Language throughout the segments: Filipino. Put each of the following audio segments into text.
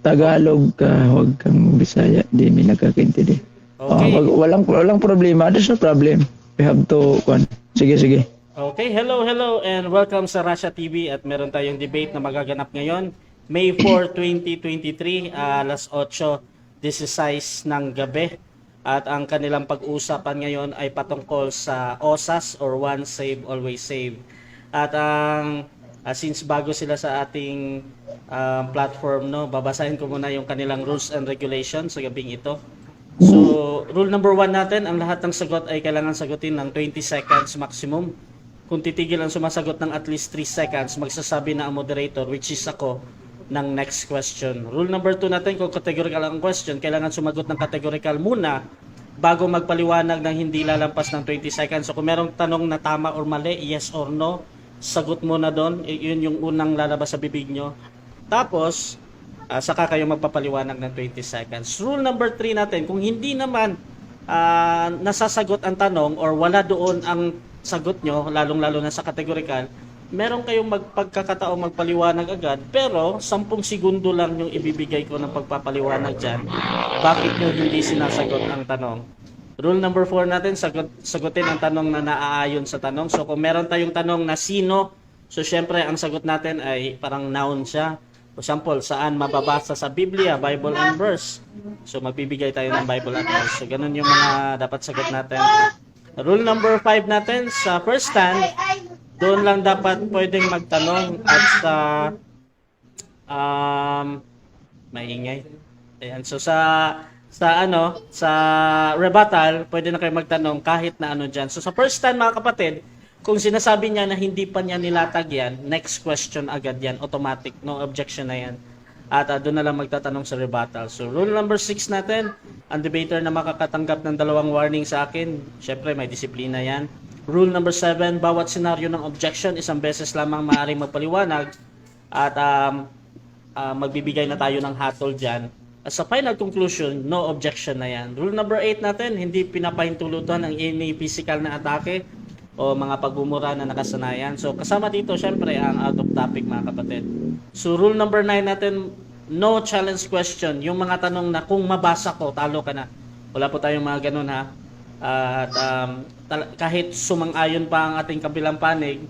Tagalog ka, huwag kang Bisaya, di mi nakakaintindi. Okay. Walang problema, there's no problem. We have to, sige, sige. Okay, hello and welcome sa Russia TV at meron tayong debate na magaganap ngayon. May 4, 2023, alas 8:16 ng gabi. At ang kanilang pag-uusapan ngayon ay patungkol sa OSAS or One Save, Always Save. At since bago sila sa ating platform, no, babasahin ko muna yung kanilang rules and regulations sa gabing ito. So, rule number 1 natin, ang lahat ng sagot ay kailangan sagutin ng 20 seconds maximum. Kung titigil ang sumasagot ng at least 3 seconds, magsasabi na ang moderator, which is ako, ng next question. Rule number 2 natin, kung categorical ang question, kailangan sumagot ng categorical muna bago magpaliwanag ng hindi lalampas ng 20 seconds. So kung merong tanong na tama or mali, yes or no, sagot muna doon. Yun yung unang lalabas sa bibig nyo. Tapos, saka kayo magpapaliwanag ng 20 seconds. Rule number 3 natin, kung hindi naman nasasagot ang tanong or wala doon ang sagot nyo, lalong-lalo na sa categorical, meron kayong pagkakataong magpaliwanag agad, pero 10 segundo lang yung ibibigay ko ng pagpapaliwanag dyan. Bakit nyo hindi sinasagot ang tanong? Rule number 4 natin, sagutin ang tanong na naaayon sa tanong. So kung meron tayong tanong na sino, so syempre ang sagot natin ay parang noun siya. For example, saan mababasa sa Biblia, Bible and verse. So magbibigay tayo ng Bible and verse. So ganun yung mga dapat sagot natin. Rule number 5 natin, sa first stand, doon lang dapat pwedeng magtanong at sa maingay. Ayan. So sa rebuttal, pwede na kayo magtanong kahit na ano diyan. So sa first stand mga kapatid, kung sinasabi niya na hindi pa niya nilatag yan, next question agad yan, automatic, no objection na yan. At doon na lang magtatanong sa rebuttal. So rule number 6 natin, ang debater na makakatanggap ng 2 warning sa akin, syempre may disiplina yan. Rule number 7, bawat senaryo ng objection, isang beses lamang maaaring magpaliwanag at magbibigay na tayo ng hatol dyan. At sa final conclusion, no objection na yan. Rule number 8 natin, hindi pinapahintulutan ang any physical na atake o mga pagbumura na nakasanayan. So kasama dito, syempre, ang out of topic mga kapatid. So rule number 9 natin, no challenge question. Yung mga tanong na kung mabasa ko, talo ka na. Wala po tayong mga ganun ha. At kahit sumang-ayon pa ang ating kabilang panig,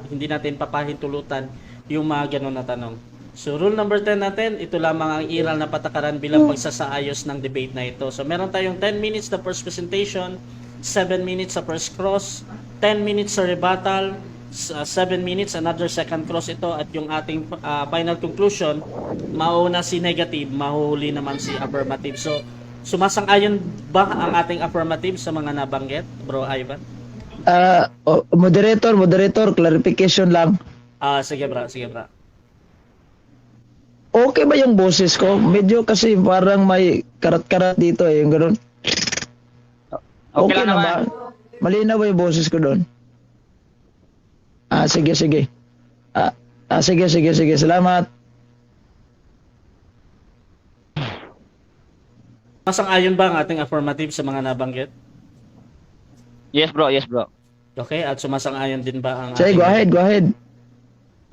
hindi natin papahintulutan yung mga ganun na tanong. So rule number 10 natin, ito lamang ang iral na patakaran bilang pagsasaayos ng debate na ito. So meron tayong 10 minutes na first presentation, 7 minutes sa first cross, 10 minutes sa rebuttal, 7 minutes another second cross ito, at yung ating final conclusion, mauna si negative, mahuhuli naman si affirmative. So sumasang-ayon ba ang ating affirmative sa mga nabanggit, Bro Ivan? Moderator, clarification lang. Sige bro. Okay ba yung boses ko? Medyo kasi parang may karat-karat dito yung gano'n. Okay na ba? Malinaw ba yung boses ko doon? Sige. Sige. Salamat. Masang-ayon ba ang ating affirmative sa mga nabanggit? Yes bro. Okay, at sumasang-ayon din ba ang Sige, ating... go ahead.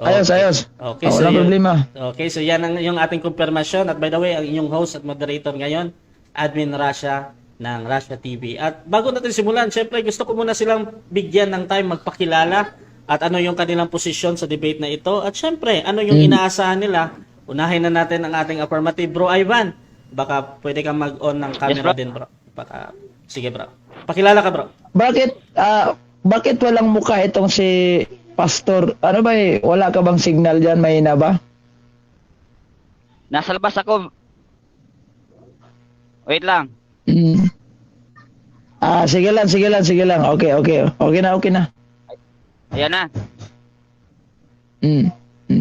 Ayos. Okay, so walang problema. Okay, so yan ang yung ating confirmation. At by the way, ang inyong host at moderator ngayon, Admin Russia ng Russia TV. At bago natin simulan, syempre gusto ko muna silang bigyan ng time magpakilala at ano yung kanilang posisyon sa debate na ito. At syempre, ano yung inaasahan nila. Unahin na natin ang ating affirmative. Bro Ivan, baka pwede kang mag-on ng camera din, bro. Sige, bro. Pakilala ka, bro. Bakit walang mukha itong si Pastor? Ano ba wala ka bang signal dyan? Mahina ba? Nasa labas ako. Wait lang. Sige lang. Okay na. Ayan na.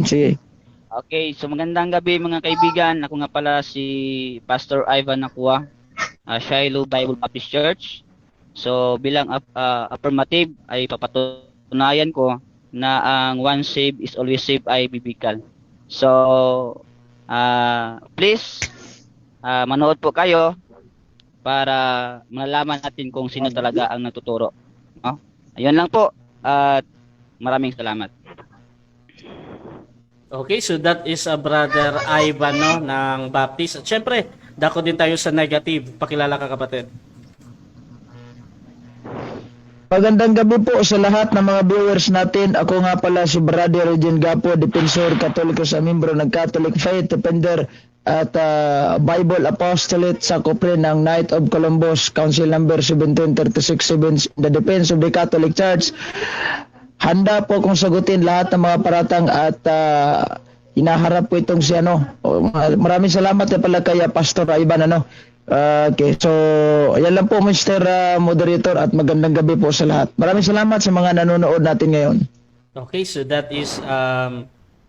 Sige. Okay, so magandang gabi mga kaibigan. Ako nga pala si Pastor Ivan Nakua, Shiloh Bible Baptist Church. So bilang affirmative ay papatunayan ko na ang one save is always save ay biblical. So please manood po kayo para malalaman natin kung sino talaga ang natuturo. Ayun lang po at maraming salamat. Okay, so that is a Brother Ivan, no, ng Baptist. At syempre, dako din tayo sa negative. Pakilala ka, kapatid. Magandang gabi po sa lahat ng mga viewers natin. Ako nga pala si Brother Eugene Gapo, Defensor Katoliko sa membro ng Catholic Faith, Defender at Bible Apostolate sa kopre ng Knight of Columbus, Council number 17367, the Defense of the Catholic Church. Handa po kung sagutin lahat ng mga paratang at hinaharap po itong si maraming salamat na pala kay Pastor Ivan Okay, so ayan lang po Mr. Moderator at magandang gabi po sa lahat. Maraming salamat sa mga nanonood natin ngayon. Okay, so that is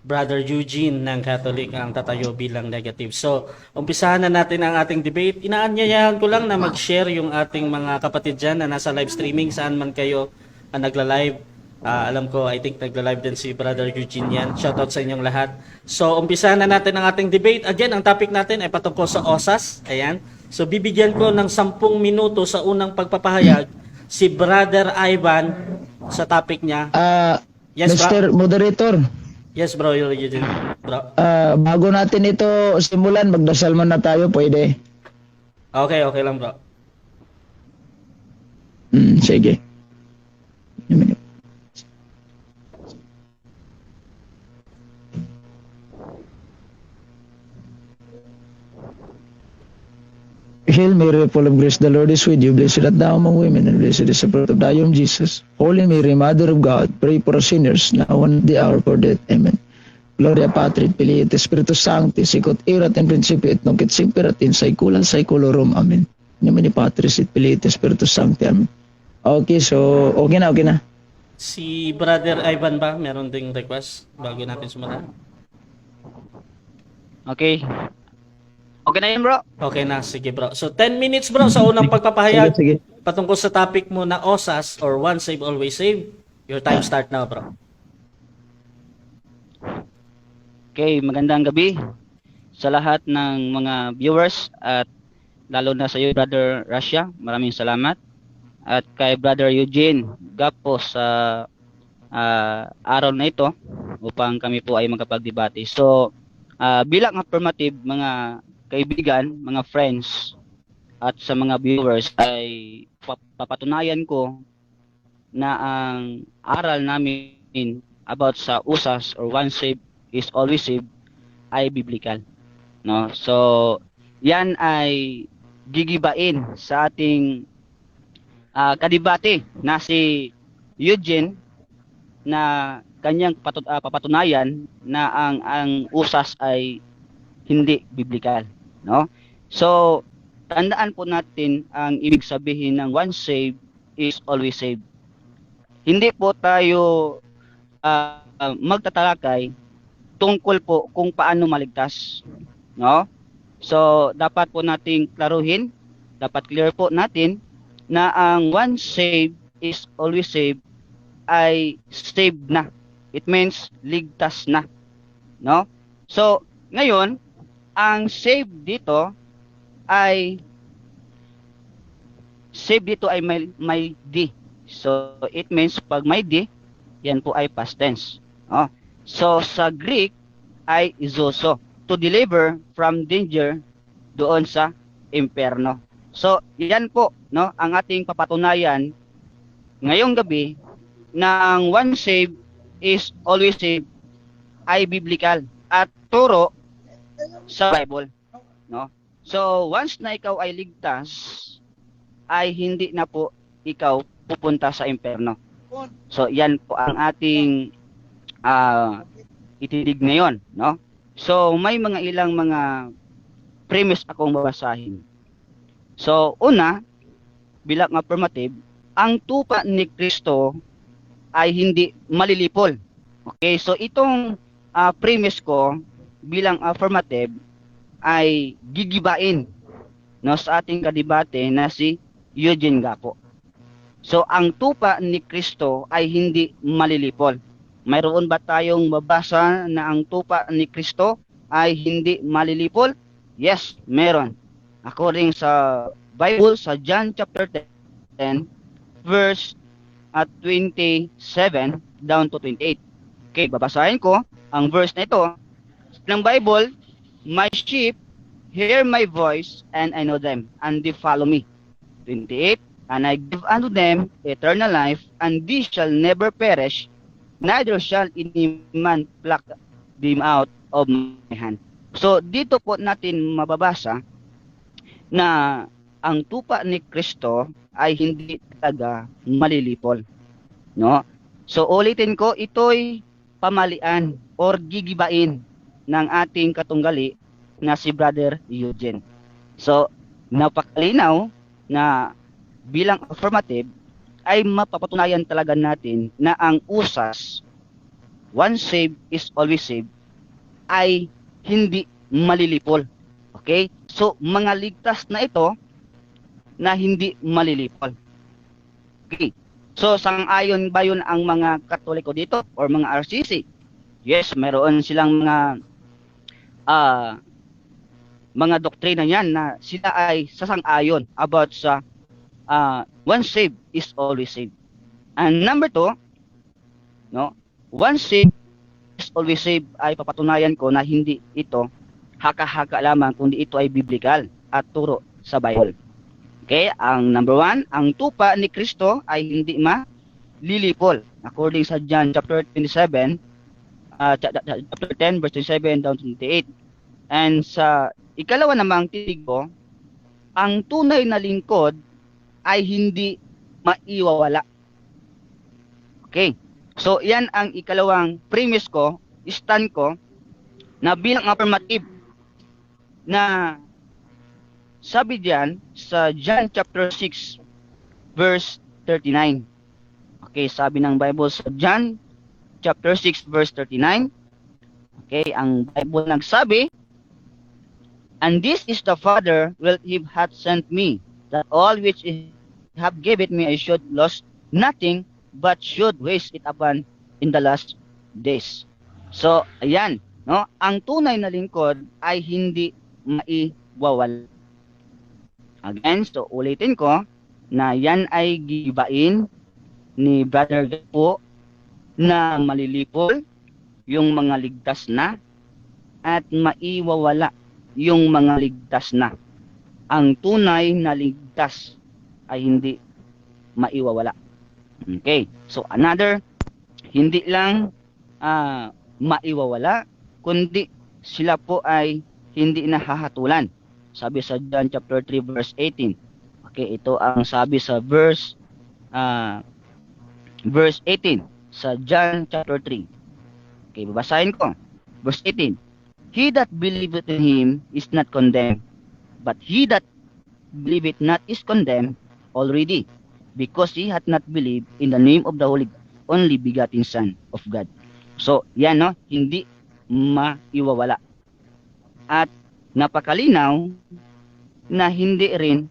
Brother Eugene ng Catholic ang tatayo bilang negative. So, umpisahan na natin ang ating debate. Inaanyayahan ko lang na mag-share yung ating mga kapatid dyan na nasa live streaming, saan man kayo nagla-live. Alam ko, I think nagla-live din si Brother Eugene yan. Shoutout sa inyong lahat. So, umpisahan na natin ang ating debate. Again, ang topic natin ay patungkol sa OSAS. Ayan. So, bibigyan ko ng 10 minuto sa unang pagpapahayag si Brother Ivan sa topic niya. Yes, Mr. Moderator. Yes, bro. Eugene, bro. Bago natin ito simulan, magdasal muna tayo, pwede? Okay lang, bro. Sige. Hail Mary, full of grace, the Lord is with you. Blessed art thou among women, and blessed is the fruit of thy womb, Jesus. Holy Mary, Mother of God, pray for us sinners, now and at the hour of our death. Amen. Gloria Patri, Filii et Spiritus Sancti, sicut erat in principio et nunc et semper et in saecula saeculorum. Amen. In nomine Patris et Filii et Spiritus Sancti. Amen. Okay, so okay na. Si Brother Ivan ba, meron ding request bago natin sumunod? Okay. Okay na yun, bro. Okay na, sige bro. So 10 minutes bro sa unang pagpapahayag Sige. patungkol sa topic mo na OSAS or Once Save Always Save. Your time start now, bro. Okay, magandang gabi sa lahat ng mga viewers at lalo na sa iyo, Brother Russia. Maraming salamat. At kay Brother Eugene Gapo sa araw na ito upang kami po ay magkapagdebate. So, bilang affirmative, mga kaibigan, mga friends, at sa mga viewers ay papatunayan ko na ang aral namin about sa USAS or Once Saved is Always Saved ay biblical. No? So, yan ay gigibain sa ating kadibate na si Eugene na kanyang papatunayan na ang USAS ay hindi biblical. No? So, tandaan po natin ang ibig sabihin ng once saved is always saved. Hindi po tayo magtatalakay tungkol po kung paano maligtas. No? So, dapat po nating klaruhin, dapat clear po natin na ang once saved is always saved ay saved na. It means ligtas na. No? So, ngayon, ang save dito ay may D. So it means pag may D, yan po ay past tense. Oh. So sa Greek ay izoso, to deliver from danger doon sa imperno. So yan po, no, ang ating papatunayan ngayong gabi na ang one save is always save ay biblical at turo sa Bible, no? So once na ikaw ay ligtas, ay hindi na po ikaw pupunta sa imperno. So yan po ang ating itidig ngayon, no? So may ilang mga premise akong babasahin. So una, bilang affirmative, ang tupa ni Kristo ay hindi malilipol. Okay, so itong premise ko bilang affirmative ay gigibain, no, sa ating kadebate na si Eugene Gapo. So ang tupa ni Kristo ay hindi malilipol. Mayroon ba tayong mabasa na ang tupa ni Kristo ay hindi malilipol? Yes, meron. According sa Bible, sa John chapter 10 verse 27 down to 28. Okay, babasahin ko. ang verse na ito ng Bible, my sheep hear my voice, and I know them, and they follow me. 28, and I give unto them eternal life, and they shall never perish, neither shall any man pluck them out of my hand. So, dito po natin mababasa na ang tupa ni Kristo ay hindi talaga malilipol. No? So, ulitin ko, ito'y pamalian or gigibain ng ating katunggali na si Brother Eugene. So, napakalinaw na bilang affirmative ay mapapatunayan talaga natin na ang usas, once saved is always saved, ay hindi malilipol. Okay? So, mga ligtas na ito na hindi malilipol. Okay. So, sang-ayon ba yun ang mga Katoliko dito or mga RCC? Yes, meron silang mga doktrina yan na sila ay sasang-ayon about sa once saved is always saved. And number 2, no, once saved is always saved ay papatunayan ko na hindi ito haka-haka lamang, kundi ito ay biblical at turo sa Bible. Okay, ang number 1, ang tupa ni Kristo ay hindi malilipol according sa John chapter 27, chapter 10 verse 27 down to 28. And sa ikalawa namang tinig ko, ang tunay na lingkod ay hindi maiwawala. Okay. So, yan ang ikalawang premise ko, stand ko, na bilang affirmative na sabi diyan sa John chapter 6 verse 39. Okay, sabi ng Bible sa John chapter 6 verse 39. Okay, ang Bible nagsabi, and this is the Father will he hath sent me, that all which he have given me I should lose nothing, but should waste it upon in the last days. So, ayan, no? Ang tunay na lingkod ay hindi maiwawala. Again, so ulitin ko na yan ay gibain ni Brother Gapo na malilipol yung mga ligtas na at maiwawala yung mga ligtas na. Ang tunay na ligtas ay hindi maiwawala. Okay. So another, hindi lang maiwawala, kundi sila po ay hindi nahahatulan. Sabi sa John chapter 3 verse 18. Okay, ito ang sabi sa verse 18 sa John chapter 3. Okay, babasahin ko. Verse 18. He that believeth in him is not condemned, but he that believeth not is condemned already, because he hath not believed in the name of the only begotten Son of God. So, yan, no? Hindi maiwawala. At napakalinaw na hindi rin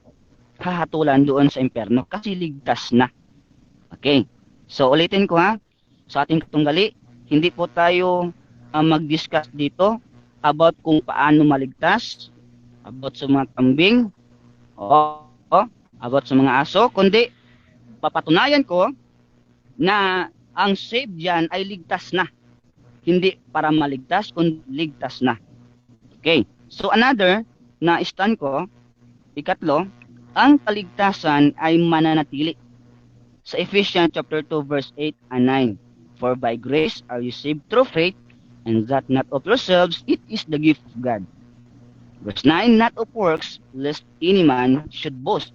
hahatulan doon sa impyerno kasi ligtas na. Okay. So, ulitin ko ha, sa ating katunggali, hindi po tayo mag-discuss dito about kung paano maligtas, about sa mga kambing, o about sa mga aso, kundi papatunayan ko na ang saved yan ay ligtas na. Hindi para maligtas, kundi ligtas na. Okay. So another na stand ko, ikatlo, ang kaligtasan ay mananatili. Sa Ephesians chapter 2 verse 8 and 9. For by grace are you saved through faith, and that not of yourselves, it is the gift of God. Verse 9, not of works, lest any man should boast.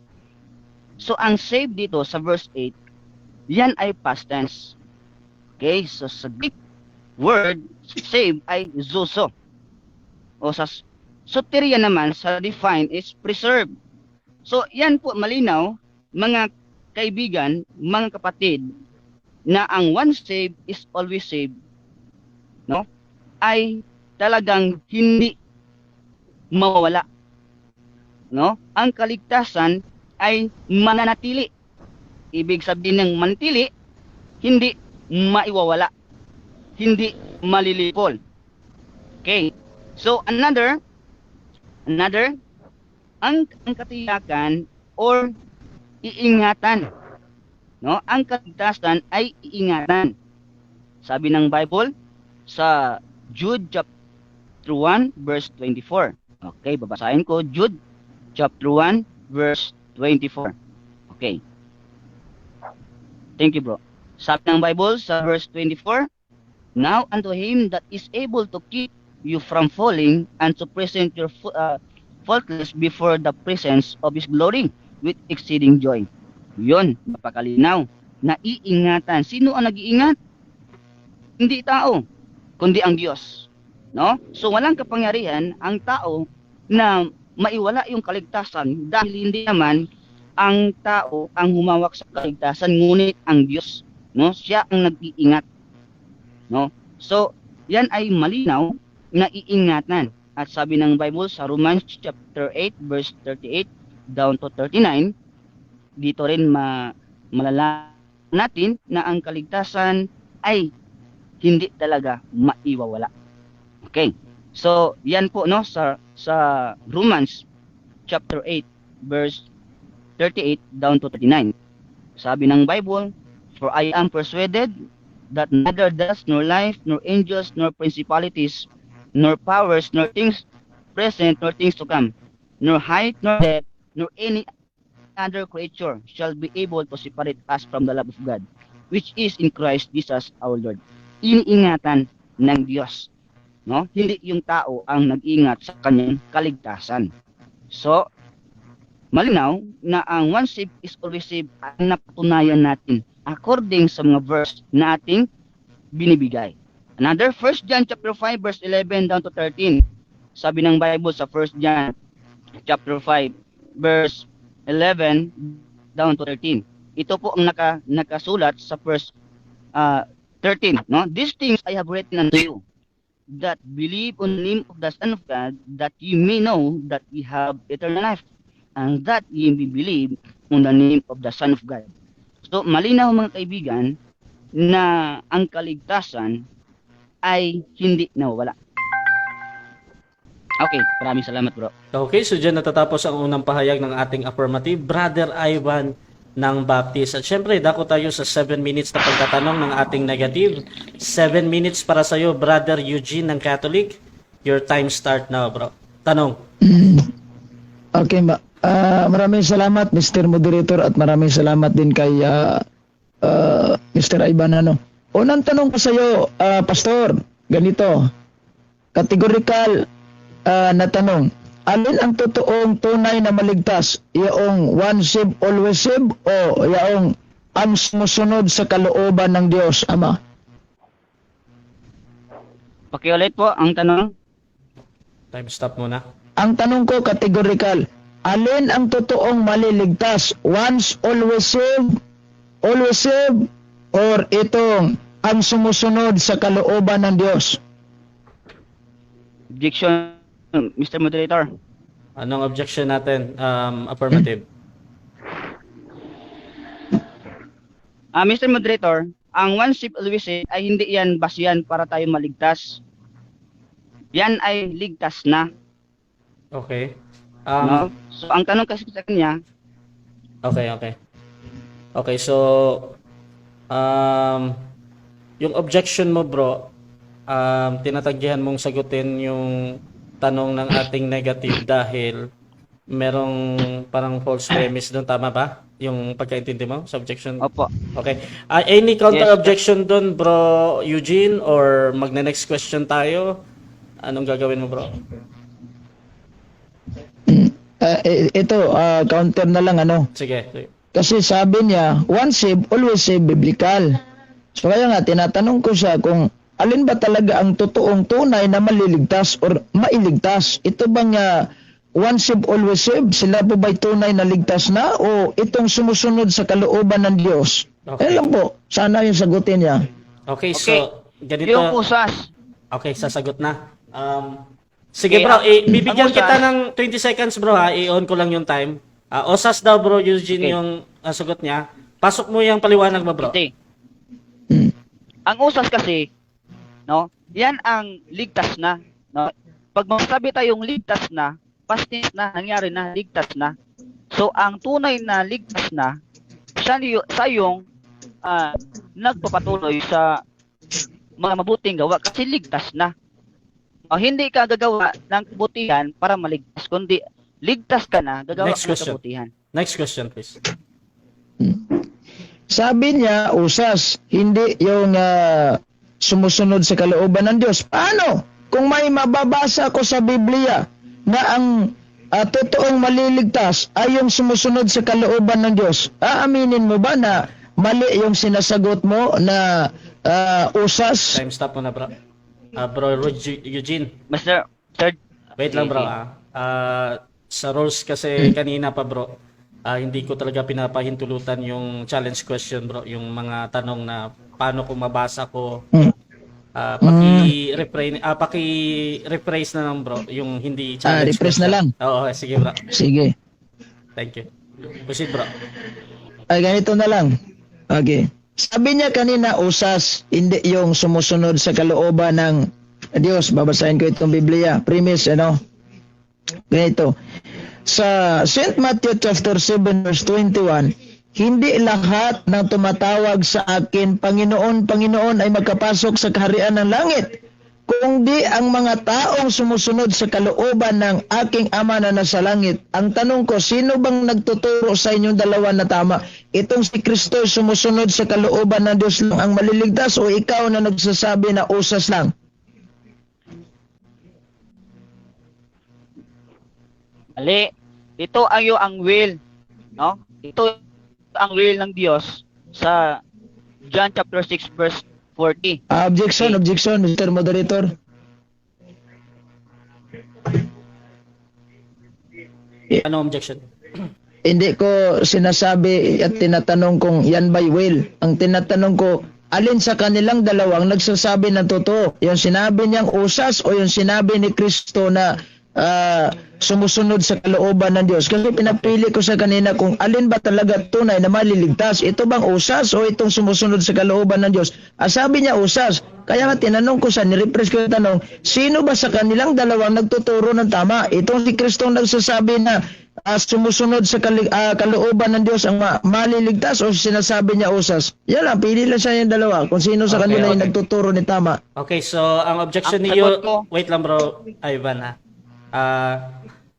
So ang saved dito sa verse 8, yan ay past tense. Okay, so sa Greek word, save ay zoso. O sa soteria naman, sa define is preserve. So yan po malinaw, mga kaibigan, mga kapatid, na ang once saved is always saved, no? Ay talagang hindi mawawala. No? Ang kaligtasan ay mananatili. Ibig sabihin ng manatili, hindi maiwawala. Hindi malilipol. Okay. So another ang katiyakan or iingatan. No? Ang kaligtasan ay iingatan. Sabi ng Bible sa Jude chapter 1 verse 24. Okay, babasahin ko Jude chapter 1 verse 24. Okay. Thank you, bro. Sabi ng Bible sa verse 24, now unto him that is able to keep you from falling and to present your faultless before the presence of his glory with exceeding joy. Yun, napakalinaw. Naiingatan. Sino ang nag-iingat? Hindi tao, kundi ang Diyos. No? So walang kapangyarihan ang tao na maiwala yung kaligtasan dahil hindi naman ang tao ang humawak sa kaligtasan, ngunit ang Diyos. No? Siya ang nag-iingat. No? So, yan ay malinaw na iingatan. At sabi ng Bible sa Romans chapter 8 verse 38 down to 39, dito rin malalaman natin na ang kaligtasan ay hindi talaga maiwawala. Okay. So, yan po no sa Romans chapter 8 verse 38 down to 39. Sabi ng Bible, for I am persuaded that neither death, nor life, nor angels, nor principalities, nor powers, nor things present, nor things to come, nor height, nor depth, nor any other creature shall be able to separate us from the love of God, which is in Christ Jesus our Lord. Iniingatan ng Diyos. No? Hindi yung tao ang nag-ingat sa kanyang kaligtasan. So, malinaw na ang one saved is always saved ang napatunayan natin according sa mga verse na ating binibigay. Another, 1 John chapter 5 verse 11 down to 13. Sabi ng Bible sa 1 John chapter 5 verse 11 down to 13. Ito po ang nakasulat sa verse 13. No? These things I have written unto you, that believe on the name of the Son of God, that you may know that ye have eternal life, and that ye may believe on the name of the Son of God. So, malinaw mga kaibigan na ang kaligtasan ay hindi nawawala. Okay, maraming salamat bro. Okay, so dyan natatapos ang unang pahayag ng ating affirmative, Brother Ivan ng Baptist. At syempre, dako tayo sa 7 minutes na pagtatanong ng ating negative. 7 minutes para sa iyo, Brother Eugene ng Catholic. Your time start now, bro. Tanong. Okay, maraming salamat Mr. Moderator at maraming salamat din kay Mr. Ivan ano. Unang tanong ko sa iyo, Pastor, ganito. Categorical na tanong. Alin ang totoong tunay na maligtas? Yaong one save, always save o yaong ang sumusunod sa kalooban ng Diyos, Ama? Pakiulit po ang tanong. Time stop muna. Ang tanong ko, categorical. Alin ang totoong maliligtas? Once, always save, or itong ang sumusunod sa kalooban ng Diyos? Objection, Mr. Moderator. Anong objection natin? Affirmative. Mr. Moderator, ang one save always save ay hindi yan basihan para tayo maligtas. Yan ay ligtas na. Okay. No? So, ang tanong kasi sa kanya, Okay, so yung objection mo, bro, tinatanggihan mong sagutin yung tanong ng ating negative dahil merong parang false premise doon, tama ba? Yung pagkaintindi mo sa objection? opo. Okay. Any counter Yes, objection doon, bro Eugene, or magna-next question tayo? Anong gagawin mo, bro? Ito, counter na lang ano. Sige. Kasi sabi niya, one save, always save biblical. So kaya nga, tinatanong ko siya kung alin ba talaga ang totoong tunay na maliligtas or mailigtas. Ito bang one save, always save? Sila po ba'y tunay na ligtas na o itong sumusunod sa kalooban ng Diyos? Okay. Yan lang po. Sana yung sagutin niya. Okay, Okay. so ganito. Yung usas, Okay, sasagot na. Sige, Okay, bro, bibigyan ang usas- kita ng 20 seconds, bro, ha. I-on ko lang yung time. Osas daw, bro, Eugene, Okay. yung sagot niya. Pasok mo yung paliwanag mo, bro. hindi. Ang usas kasi, no, yan ang ligtas na. No? Pag magsabi tayong ligtas na, past tense na, nangyari na, ligtas na. So, ang tunay na ligtas na, siya yung nagpapatuloy sa mga mabuting gawa kasi ligtas na. hindi ka gagawa ng kabutihan para maligtas, kundi ligtas ka na, gagawa Next ka ng question. kabutihan. Next question, please. Sabi niya, usas, hindi yung sumusunod sa kalooban ng Diyos. Paano? Kung may mababasa ko sa Biblia na ang totoong maliligtas ay yung sumusunod sa kalooban ng Diyos, aaminin mo ba na mali yung sinasagot mo na usas? Time stop mo na, bro. Bro Eugene. Master, third, Wait lang, bro. Sa rules kasi kanina pa, bro, hindi ko talaga pinapahintulutan yung challenge question, bro. Yung mga tanong na paano kung mabasa ko. Paki-rephrase na lang, bro. Yung hindi challenge Rephrase na lang. Oo, sige, bro. Sige. Thank you. Proceed, bro. Ay, ganito na lang. Okay. Sabi niya kanina, usas, hindi yung sumusunod sa kalooban ng Diyos. Babasahin ko itong Biblia. Premise, ganito. Sa St. Matthew chapter 7 verse 21, hindi lahat ng tumatawag sa akin, Panginoon, Panginoon, ay magkapasok sa kaharian ng langit, kundi ang mga taong sumusunod sa kalooban ng aking Ama na nasa langit. Ang tanong ko, sino bang nagtuturo sa inyong dalawa na tama? Itong si Kristo sumusunod sa kalooban ng Diyos lang ang maliligtas, o ikaw na nagsasabi na usas lang? mali. Ito ang will, no? Ito ang will ng Diyos sa John chapter 6 verse 40. Objection, Mr. Moderator. Ano objection? Hindi ko sinasabi at tinatanong kung yan by will. Ang tinatanong ko, alin sa kanilang dalawang nagsasabi ng totoo? Yung sinabi niyang usas o yung sinabi ni Kristo na sumusunod sa kalooban ng Diyos? Kasi pinapili ko sa kanina kung alin ba talaga tunay na maliligtas. Ito bang usas o itong sumusunod sa kalooban ng Diyos? Sabi niya usas. Kaya nga tinanong ko siya, nirephrase ko yung tanong, sino ba sa kanilang dalawang nagtuturo ng tama? Itong si Kristo nagsasabi na sumusunod sa kalooban ng Diyos ang maliligtas, o sinasabi niya usas? Yan lang, pili lang siya yung dalawa kung sino sa kanila yung nagtuturo ni tama. Okay, so ang objection Ang niyo, sagot ko- wait lang, bro Ivan, ha.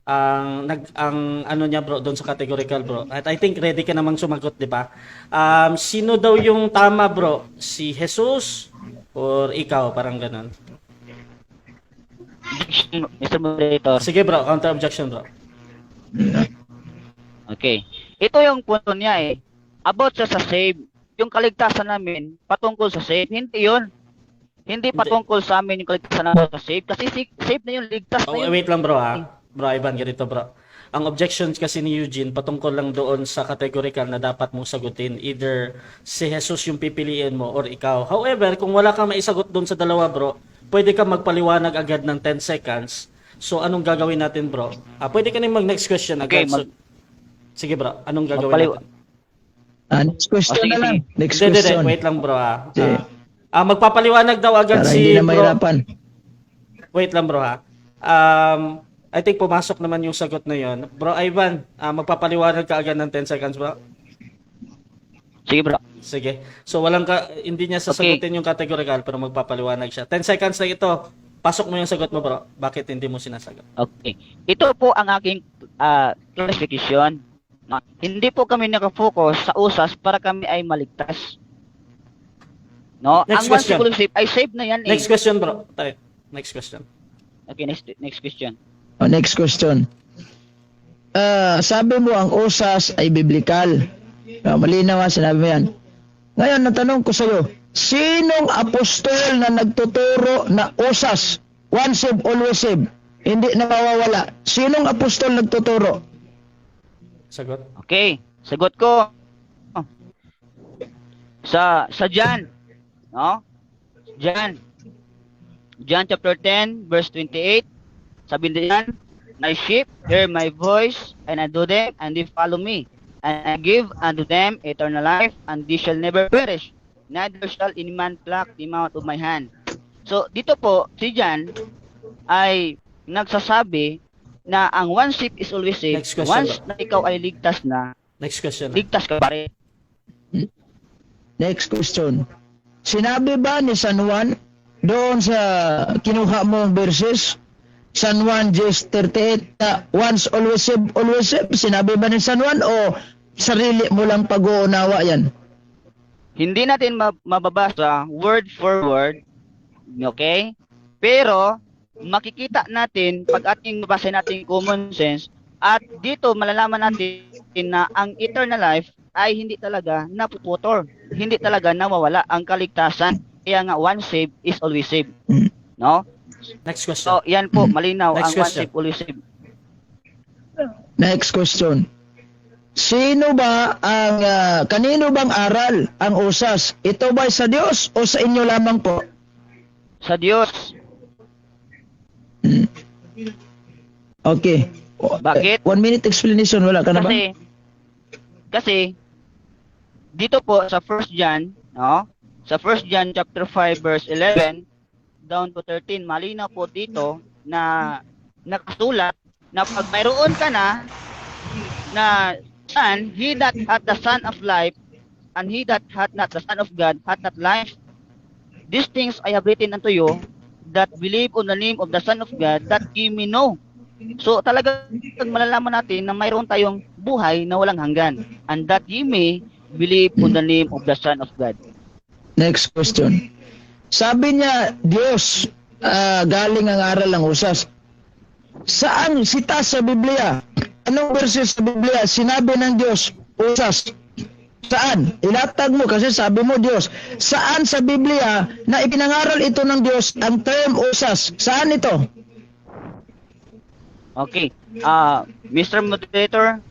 Ang ano niya, bro, doon sa categorical, bro. At I think ready ka namang sumagot, 'di ba? Sino daw yung tama, bro? Si Jesus or ikaw, parang ganun. Mr. Moderator. Sige, bro, counter objection, bro. Okay. Ito yung punto niya about sa save. Yung kaligtasan namin patungkol sa save, hindi yun. Hindi patungkol sa amin yung kaligtasan namin sa save. Kasi save na yun, ligtas na Oh, yun. wait lang, bro, ha. Bro Ivan, ganito, bro. Ang objection kasi ni Eugene patungkol lang doon sa categorical na dapat mong sagutin. Either si Jesus yung pipiliin mo or ikaw. However, kung wala kang maisagot doon sa dalawa, bro, pwede ka magpaliwanag agad ng 10 seconds. So, anong gagawin natin, bro? Pwede ka na mag-next question agad. Okay, sige, bro. Anong gagawin natin? Next question sige, na lang. sige. Next Hindi, question. wait lang, bro, ha. Sige. Magpapaliwanag daw agad Para si hindi na bro. mahirapan. Wait lang, bro, ha. I think pumasok naman yung sagot na yon. Bro Ivan, magpapaliwanag ka agad ng 10 seconds, bro. Sige bro. Sige. So hindi niya sasagutin yung categorical pero magpapaliwanag siya. 10 seconds na ito. Pasok mo yung sagot mo, bro. Bakit hindi mo sinasagot? Okay. Ito po ang aking clarification. No? Hindi po kami nakafocus sa usas para kami ay maligtas. No? Next Ang one question. save ay save na yan Next question, bro. Tayo. Next question. Okay, next question. Next question. Sabi mo ang usas ay biblical. Malinaw nga sinabi mo yan. Ngayon, natanong ko sa'yo, sinong apostol na nagtuturo na usas, one save, always save, hindi na mawawala? Sinong apostol nagtuturo? Sagot. Okay, sagot ko. Sa John, no? John chapter 10 verse 28. Sabi diyan, "My sheep hear my voice, and I know them, and they follow me. And I give unto them eternal life, and they shall never perish, neither shall any man pluck them out of my hand." So, dito po, si John ay nagsasabi na ang one sheep is always saved. Next question, Once na ikaw ay ligtas na, Next question. ligtas ka pa rin. Next question. Sinabi ba ni San Juan doon sa kinuha mong verses, San Juan 10:38, once always save, sinabi ba ni San Juan o sarili mo lang pag-uunawa yan? Hindi natin mababasa word for word, okay? Pero makikita natin pag ating mabasa natin common sense at dito malalaman natin na ang eternal life ay hindi talaga napuputol, hindi talaga nawawala ang kaligtasan. Kaya nga once saved is always saved. No? Next question. So, yan po, malinaw Next ang once question. saved, always saved. Next question. Sino ba ang kanino bang aral ang usas? Ito ba sa Diyos o sa inyo lamang po? Sa Diyos. Okay. Bakit? 1 minute explanation, wala ka na ba? Kasi dito po sa 1 John, no? Sa 1 John chapter 5 verse 11 down to 13, malinaw po dito na nakasulat na pag mayroon ka na son, he that hath the Son of life and he that hath not the Son of God hath not life. These things I have written unto you that believe on the name of the Son of God, that ye may know. So talagang malalaman natin na mayroon tayong buhay na walang hanggan, and that ye may believe on the name of the Son of God. Next question. Sabi niya, Diyos, galing ang aral ng usas. Saan sita sa Biblia? Anong verses sa Biblia sinabi ng Diyos, usas? Saan? Ilatag mo kasi sabi mo Diyos. Saan sa Biblia na ipinangaral ito ng Diyos ang term usas? Saan ito? Okay. Mr. Moderator,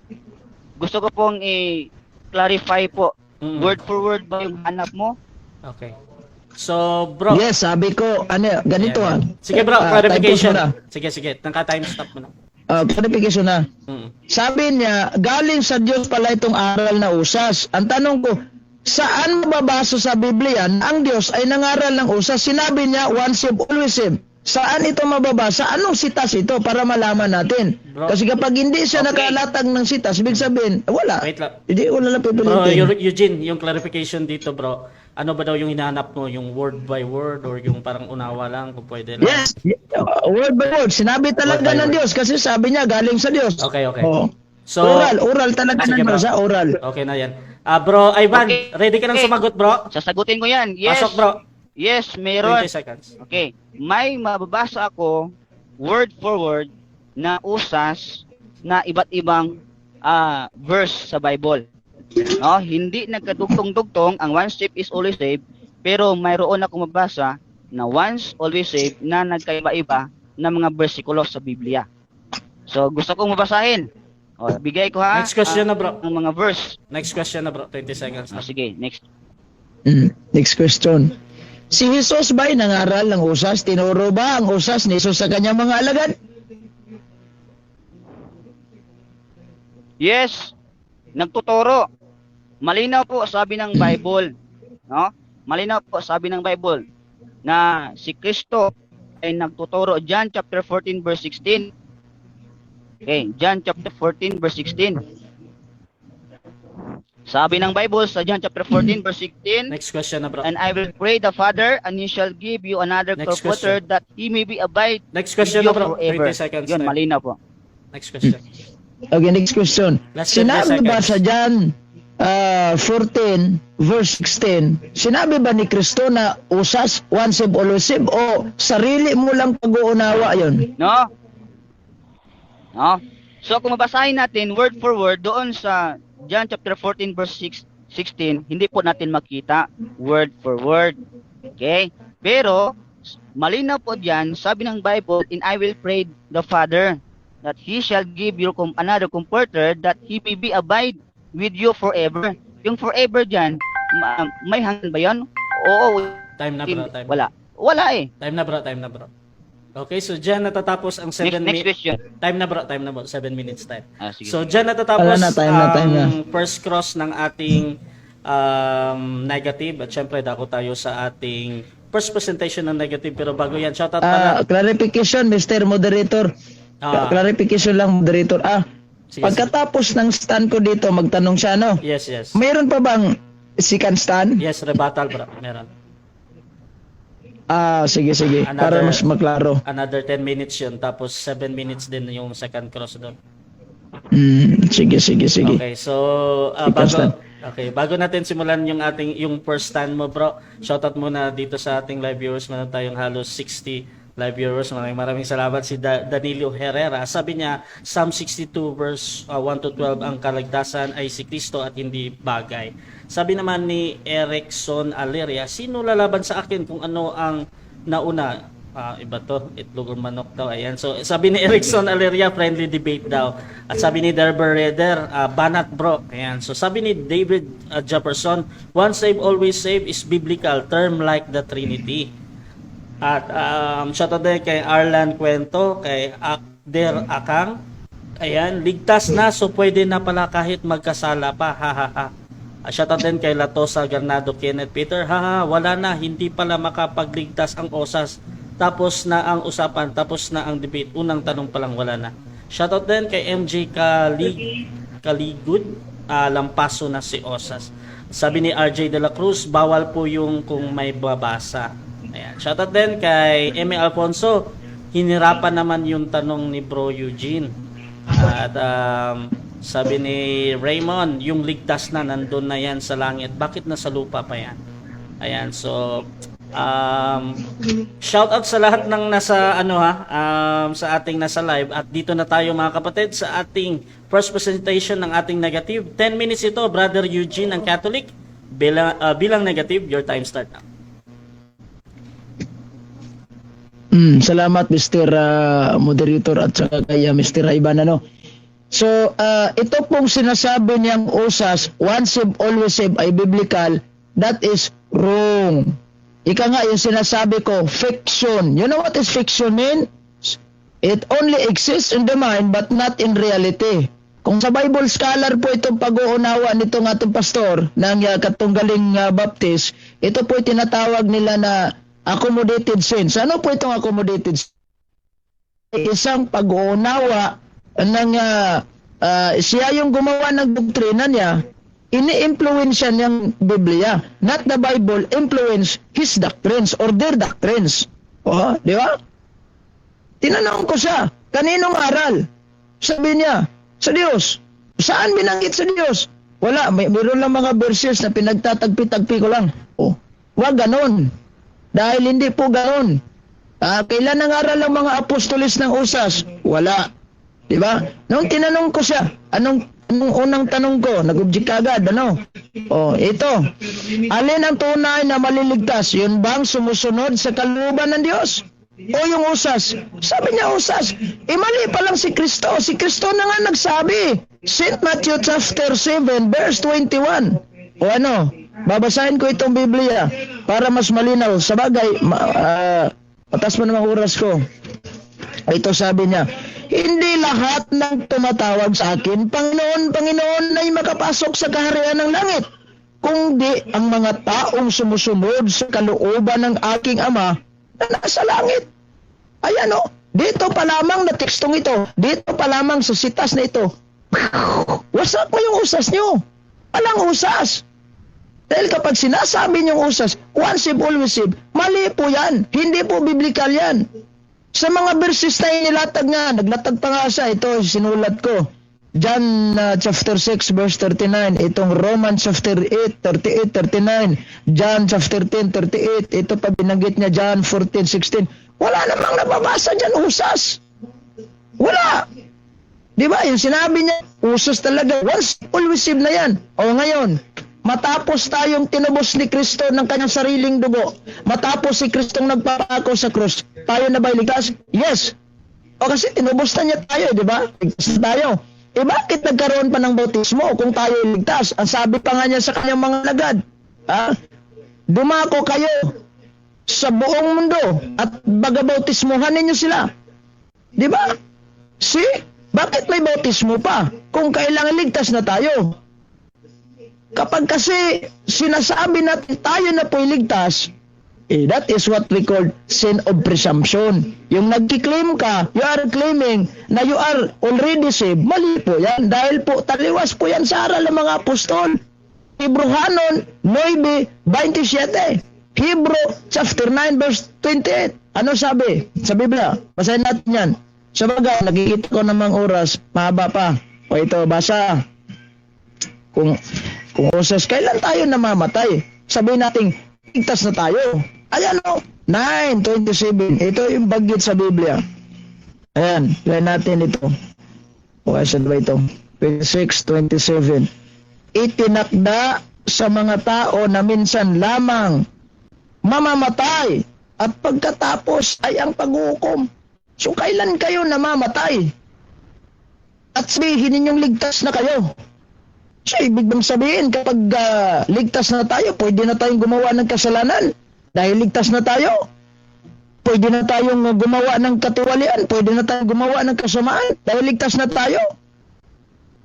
gusto ko pong i-clarify po. Word for word ba yung hanap mo? Okay. So, bro. Yes, sabi ko, ganito Sige bro, clarification. typos mo na. Sige. Naka-time stop mo na. Clarification na. Sabi niya, galing sa Diyos pala itong aral na usas. Ang tanong ko, saan mababasa sa Biblia na ang Diyos ay nangaral ng usas? Sinabi niya, once saved, always saved. Saan ito mababasa? Anong sitas ito para malaman natin? Bro. Kasi kapag hindi siya nakalatag ng sitas, ibig sabihin, wala. Wait lang. Hindi, wala lang Bro, pipilitin. Eugene, yung clarification dito bro, ano ba daw yung hinahanap mo? Yung word by word or yung parang unawa lang kung pwede lang? Yes, word by word. Sinabi talaga Word by ng word. Diyos kasi sabi niya galing sa Diyos. Okay. Oo. So, Oral talaga Sige, ng bro. sa oral. Okay na yan. Bro, Ivan, Okay. ready ka nang sumagot bro? Sasagutin ko yan. Yes. Pasok bro. Yes, meron. 20 seconds. Okay. May mababasa ako word for word na usas na iba't ibang verse sa Bible. No, hindi nagkadugtong-dugtong ang once saved is always saved, pero mayroon ako mabasa na once always saved na nagkaiba-iba na mga bersikulo sa Biblia. So gusto kong mabasahin. Bigay ko ha. Next question na bro. Ang mga verse. Next question na bro. 20 seconds na. Sige, next. Next question. Si Jesus ba'y nangaral ng usas? Tinuro ba ang usas ni Jesus sa kanyang mga alagad? Yes, nagtuturo. Malinaw po sabi ng Bible, no? Malinaw po sabi ng Bible na si Kristo ay nagtuturo. John chapter 14 verse 16. Okay, John chapter 14 verse 16. Sabi ng Bible sa John chapter 14 verse 16, Next question na bro. and I will pray the Father, and He shall give you another Next comforter, that He may be abide Next with question you na bro. forever. 30 seconds. Yun, na. malinaw po. Next question. Okay, next question. Last 30 Sinabi ba seconds. sa John 14 verse 16, sinabi ba ni Kristo na usas, once saved, always saved, o sarili mo lang pag-uunawa yun? No? No? So kung mabasahin natin word for word doon sa John chapter 14 verse 16, hindi po natin makita word for word. Okay? Pero malinaw po diyan, sabi ng Bible, and I will pray the Father that He shall give you another comforter, that He may be abide with you forever. Yung forever diyan, may hanggan ba 'yon? Oo. Time na bro. Time. Wala. Wala eh. Time na bro. Okay, so dyan natatapos ang 7 Next minutes. question. Time na bro. 7 minutes time. Sige. So dyan natatapos Wala na, time na. ang first cross ng ating negative. At syempre, dako tayo sa ating first presentation ng negative. Pero bago yan, shoutout pala. Clarification, Mr. Moderator. Clarification lang, Moderator. Sige, Pagkatapos ng stand ko dito, magtanong siya, no? Yes. Mayroon pa bang second stand? Yes, rebuttal bro. Meron. Sige, sige. Para mas maklaro. Another 10 minutes yun. Tapos 7 minutes din yung second cross doon. Sige, sige, sige. Okay, so Constant. bago natin simulan yung first stand mo, bro. Shoutout muna dito sa ating live viewers. Meron tayong halos 60 live viewers. Maraming salamat si Danilo Herrera. Sabi niya, Psalm 62 verse 1 to 12, ang kalagdasan ay si Kristo at hindi bagay. Sabi naman ni Erickson Aleria, sino lalaban sa akin kung ano ang nauna? Iba to, itlog or manok daw. Ayan. So, sabi ni Erickson Aleria, friendly debate daw. At sabi ni Derber Reder, banat bro. Ayan. So, sabi ni David Jefferson, once saved, always saved is biblical term like the Trinity. At shoutout din kay Arlan Cuento, kay Akder Akang. Ayan, ligtas na, so pwede na pala kahit magkasala pa. Ha ha ha. Shoutout din kay Latosa Garnado Kenneth Peter. Haha, wala na, hindi pala makapagligtas ang OSAS. Tapos na ang usapan, tapos na ang debate. Unang tanong pa lang, wala na. Shoutout din kay MJ Kaligud, lampaso na si OSAS. Sabi ni RJ De La Cruz, bawal po yung kung may babasa. Ayan. Shoutout din kay Eme Alfonso, hinirapan naman yung tanong ni Bro Eugene. At sabi ni Raymond, yung ligtas na nandun na yan sa langit, bakit nasa lupa pa yan? Ayan, so shout out sa lahat ng nasa sa ating nasa live, at dito na tayo mga kapatid sa ating first presentation ng ating negative. 10 minutes ito, Brother Eugene ng Catholic, bilang negative. Your time start now. Salamat Mr. Moderator at saka kay Mr. Ivan, ano. So, ito pong sinasabi niyang usas, once saved, always saved ay biblical, that is wrong. Ika nga yung sinasabi ko, fiction. You know what is fiction mean? It only exists in the mind but not in reality. Kung sa Bible scholar po itong pag-uunawa nitong ating pastor ng katunggaling Baptist, ito po tinatawag nila na accommodated sins. Ano po itong accommodated sins? Isang pag-uunawa ng siya yung gumawa ng doktrina niya, ini-influensya niyang Biblia, not the Bible, influence his doctrines or their doctrines. Di ba? Tinanong ko siya, kaninong aral? Sabi niya, sa Diyos. Saan binanggit sa Diyos? Wala, mayroon lang mga verses na pinagtatagpi-tagpi ko lang. Wag ganon. Dahil hindi po ganon. Kailan nangaral ang mga apostolis ng usas? Wala. Di ba? Nung tinanong ko siya, anong unang tanong ko, nag-object agad, ano? Ito. Alin ang tunay na maliligtas? Yun bang sumusunod sa kalooban ng Diyos? O yung usas? Sabi niya usas. Mali pa lang si Kristo. Si Kristo na nga nagsabi. St. Matthew chapter 7 verse 21. Ano? Babasahin ko itong Biblia para mas malinaw. Sa bagay, patas mo namang oras ko. Ito sabi niya, hindi lahat ng tumatawag sa akin, Panginoon, Panginoon, ay makapasok sa kaharian ng langit, kundi ang mga taong sumusunod sa kalooban ng aking Ama na nasa langit. Ayan dito pa lamang na tekstong ito, dito pa lamang sa sitas na ito, wasak mo yung usas nyo. Walang usas. Dahil kapag sinasabi niyong usas, once saved, always saved, mali po yan. Hindi po biblical yan. Sa mga verses na inilatag nga, naglatag pa nga siya, ito sinulat ko. John chapter 6 verse 39, itong Romans chapter 8, 38, 39, John chapter 10, 38, ito pa binanggit niya John 14, 16. Wala namang nababasa dyan, usas. Wala. Di ba? Yung sinabi niya, usas talaga. Once, always saved na yan. Ngayon, matapos tayong tinubos ni Kristo ng kanyang sariling dugo, matapos si Kristong nagpapako sa krus, tayo na ba iligtas? Yes. Kasi tinubos na niya tayo, di ba? Ligtas na tayo. Bakit nagkaroon pa ng bautismo kung tayo iligtas? Ang sabi pa nga niya sa kanyang mga lagad, dumako kayo sa buong mundo at bagabautismuhan ninyo sila. Di ba? Bakit may bautismo pa kung kailangan ligtas na tayo? Kapag kasi sinasabi natin tayo na po iligtas, that is what we call sin of presumption. Yung nagkiklaim ka, you are claiming na you are already saved. Mali po yan. Dahil po, taliwas po yan sa aral ng mga apostol. Hebrehanon 9:27. Hebrew chapter 9 verse 28. Ano sabi sa Biblia? Basahin natin yan. Sa bagay, nakikita ko namang oras, mahaba pa. O ito, basa. Kung usas, kailan tayo namamatay? Sabihin natin, ligtas na tayo. Ayan o, 9:27. Ito yung bagit sa Biblia. Ayan, play natin ito. O, saan ba ito? 26:27. Itinakda sa mga tao na minsan lamang mamamatay at pagkatapos ay ang paghukom. So, kailan kayo namamatay? At sabihin ninyong ligtas na kayo. So, ibig bang sabihin, kapag ligtas na tayo, pwede na tayong gumawa ng kasalanan. Dahil ligtas na tayo, pwede na tayong gumawa ng katiwalian, pwede na tayong gumawa ng kasamaan. Dahil ligtas na tayo.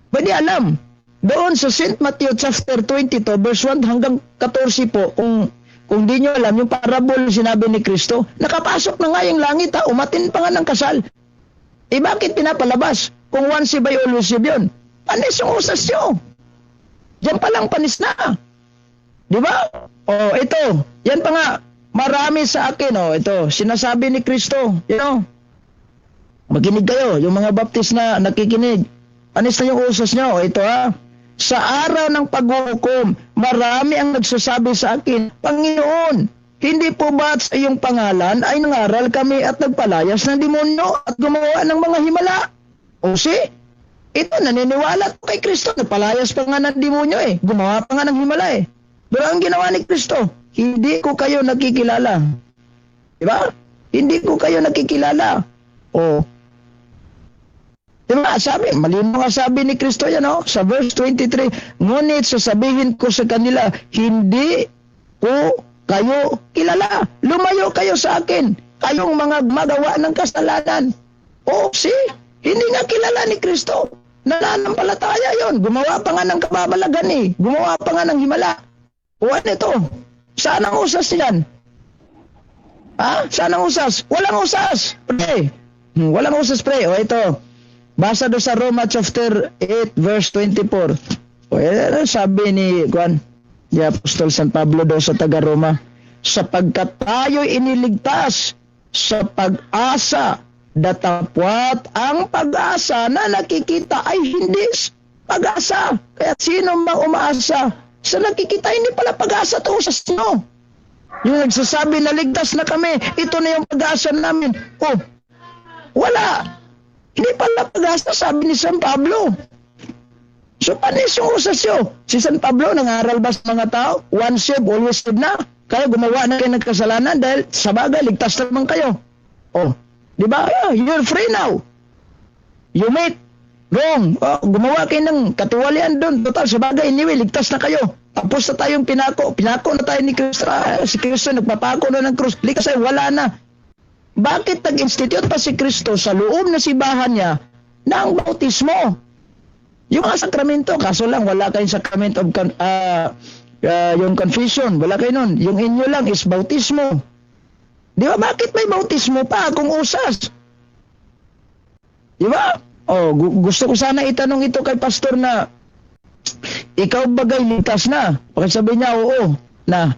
Pwede alam. Doon sa St. Matthew chapter 22, verse 1 hanggang 14 po, kung di nyo alam, yung parable sinabi ni Kristo, nakapasok na nga yung langit, umatin pa nga ng kasal. Bakit pinapalabas? Kung once by always yun. Panis yung usas nyo. Diyan pa lang panis na. Di ba? Ito. Yan pa nga. Marami sa akin. Ito. Sinasabi ni Kristo. Makinig kayo. Yung mga baptist na nakikinig. Panis na yung usas nyo. Ito Sa araw ng paghuhukom, marami ang nagsasabi sa akin, Panginoon, hindi po ba sa iyong pangalan ay nangaral kami at nagpalayas ng demonyo at gumawa ng mga himala? Ito, naniniwala ko kay Kristo, nagpalayas pa nga ng demonyo gumawa pa nga ng himala Pero ang ginawa ni Kristo, hindi ko kayo nakikilala. Diba? Hindi ko kayo nakikilala. Diba? Malinaw nga sabi ni Kristo yan, sa verse 23, ngunit sasabihin ko sa kanila, hindi ko kayo kilala. Lumayo kayo sa akin, kayong mga magawa ng kasalanan. Hindi nga kilala ni Kristo. Nananampalataya yon. Gumawa pa nga ng kababalagan Gumawa pa nga ng himala. Ano ito? Saan ang usas yan? Saan ang usas? Walang usas. Pre. Walang usas, pre. Ito. Basa do sa Roma chapter 8 verse 24. Sabi ni Apostol San Pablo daw sa taga-Roma, sapagkat tayo'y iniligtas sa pag-asa, datapwat ang pag-asa na nakikita ay hindi pag-asa. Kaya sino mang umaasa sa nakikita, hindi pala pag-asa ito sa sino. Yung nagsasabi na ligtas na kami, ito na yung pag-asa namin. Wala. Hindi pala pag-asa, sabi ni San Pablo. So, panis yung usas yun? Si San Pablo, nangaral ba sa mga tao? Once saved, always saved na. Kaya gumawa na kayo ng kasalanan dahil sa bagay, ligtas naman kayo. Di ba? You're free now. You made wrong. Gumawa kayo ng katiwalian doon. Total, sa bagay, anyway, ligtas na kayo. Tapos na tayong pinako. Pinako na tayo ni Kristo. Si Kristo, nagpapako na ng krus. Likas ay wala na. Bakit nag-institute pa si Kristo sa loob na simbahan niya ng bautismo? Yung mga sakramento, kaso lang wala kayong sacrament of yung confession, wala kayo nun. Yung inyo lang is bautismo. Di ba? Bakit may bautismo pa kung usas? Di ba? Gusto ko sana itanong ito kay pastor na ikaw bagay ligtas na? Pakisabi niya, oo, na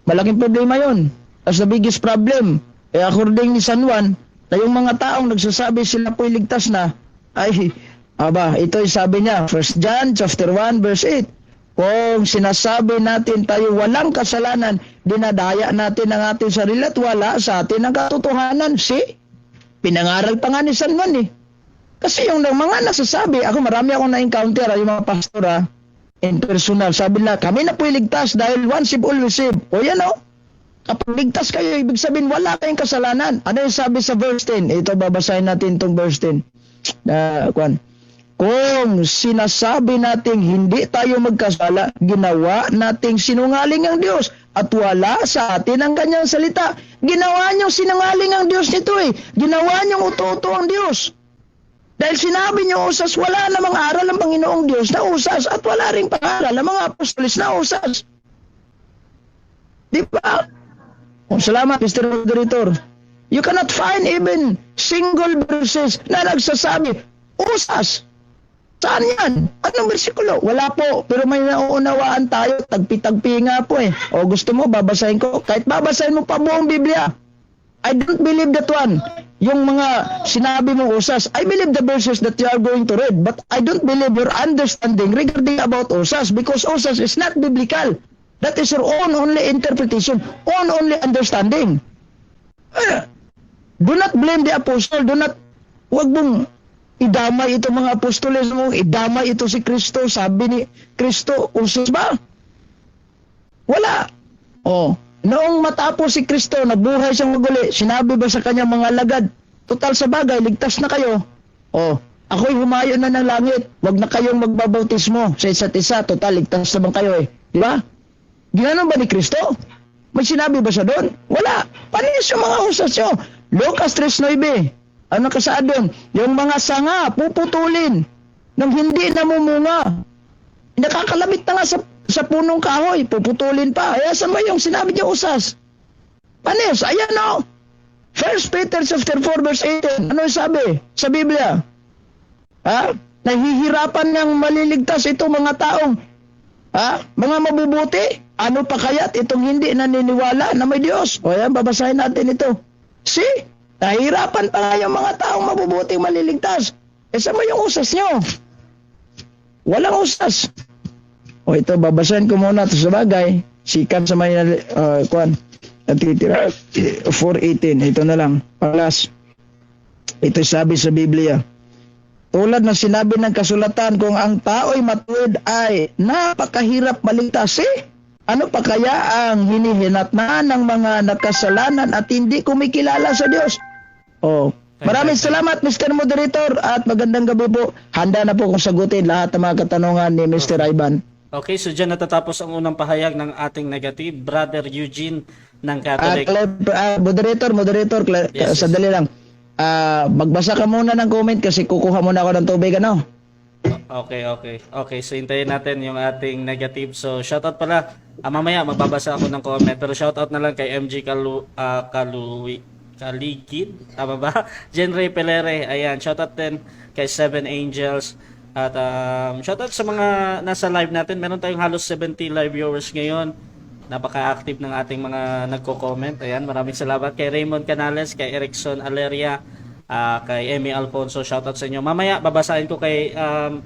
malaking problema yon. That's the biggest problem. According ni San Juan, na yung mga taong nagsasabi sila po'y ligtas na, ito'y sabi niya, 1 John chapter 1 verse 8, kung sinasabi natin tayo walang kasalanan, dinadaya natin ang ating sarili at wala sa atin ang katotohanan. Pinangaral pa nga ni San Juan Kasi yung mga nasasabi, marami akong na-encounter, yung mga pastor in personal, sabi na, kami na po'y ligtas dahil once saved, always saved. Kapag ligtas kayo, ibig sabihin, wala kayong kasalanan. Ano yung sabi sa verse 10? Ito, babasahin natin itong verse 10. Kung sinasabi nating hindi tayo magkasala, ginawa nating sinungaling ang Diyos at wala sa atin ang kanyang salita. Ginawa niyong sinungaling ang Diyos nito Ginawa niyong uto-uto ang Diyos. Dahil sinabi niyo usas, wala namang aral ang Panginoong Diyos na usas at wala ring pangaral ang mga apostolis na usas. Di ba? Salamat, Mr. Moderator. You cannot find even single verses na nagsasabi, usas. Saan yan? Anong bersikulo? Wala po. Pero may nauunawaan tayo. Tagpi-tagpi nga po eh. O gusto mo, babasahin ko. Kahit babasahin mo pa buong Biblia. I don't believe that one. Yung mga sinabi mong usas. I believe the verses that you are going to read. But I don't believe your understanding regarding about usas. Because usas is not biblical. That is your own only interpretation. Own only understanding. Do not blame the apostle. Huwag mong idamay ito mga apostoles mo, idamay ito si Kristo. Sabi ni Kristo, usos ba? Wala. Noong matapos si Kristo, nabuhay siyang maguli, sinabi ba sa kanyang mga alagad, total sa bagay, ligtas na kayo. Ako'y humayo na ng langit, wag na kayong magbabautismo sa isa't isa, total, ligtas naman kayo eh. Di ba? Ginanon ba ni Kristo? May sinabi ba siya doon? Wala. Panis yung mga usas nyo. Lucas 3:9. Ano kasaad doon? Yung mga sanga, puputulin nang hindi namumunga. Nakakalabit na nga sa punong kahoy, puputulin pa. Kaya saan ba yung sinabi niya usas? Panis, ayan o. 1 Peter chapter 4 verse 18. Ano yung sabi sa Biblia? Nahihirapan niyang maliligtas itong mga taong mga mabubuti. Ano pa kaya't itong hindi naniniwala na may Diyos? O yan, babasahin natin ito. See? Nahihirapan pa nga yung mga taong mabubuting maliligtas. Saan mo yung usas nyo? Walang usas. Ito, babasahin ko muna ito sa bagay. Sikat sa may natitira. 4:18. Ito na lang. Palas. Ito sabi sa Biblia. Tulad ng sinabi ng kasulatan, kung ang tao'y matuwid ay napakahirap maligtas. Ano pa kaya ang hinihinatnan ng mga nakasalanan at hindi kumikilala sa Diyos? Maraming salamat Mr. Moderator at magandang gabi po. Handa na po kung sagutin lahat ng mga katanungan ni Mr. Ivan. Okay, so dyan natatapos ang unang pahayag ng ating negative. Brother Eugene ng Catholic. Moderator, Yes. sandali lang. Magbasa ka muna ng comment kasi kukuha muna ako ng tubig, ano? Okay, so hintayin natin yung ating negative. So, shoutout pala. Mamaya magbabasa ako ng comment. Pero shoutout na lang kay MG Kaligid. Tama ba? Jen Ray Pelere. Ayan, shoutout din kay Seven Angels. At shoutout sa mga nasa live natin. Meron tayong halos 70 live viewers ngayon. Napaka-active ng ating mga nagko-comment. Ayan, maraming salamat kay Raymond Canales, kay Erickson Aleria, kay Emmy Alfonso. Shoutout sa inyo. Mamaya, babasahin ko kay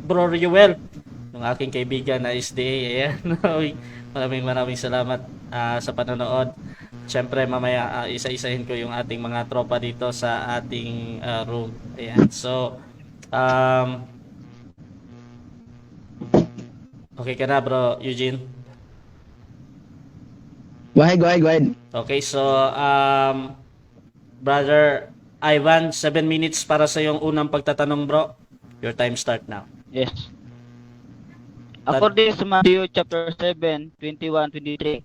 Bro Riuel, ng aking kaibigan na SDA. Ayan. maraming salamat sa panonood. Siyempre, mamaya, isa-isahin ko yung ating mga tropa dito sa ating room. Ayan. So, okay ka na, Bro Eugene? Go ahead. Okay, so Brother Ivan, 7 minutes para sa yung unang pagtatanong, bro. Your time start now. Yes. According sa Matthew chapter 7, 21-23,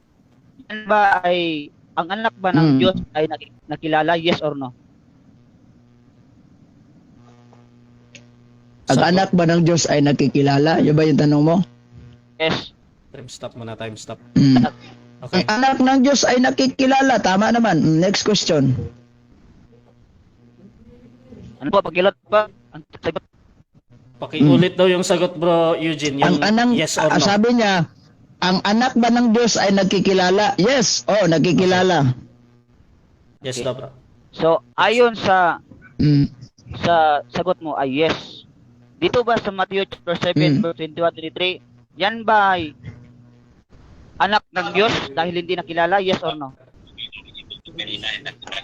yan ba ay, ang anak ba ng Diyos ay nakilala, yes or no? Ang anak ba ng Diyos ay nakikilala? Yun ba yung tanong mo? Yes. Time stop muna, time stop. Ang Okay. anak ng Diyos ay nakikilala. Tama naman. Next question. Ano po, pagkilot pa? Ang sagot. Pakiulit daw yung sagot, bro Eugene. Yung yes or no. Sabi niya, ang anak ba ng Diyos ay nakikilala? Yes. Nakikilala. Yes Okay. daw, bro. So, ayon sa Mm. sa sagot mo ay yes. Dito ba sa Matthew chapter 7, verse 21-23, yan ba ay anak ng Diyos dahil hindi nakilala, yes or no?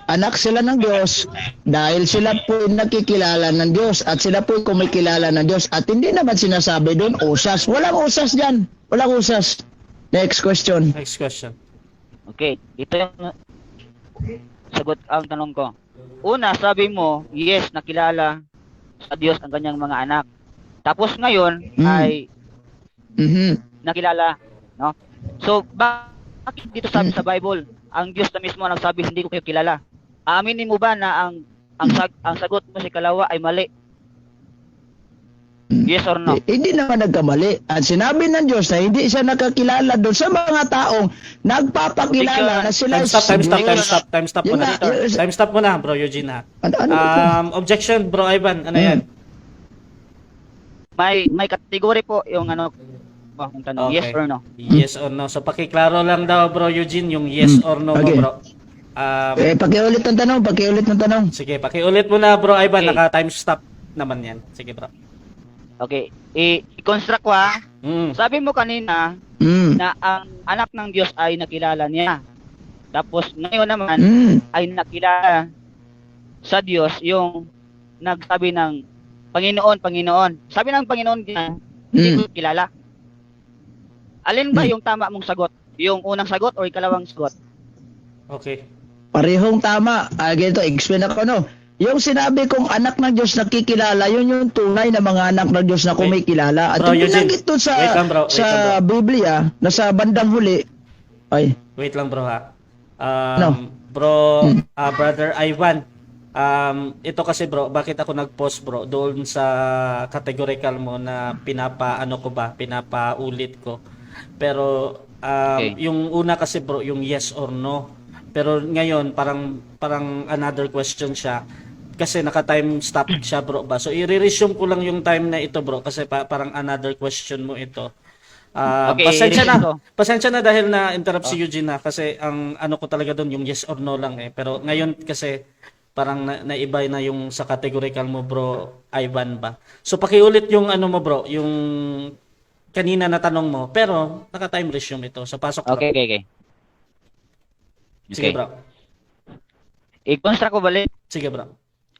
Anak sila ng Diyos dahil sila po nakikilala ng Diyos at sila po kumikilala ng Diyos at hindi naman sinasabi doon usas. Walang usas dyan. Walang usas. Next question. Next question. Okay, ito yung sagot ang tanong ko. Una, sabi mo, yes, nakilala sa Diyos ang kanyang mga anak. Tapos ngayon ay nakilala, no? So, bakit dito sabi sa Bible, ang Diyos na mismo ang nagsabi, hindi ko kayo kilala? Aaminin mo ba na ang sagot mo sa ikalawa ay mali? Yes or no? Hindi naman nagkamali. At sinabi ng Diyos na hindi siya nakakilala doon sa mga taong nagpapakilala na sila. Time stop muna. Time stop muna, bro Eugene, ha. Ano Objection, bro Ivan. Ano yan? may category po yung ano yung tanong, Okay. yes or no. Yes or no. So pakiklaro lang daw bro Eugene yung yes or no mo Okay. bro. Pakiulit ng tanong. Sige, pakiulit mo na bro Ivan, Okay. naka-time stop naman yan. Sige bro. Okay. I-construct ko ha. Mm. Sabi mo kanina Mm. na ang anak ng Diyos ay nakilala niya. Tapos ngayon naman Mm. ay nakilala sa Diyos yung nagsabi ng Panginoon. Sabi ng Panginoon diyan, hindi Mm. ko kilala. Alin ba yung tama mong sagot? Yung unang sagot o ikalawang sagot? Okay. Parehong tama. Ganito, explain ako, no? Yung sinabi kong anak ng Diyos na kikilala, yun yung tunay na mga anak ng Diyos na kumikilala. At Bro, yung Eugene, binanggit doon sa, wait lang, bro. Wait sa lang, bro. Biblia, na sa bandang huli, ay, Wait lang bro ha. No. Bro, brother Ivan. Ito kasi bro, bakit ako nag-post bro doon sa categorical mo na pinapaulit ko. Pero Okay. yung una kasi bro, yung yes or no. Pero ngayon parang another question siya. Kasi naka-time stop siya bro ba. So i-resume ko lang yung time na ito bro kasi parang another question mo ito. Okay, Pasensya i-resume na. ko. Pasensya na dahil na interrupt si Eugene na kasi ang ano ko talaga doon yung yes or no lang eh. Pero ngayon kasi parang naiba na yung sa categorical mo bro Ivan ba. So pakiulit yung ano mo bro, yung kanina na tanong mo pero naka-time resume ito. So pasok bro. Okay. Sige bro. I-construct ko balik. Sige bro.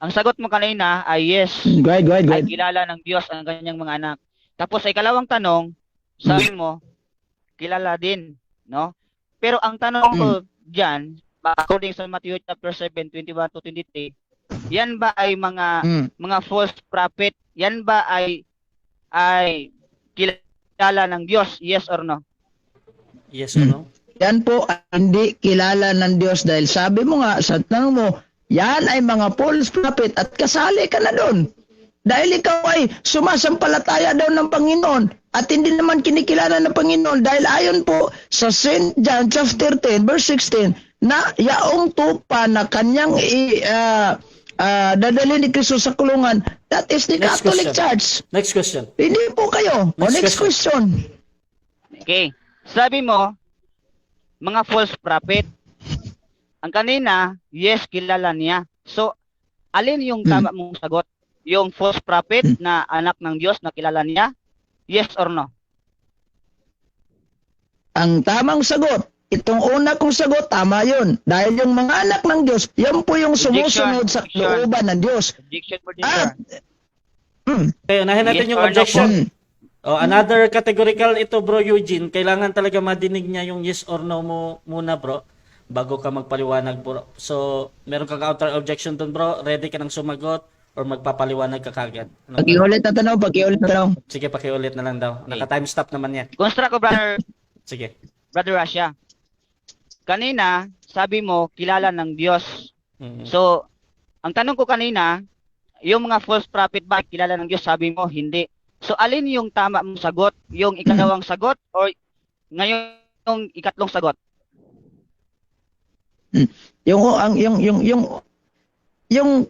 Ang sagot mo kanina ay yes. go ahead. Ay kilala ng Diyos ang kanyang mga anak. Tapos sa ikalawang tanong, sabi mo, kilala din, no? Pero ang tanong ko diyan, according sa Matthew chapter 7, 21 to 23, yan ba ay mga false prophet? Yan ba ay kilala ng Diyos? Yes or no? Yes or no? Yan po ay hindi kilala ng Diyos dahil sabi mo nga sa tanong mo, yan ay mga false prophet at kasali ka na doon. Dahil ikaw ay sumasampalataya daw ng Panginoon at hindi naman kinikilala ng Panginoon dahil ayon po sa St. John chapter 10 verse 16 na yaong tupa na kanyang dadalhin ni Kristo sa kulungan, that is the Next Catholic question. Church. Next question. Hindi po kayo. Next question. Okay. Sabi mo, mga false prophet. Ang kanina, yes, kilala niya. So, alin yung tama mong sagot? Yung false prophet na anak ng Diyos na kilala niya? Yes or no? Ang tamang sagot, itong una kong sagot, tama yun. Dahil yung mga anak ng Diyos, yan po yung sumusunod sa Objection. looban ng Diyos. Objection for this, At, sir. Okay, unahin natin Yes yung or no objection. po? Another categorical ito bro Eugene, kailangan talaga madinig niya yung yes or no mo muna bro bago ka magpaliwanag bro. So, meron kang counter objection dun bro, ready ka nang sumagot or magpapaliwanag ka kagad? Ano ba? Pakiulit na tanong. Sige, pakiulit na lang daw. Naka-time stop naman yan. Construct ko, Sige. Brother Russia. Kanina, sabi mo, kilala ng Diyos. Mm. So, ang tanong ko kanina, yung mga false prophet ba kilala ng Diyos? Sabi mo, hindi. So, alin yung tama mong sagot? Yung ikalawang sagot or ngayon yung ikatlong sagot? Yung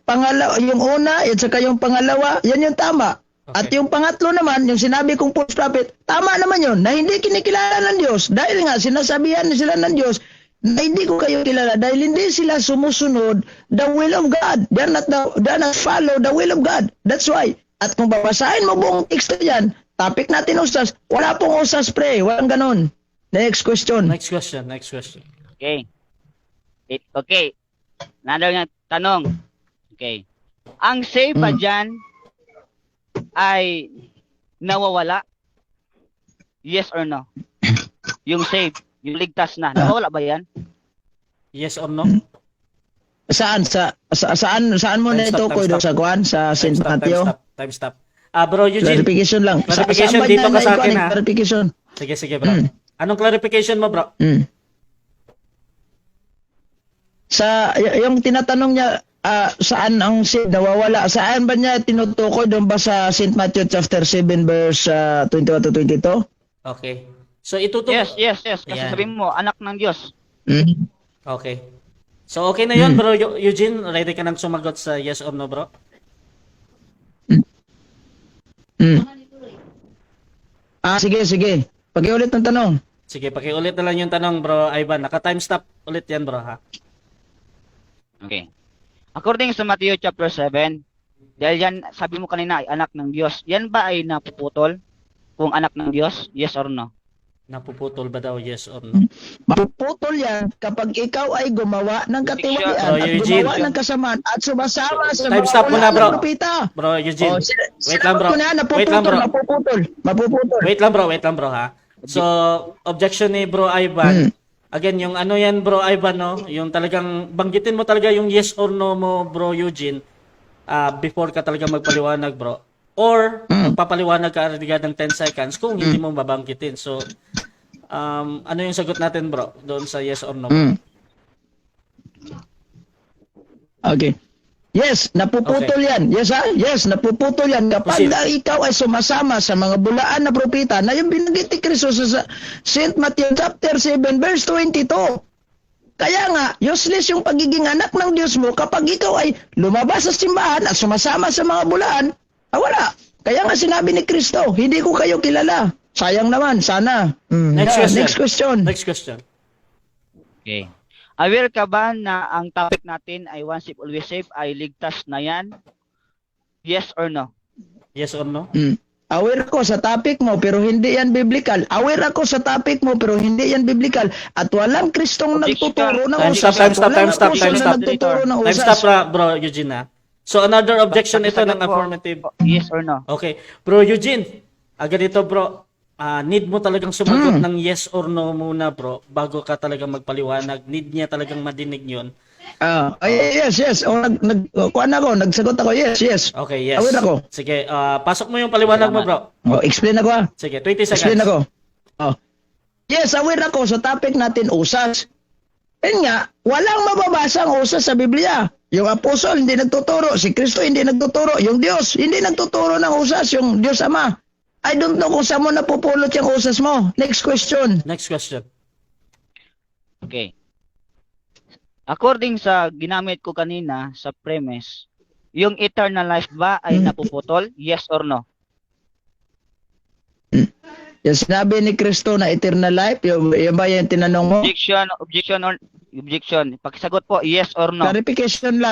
pangalawa, yung una, at saka yung pangalawa, yan yung tama. Okay. At yung pangatlo naman, yung sinabi kong false prophet, tama naman yun, na hindi kinikilala ng Diyos. Dahil nga, sinasabihan sila ng Diyos, na hindi ko kayo kilala dahil hindi sila sumusunod the will of God. They're not follow the will of God. That's why. At kung babasahin mo buong teksto yan, topic natin usas, wala pong usas pre, walang ganon. Next question. Next question. Okay. Okay. Another nga tanong. Okay. Ang save ba dyan ay nawawala? Yes or no? Yung save, yung ligtas na, nawawala ba yan? Yes or no? Saan mo Time na ito stop, ko time doon stop. sa Kuan sa St. Matthew? Time stop. Bro Eugene. Clarification lang. Clarification Saan ba dito niya ka sa akin, naikuha ha? ng clarification. Sige bro. Anong clarification mo bro? Yung tinatanong niya, saan ang sin nawawala? Saan ba niya tinutukoy doon ba sa St. Matthew chapter 7 verse 21 to 22? Okay. So itutukoy. Yes. Kasi Yan. sabihin mo, anak ng Diyos. Okay. So okay na 'yon bro Eugene, ready ka nang sumagot sa yes or no bro? Sige. Pakiulit ng tanong. Sige, pakiulit na lang yung tanong, bro Ivan. Naka-time stop ulit yan, bro, ha? Okay. According sa Matthew chapter 7, dahil yan, sabi mo kanina ay anak ng Diyos. Yan ba ay napuputol? Kung anak ng Diyos? Yes or no? Napuputol ba daw, yes or no? Mapuputol yan kapag ikaw ay gumawa ng katiwalian Bro, at Eugene. gumawa ng kasamaan at sumasama sa Time mga stop muna, wala bro. ng propeta. Bro Eugene, wait lang, bro. Sinabi ko na, Wait lang, bro. Mapuputol. Wait lang, bro, ha? So, objection ni bro Ivan. Again, yung ano yan, bro Ivan, no? Yung talagang, banggitin mo talaga yung yes or no mo, bro Eugene, before ka talaga magpaliwanag, bro. Or, magpapaliwanag ka agad ng 10 seconds kung hindi mo babanggitin. So, ano yung sagot natin, bro? Doon sa yes or no? Okay. Yes, napuputol yan. Yes, ha? Yes, napuputol yan. Kapag Proceed. ikaw ay sumasama sa mga bulaan na propeta na yung binanggit ni Kristo sa St. Matthew chapter 7 verse 22. Kaya nga, useless yung pagiging anak ng Diyos mo kapag ikaw ay lumabas sa simbahan at sumasama sa mga bulaan. Wala. Kaya nga sinabi ni Kristo, hindi ko kayo kilala. Sayang naman, sana. Next question. Next question. Next question. Okay. Aware ka ba na ang topic natin ay once saved, always saved, ay ligtas na yan? Yes or no? Yes or no? Aware ako sa topic mo pero hindi yan biblical. Aware ako sa topic mo pero hindi yan biblical. At walang Kristong Objection. nagtuturo ng Time stop, usas. time stop, Walang time stop, apostol time na stop. nagtuturo ng Time usas. stop, bro Eugene, ha? So, another objection ito ng affirmative. Yes or no? Okay. Bro Eugene, ganito, bro. Need mo talagang sumagot ng yes or no muna, bro, bago ka talagang magpaliwanag. Need niya talagang madinig yun. Yes. Kuan ako, nagsagot ako, yes. Okay, yes. Aware ako. Sige, pasok mo yung paliwanag mo, bro. Explain ako. Sige, 20 seconds. Explain ako. Yes, aware ako sa topic natin, usas. Yan nga, walang mababasa ang usas sa Biblia. Yung apostol hindi nagtuturo, si Kristo hindi nagtuturo, yung Diyos hindi nagtuturo ng usas, yung Diyos Ama. I don't know kung saan mo napupulot yung usas mo. Next question. Next question. Okay. According sa ginamit ko kanina sa premise, yung eternal life ba ay napuputol? Yes or no? Yung sinabi ni Kristo na eternal life, yung ba yung tinanong mo? Objection. Pakisagot po, yes or no? Clarification.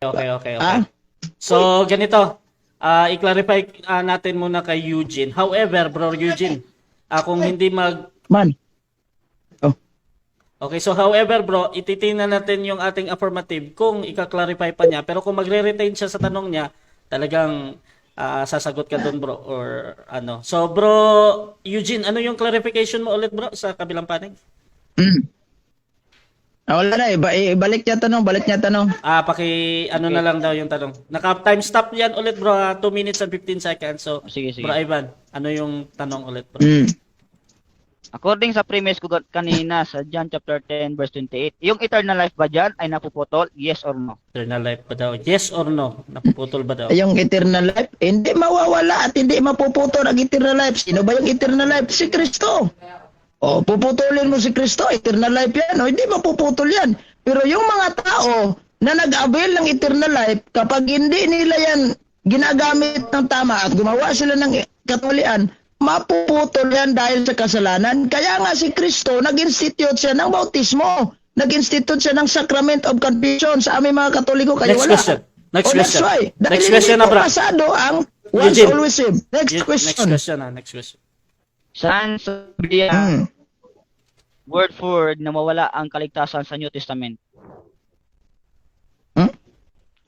Okay. Ah? So, ganito. I-clarify natin muna kay Eugene. However, bro Eugene, kung hindi Man. Okay, so however, bro, ititingnan natin yung ating affirmative kung ika-clarify pa niya. Pero kung magre-retain siya sa tanong niya, talagang sasagot ka doon, bro, or ano. So, bro Eugene, ano yung clarification mo ulit, bro, sa kabilang panig? Wala na, balik niya tanong. Ano na lang daw yung tanong. Naka-time stop yan ulit, bro, 2 minutes and 15 seconds. So, Sige. bro Ivan, ano yung tanong ulit, bro? According sa premise ko kanina sa John chapter 10 verse 28, yung eternal life ba dyan ay napuputol? Yes or no? Eternal life ba daw? Yes or no? Napuputol ba daw? Yung eternal life, hindi mawawala at hindi mapuputol ang eternal life. Sino ba yung eternal life? Si Kristo. Puputulin mo si Kristo, eternal life yan. Hindi mapuputol yan. Pero yung mga tao na nag-avail ng eternal life, kapag hindi nila yan ginagamit ng tama at gumawa sila ng katulian, mapuputol yan dahil sa kasalanan. Kaya nga si Kristo, nag-institute siya ng bautismo. Nag-institute siya ng Sacrament of Confession sa aming mga Katoliko. Kaya Next wala. question. Next That's question. why. Dahil Next question hindi na, bro. pasado ang once Eugene. always saved. Next question. Next question. Saan sa Biblia word for word na mawala ang kaligtasan sa New Testament?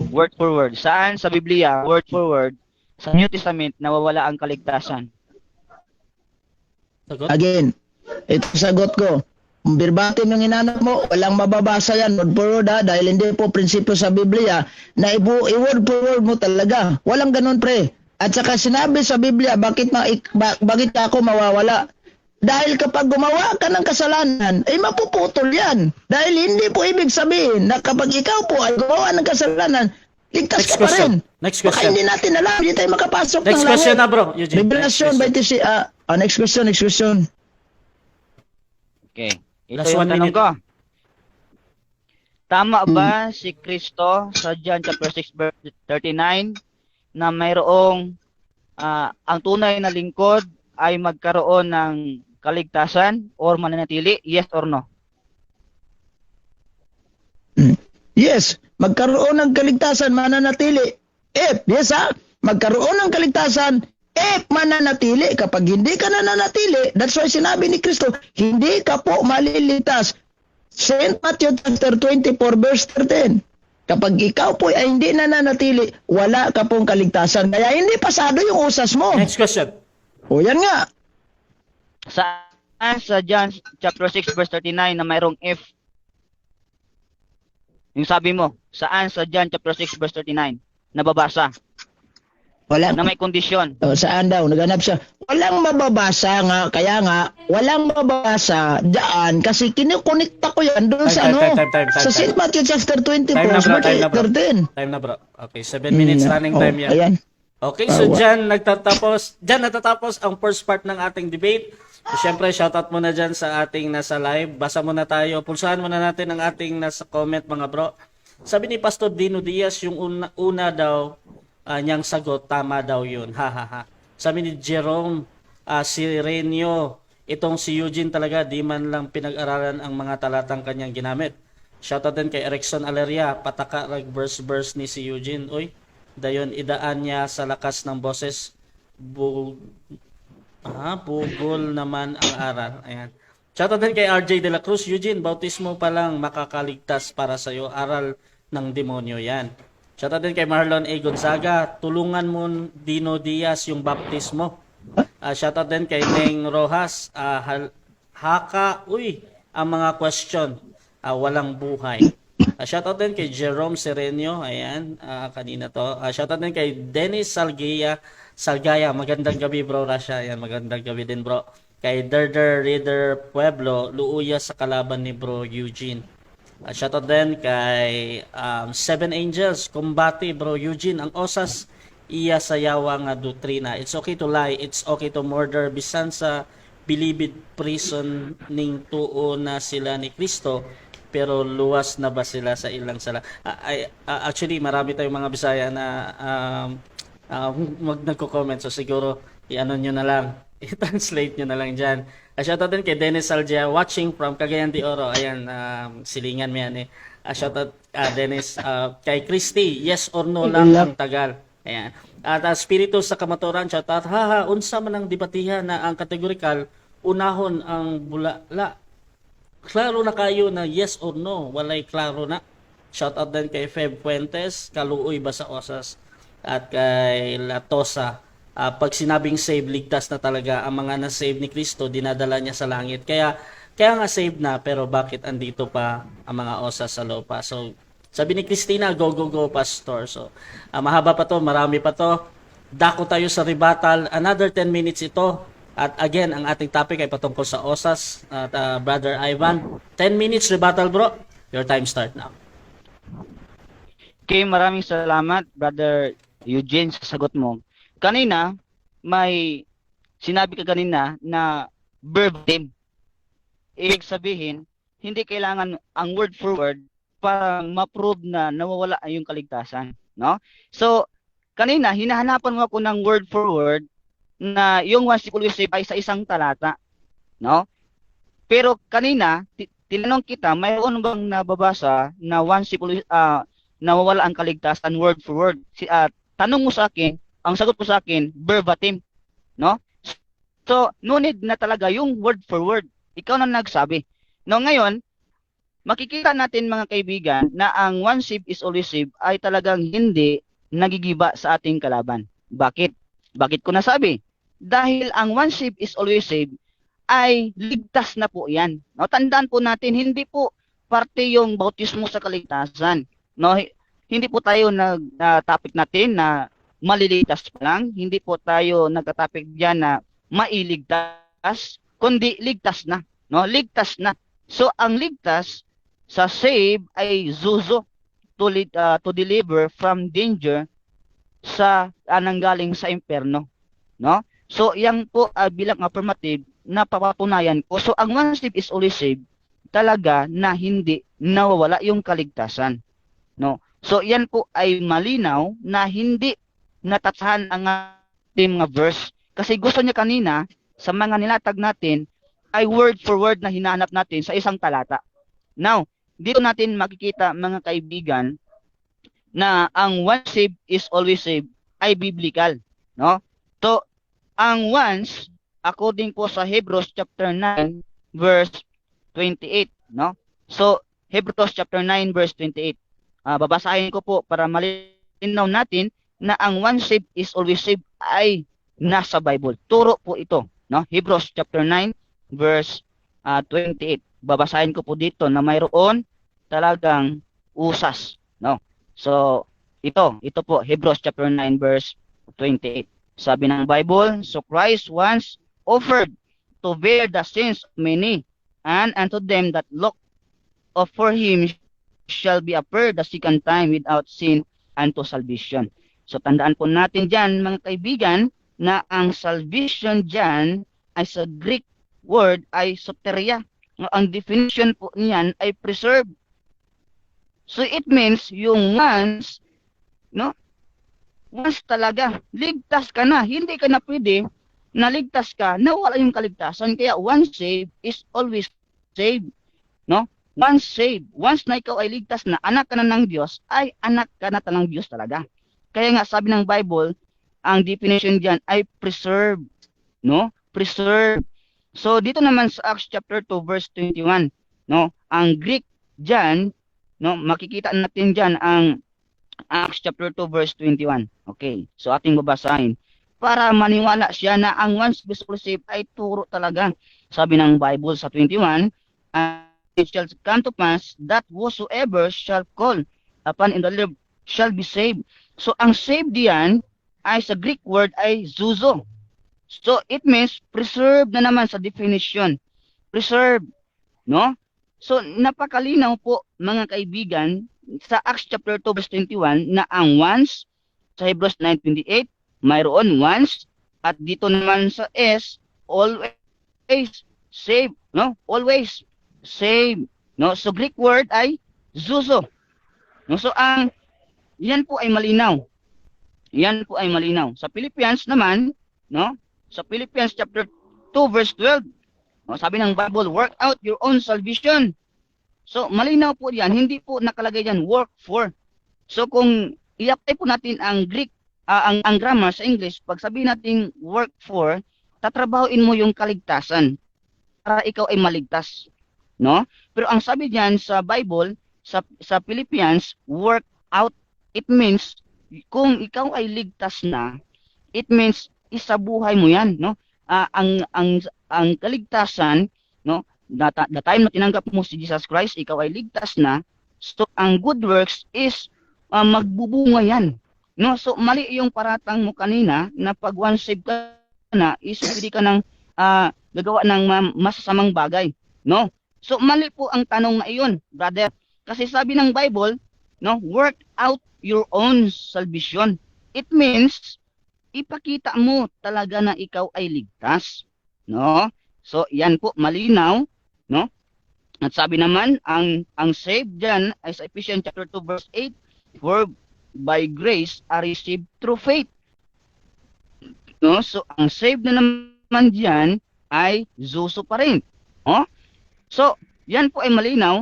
Word for word. Saan sa Biblia, word for word, sa New Testament, nawawala ang kaligtasan? Sagot? Again, ito sagot ko. Verbatim yung inanap mo, walang mababasa yan word for word, dahil hindi po prinsipyo sa Biblia na i-word for word mo talaga. Walang ganun, pre. At saka sinabi sa Biblia, bakit ako mawawala? Dahil kapag gumawa ka ng kasalanan, ay mapuputol yan. Dahil hindi po ibig sabihin na kapag ikaw po ay gumawa ng kasalanan, ligtas Next ka pa rin. question. Next Baka question. hindi natin alam, hindi tayo makapasok Next ng question langit. na, bro. Eugene. Revelation Next question. 26, next question. Okay. Ito Last yung 1 tanong minute. ko. Tama ba si Kristo sa John chapter 6 verse 39 na mayroong ang tunay na lingkod ay magkaroon ng kaligtasan or mananatili? Yes or no? Yes, magkaroon ng kaligtasan, mananatili. Yes ha, magkaroon ng kaligtasan, mananatili. Kapag hindi ka nananatili, that's why sinabi ni Kristo, hindi ka po maliligtas. St. Matthew chapter 24 verse 13. Kapag ikaw po ay hindi nananatili, wala ka pong kaligtasan. Kaya hindi pasado yung usas mo. Next question. O yan nga. Saan sa John chapter 6 verse 39 na mayroong if? Yung sabi mo, saan sa John chapter 6 verse 39 nababasa Wala. na may kondisyon? Saan daw? Naganap siya. Walang mababasa nga. Kaya nga, walang mababasa dyan kasi kinukonekta ko yan doon sa Time. sa St. Matthew chapter 24 Time na, bro. verse 13. Time na, bro. Okay, 7 minutes running time yan. Ayan. Okay, so dyan natatapos ang first part ng ating debate. So, syempre, shoutout muna dyan sa ating nasa live. Basa muna tayo. Pulsahan muna natin ang ating nasa comment, mga bro. Sabi ni Pastor Dino Diaz, yung una daw niyang sagot, tama daw yun. Ha, ha, ha. Sabi ni Jerome Sirenio, itong si Eugene talaga, di man lang pinag-aralan ang mga talatang kanyang ginamit. Shoutout din kay Erickson Aleria, pataka verse ni si Eugene. Uy, dayon idaan niya sa lakas ng boses. Bugol naman ang aral. Ayan. Shoutout din kay RJ De La Cruz. Eugene, bautismo pa lang makakaligtas para sa'yo. Aral ng demonyo yan. Shoutout din kay Marlon A. Gonzaga. Tulungan mo Dino Diaz yung baptismo. Shoutout din kay Neng Rojas. Ang mga question. Walang buhay. Shoutout din kay Jerome Serenio. Ayan, kanina to. Shoutout din kay Dennis Salgaya. Magandang gabi, bro Rasha. Ayan, magandang gabi din, bro. Kay Derder Reader Pueblo. Luuya sa kalaban ni bro Eugene. Shoutout din kay Seven Angels. Kumbati, bro Eugene. Ang osas iya sayawa nga doktrina. It's okay to lie. It's okay to murder. Bisan sa bilibid prison ning tuo na sila ni Kristo. Pero luwas na ba sila sa ilang sala? Actually, marami tayong mga Bisaya na nagko-comment. So siguro, i-ano nyo na lang. I-translate nyo na lang dyan. Shoutout din kay Dennis Salgia, watching from Cagayan de Oro. Ayan, silingan mo yan eh. Shoutout Dennis. Kay Christy, yes or no lang ang tagal. Ayan. At Spiritu sa Kamaturan, shoutout. Unsa man ang debatihan na ang kategorikal, unahon ang bulala. Klaro na kayo na yes or no. Walay klaro na. Shoutout din kay Feb Fuentes, Kaluoy ba sa Osas, at kay Latosa. Pag sinabing save, ligtas na talaga. Ang mga na-save ni Kristo, dinadala niya sa langit. Kaya nga save na, pero bakit andito pa ang mga Osas sa lupa? So, sabi ni Christina, go, go, go, Pastor. So, mahaba pa to, marami pa to. Dako tayo sa rebuttal. Another 10 minutes ito. At again, ang ating topic ay patungkol sa Osas. At Brother Ivan, 10 minutes rebuttal, bro. Your time start now. Okay, maraming salamat, Brother Eugene, sa sagot mo. Kanina, may sinabi ka kanina na verbatim. Ibig sabihin, hindi kailangan ang word for word para ma-prove na nawawala yung kaligtasan. No? So, kanina, hinahanapan mo ako ng word for word na yung once inclusive ay sa isang talata. No? Pero kanina, tinanong kita, mayroon bang nababasa na once nawawala ang kaligtasan word for word? Tanong mo sa akin, ang sagot ko sa akin, verbatim. No? So, no need na talaga yung word for word. Ikaw na nagsabi. No, ngayon, makikita natin mga kaibigan na ang one save is always save ay talagang hindi nagigiba sa ating kalaban. Bakit? Bakit ko nasabi? Dahil ang one save is always save ay ligtas na po yan. No, tandaan po natin, hindi po parte yung bautismo sa kaligtasan. No, hindi po tayo nag-topic natin na maliligtas pa lang. Hindi po tayo nagka-topic diyan na mailigtas, kundi ligtas na. No, ligtas na. So ang ligtas sa save ay zuzo to deliver from danger sa nanggaling sa impyerno. No? So yan po bilang affirmative na papatunayan ko. So ang one save is always save talaga na hindi nawawala yung kaligtasan. No? So yan po ay malinaw na hindi natatsahan ang ating mga verse. Kasi gusto niya kanina sa mga nilatag natin ay word for word na hinahanap natin sa isang talata. Now, dito natin makikita mga kaibigan na ang once saved is always saved ay biblical, no? So, ang once according po sa Hebrews chapter 9 verse 28, no? So, Hebrews chapter 9 verse 28. Babasahin ko po para malinaw natin na ang once saved is always saved ay nasa Bible. Turo po ito, no? Hebrews chapter 9 verse 28. Babasahin ko po dito na mayroon talagang usas, no? So, ito po, Hebrews chapter 9 verse 28. Sabi ng Bible, so Christ once offered to bear the sins of many, and unto them that look for him shall be appeared the second time without sin unto salvation. So, tandaan po natin dyan, mga kaibigan, na ang salvation dyan ay sa Greek word ay soteria. Ang definition po niyan ay preserve. So it means yung once, no? Once talaga, ligtas ka na. Hindi ka na pwede na ligtas ka, nawala yung kaligtasan. Kaya once saved is always saved, no? Once saved, once na ikaw ay ligtas na, anak ka na ng Diyos, ay anak ka na ng Diyos talaga. Kaya nga sabi ng Bible, ang definition diyan ay preserve, no? Preserve. So dito naman sa Acts chapter 2 verse 21, no? Ang Greek diyan, no, makikita natin diyan ang Acts chapter 2 verse 21. Okay. So ating babasahin para maniwala siya na ang once saved ay turo talaga. Sabi ng Bible sa 21, it shall come to pass that whosoever shall call upon in the Lord shall be saved. So ang saved diyan ay sa Greek word ay zuzo. So it means preserve na naman sa definition. Preserve, no? So napakalinaw po mga kaibigan sa Acts chapter 2 verse 21 na ang once sa Hebrews 9:28 mayroon once at dito naman sa S always save, no? Always save, no? So Greek word ay zuzo. No? So ang yan po ay malinaw. Yan po ay malinaw. Sa Philippians naman, no? Sa Philippians chapter 2 verse 12, no, sabi ng Bible, work out your own salvation. So, malinaw po yan. Hindi po nakalagay yan, work for. So, kung i-apply po natin ang Greek, ang grammar sa English, pag sabihin natin work for, tatrabahoin mo yung kaligtasan para ikaw ay maligtas. No? Pero ang sabi diyan sa Bible, sa Philippians, work out, it means, kung ikaw ay ligtas na, it means, isabuhay mo yan, no? Ang kaligtasan, no? The time na tinanggap mo si Jesus Christ, ikaw ay ligtas na. So ang good works is magbubunga yan, no? So mali yung paratang mo kanina na pag once saved ka na is pwede ka nang gagawa ng masasamang bagay, no? So mali po ang tanong na iyon, brother. Kasi sabi ng Bible, no, work out your own salvation. It means ipakita mo talaga na ikaw ay ligtas, no? So yan po malinaw, no? At sabi naman ang saved diyan ay sa Ephesians chapter 2 verse 8, for by grace are received through faith. No? So ang saved na naman diyan ay zuso pa rin. Oh? So yan po ay malinaw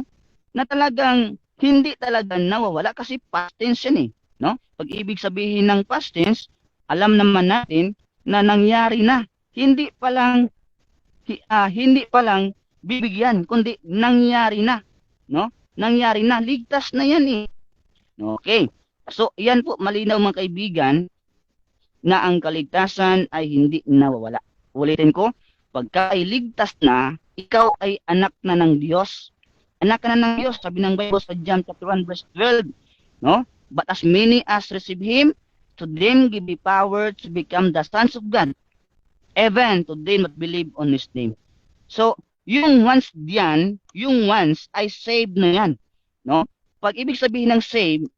na talagang hindi talaga nawawala kasi past tense yan eh, no? Pag ibig sabihin ng past tense, alam naman natin na nangyari na. Hindi pa lang bibigyan, kundi nangyari na, no? Nangyari na, ligtas na yan eh. Okay. So, yan po malinaw mga kaibigan na ang kaligtasan ay hindi nawawala. Ulitin ko, pagka ay ligtas na, ikaw ay anak na ng Diyos. Anak ka na ng Diyos, sabi ng Bible sa John chapter 1 verse 12, no? But as many as receive Him, to them give the power to become the sons of God, even to them that believe on His name. So, yung once diyan, yung once ay saved na yan, no? Pag ibig sabihin ng saved,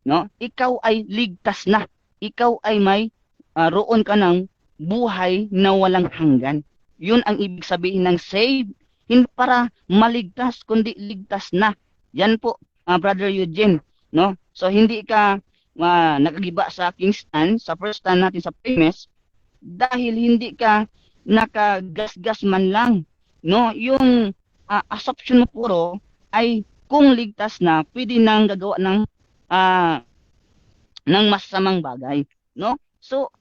no? Ikaw ay ligtas na. Ikaw ay may roon ka ng buhay na walang hanggan. Yun ang ibig sabihin ng saved. Hindi para maligtas, kundi ligtas na. Yan po, Brother Eugene, no? So, hindi ka nakagiba sa aking stand, sa first stand natin sa premise, dahil hindi ka nakagasgas man lang, no? Yung assumption mo puro ay kung ligtas na, pwede nang gagawa ng masamang bagay, no? So,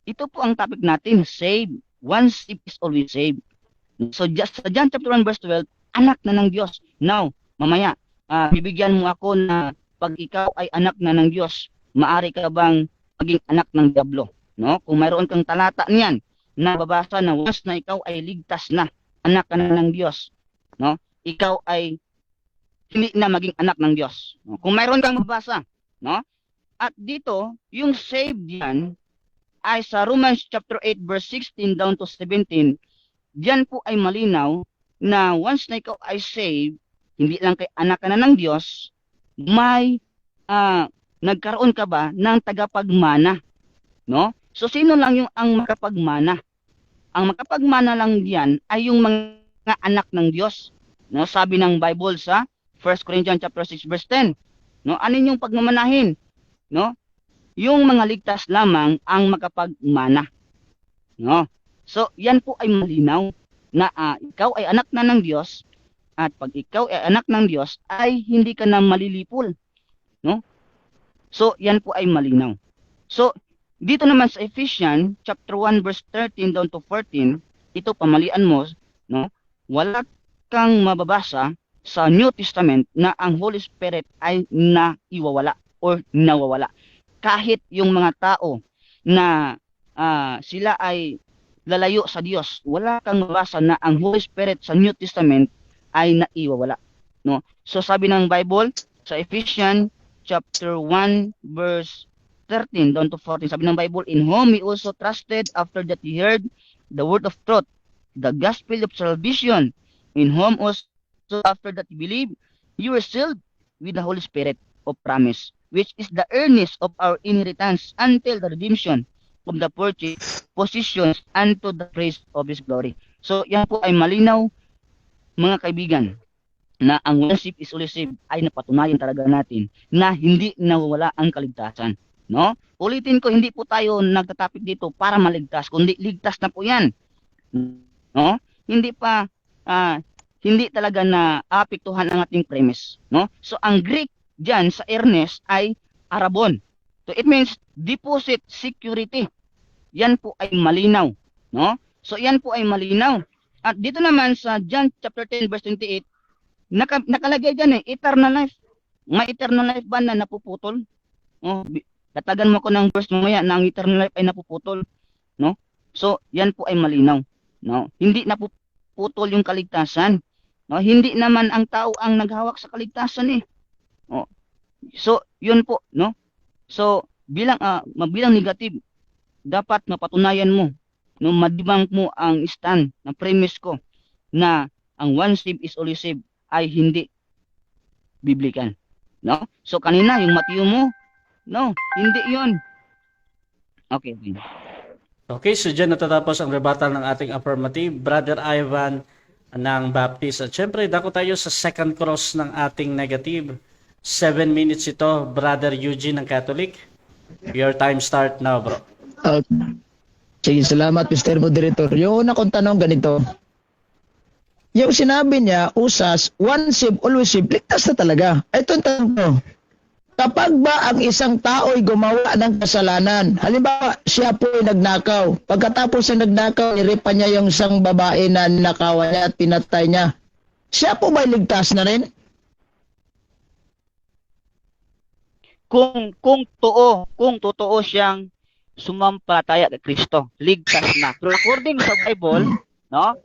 ito po ang topic natin, save. Once saved is always saved. So, just sa John chapter 1 verse 12, anak na ng Diyos. Now, mamaya, bibigyan mo ako na pag ikaw ay anak na ng Diyos, maari ka bang maging anak ng Diablo? No? Kung mayroon kang talata niyan, na babasa na once na ikaw ay ligtas na, anak ka na ng Diyos, no? Ikaw ay hindi na maging anak ng Diyos. No? Kung mayroon kang mabasa, no? At dito, yung saved yan, ay sa Romans chapter 8 verse 16 down to 17, diyan po ay malinaw na once na ikaw ay saved, hindi lang kay anak ka na ng Diyos, may nagkaroon ka ba ng tagapagmana, no? So sino lang yung ang makapagmana? Ang makapagmana lang diyan ay yung mga anak ng Diyos, no? Sabi ng Bible sa 1 Corinthians chapter 6 verse 10, no? Ano yung pagmamanahin, no? Yung mga ligtas lamang ang makapagmana, no? So yan po ay malinaw na ikaw ay anak na ng Diyos, at pag ikaw ay anak ng Diyos ay hindi ka na malilipol, no? So yan po ay malinaw. So dito naman sa Ephesians chapter 1 verse 13 down to 14, ito pamalian mo, no? Wala kang mababasa sa New Testament na ang Holy Spirit ay naiwawala or nawawala. Kahit yung mga tao na sila ay lalayo sa Diyos, wala kang mabasa na ang Holy Spirit sa New Testament ay naiwawala, no? So sabi ng Bible sa Ephesians chapter 1 verse 13 down to 14, sabi ng Bible, in whom he also trusted after that he heard the word of truth, the gospel of salvation, in whom also after that he believed, you were sealed with the Holy Spirit of promise, which is the earnest of our inheritance until the redemption of the purchased possessions unto the praise of His glory. So yan po ay malinaw, mga kaibigan, na ang once saved is always saved ay napatunayan talaga natin na hindi nawawala ang kaligtasan, no? Ulitin ko, hindi po tayo nagtatapik dito para maligtas, kundi ligtas na po yan, no? Hindi pa hindi talaga na apektuhan ang ating premise, no? So ang Greek diyan sa earnest ay arabon. So it means deposit security. Yan po ay malinaw, no? So yan po ay malinaw. At dito naman sa John chapter 10 verse 28, nakalagay diyan eternal life. May eternal life ba na napuputol? Oh, tatagan mo ko ng verse mamaya na ang eternal life ay napuputol, no? So yan po ay malinaw, no? Hindi napuputol yung kaligtasan. No, hindi naman ang tao ang naghawak sa kaligtasan Oh. So, yun po, no? So, bilang negative, dapat mapatunayan mo, no, madibang mo ang stand ng premise ko na ang one saved is always saved ay hindi biblical, no? So, kanina yung Matthew mo, no, hindi yun. Okay. Okay, so dyan natatapos ang rebuttal ng ating affirmative, Brother Ivan ng Baptist. At syempre, dako tayo sa second cross ng ating negative. 7 minutes ito, Brother Eugene ng Catholic. Your time start now, bro. Sige, salamat, Mr. Moderator. Yung una kong tanong ganito. Yung sinabi niya, usas, one saved, always saved, ligtas na talaga. Ito ang tanong ko. Kapag ba ang isang tao ay gumawa ng kasalanan, halimbawa, siya po ay nagnakaw. Pagkatapos ng nagnakaw, niripa niya yung isang babae na ninakawan niya at pinatay niya. Siya po ba ligtas na rin? Kung totoo siyang sumampalataya kay Kristo, ligtas na. Pero according sa Bible, no,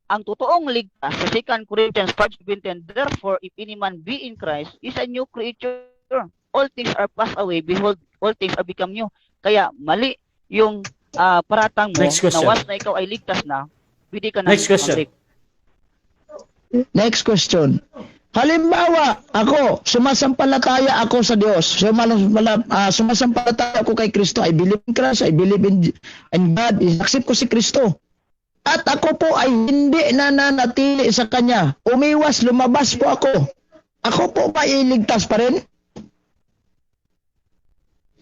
ang totoong ligtas sa 2 Corinthians 5:17, therefore if any man be in Christ, is a new creature. All things are passed away, behold, all things are become new. Kaya mali yung paratang mo na once na ikaw ay ligtas na, pwede ka na. Next question. Next question. Halimbawa, ako, sumasampalataya ako sa Diyos. Sumasampalataya ako kay Kristo. I believe in Christ. I believe in God. I-accept ko si Kristo. At ako po ay hindi nananatili sa Kanya. Umiwas, lumabas po ako. Ako po ba iligtas pa rin?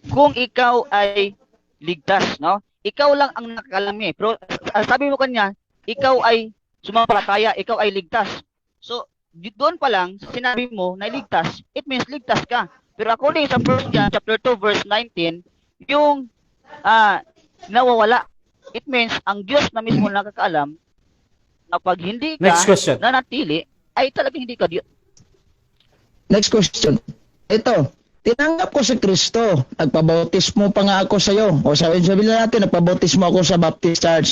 Kung ikaw ay ligtas, no? Ikaw lang ang nakakalami. Pero sabi mo kanya, ikaw ay sumampalataya, ikaw ay ligtas. So, doon pa lang, sinabi mo na ligtas, it means ligtas ka. Pero according sa 1 John chapter 2 verse 19, yung nawawala, it means ang Diyos na mismo nakakaalam na pag hindi ka Next question. nanatili, ay talagang hindi ka Diyos. Next question. Ito, tinanggap ko si Kristo. Nagpabautismo pa nga ako sa iyo. O sabihin natin, nagpabautismo ako sa Baptist Church.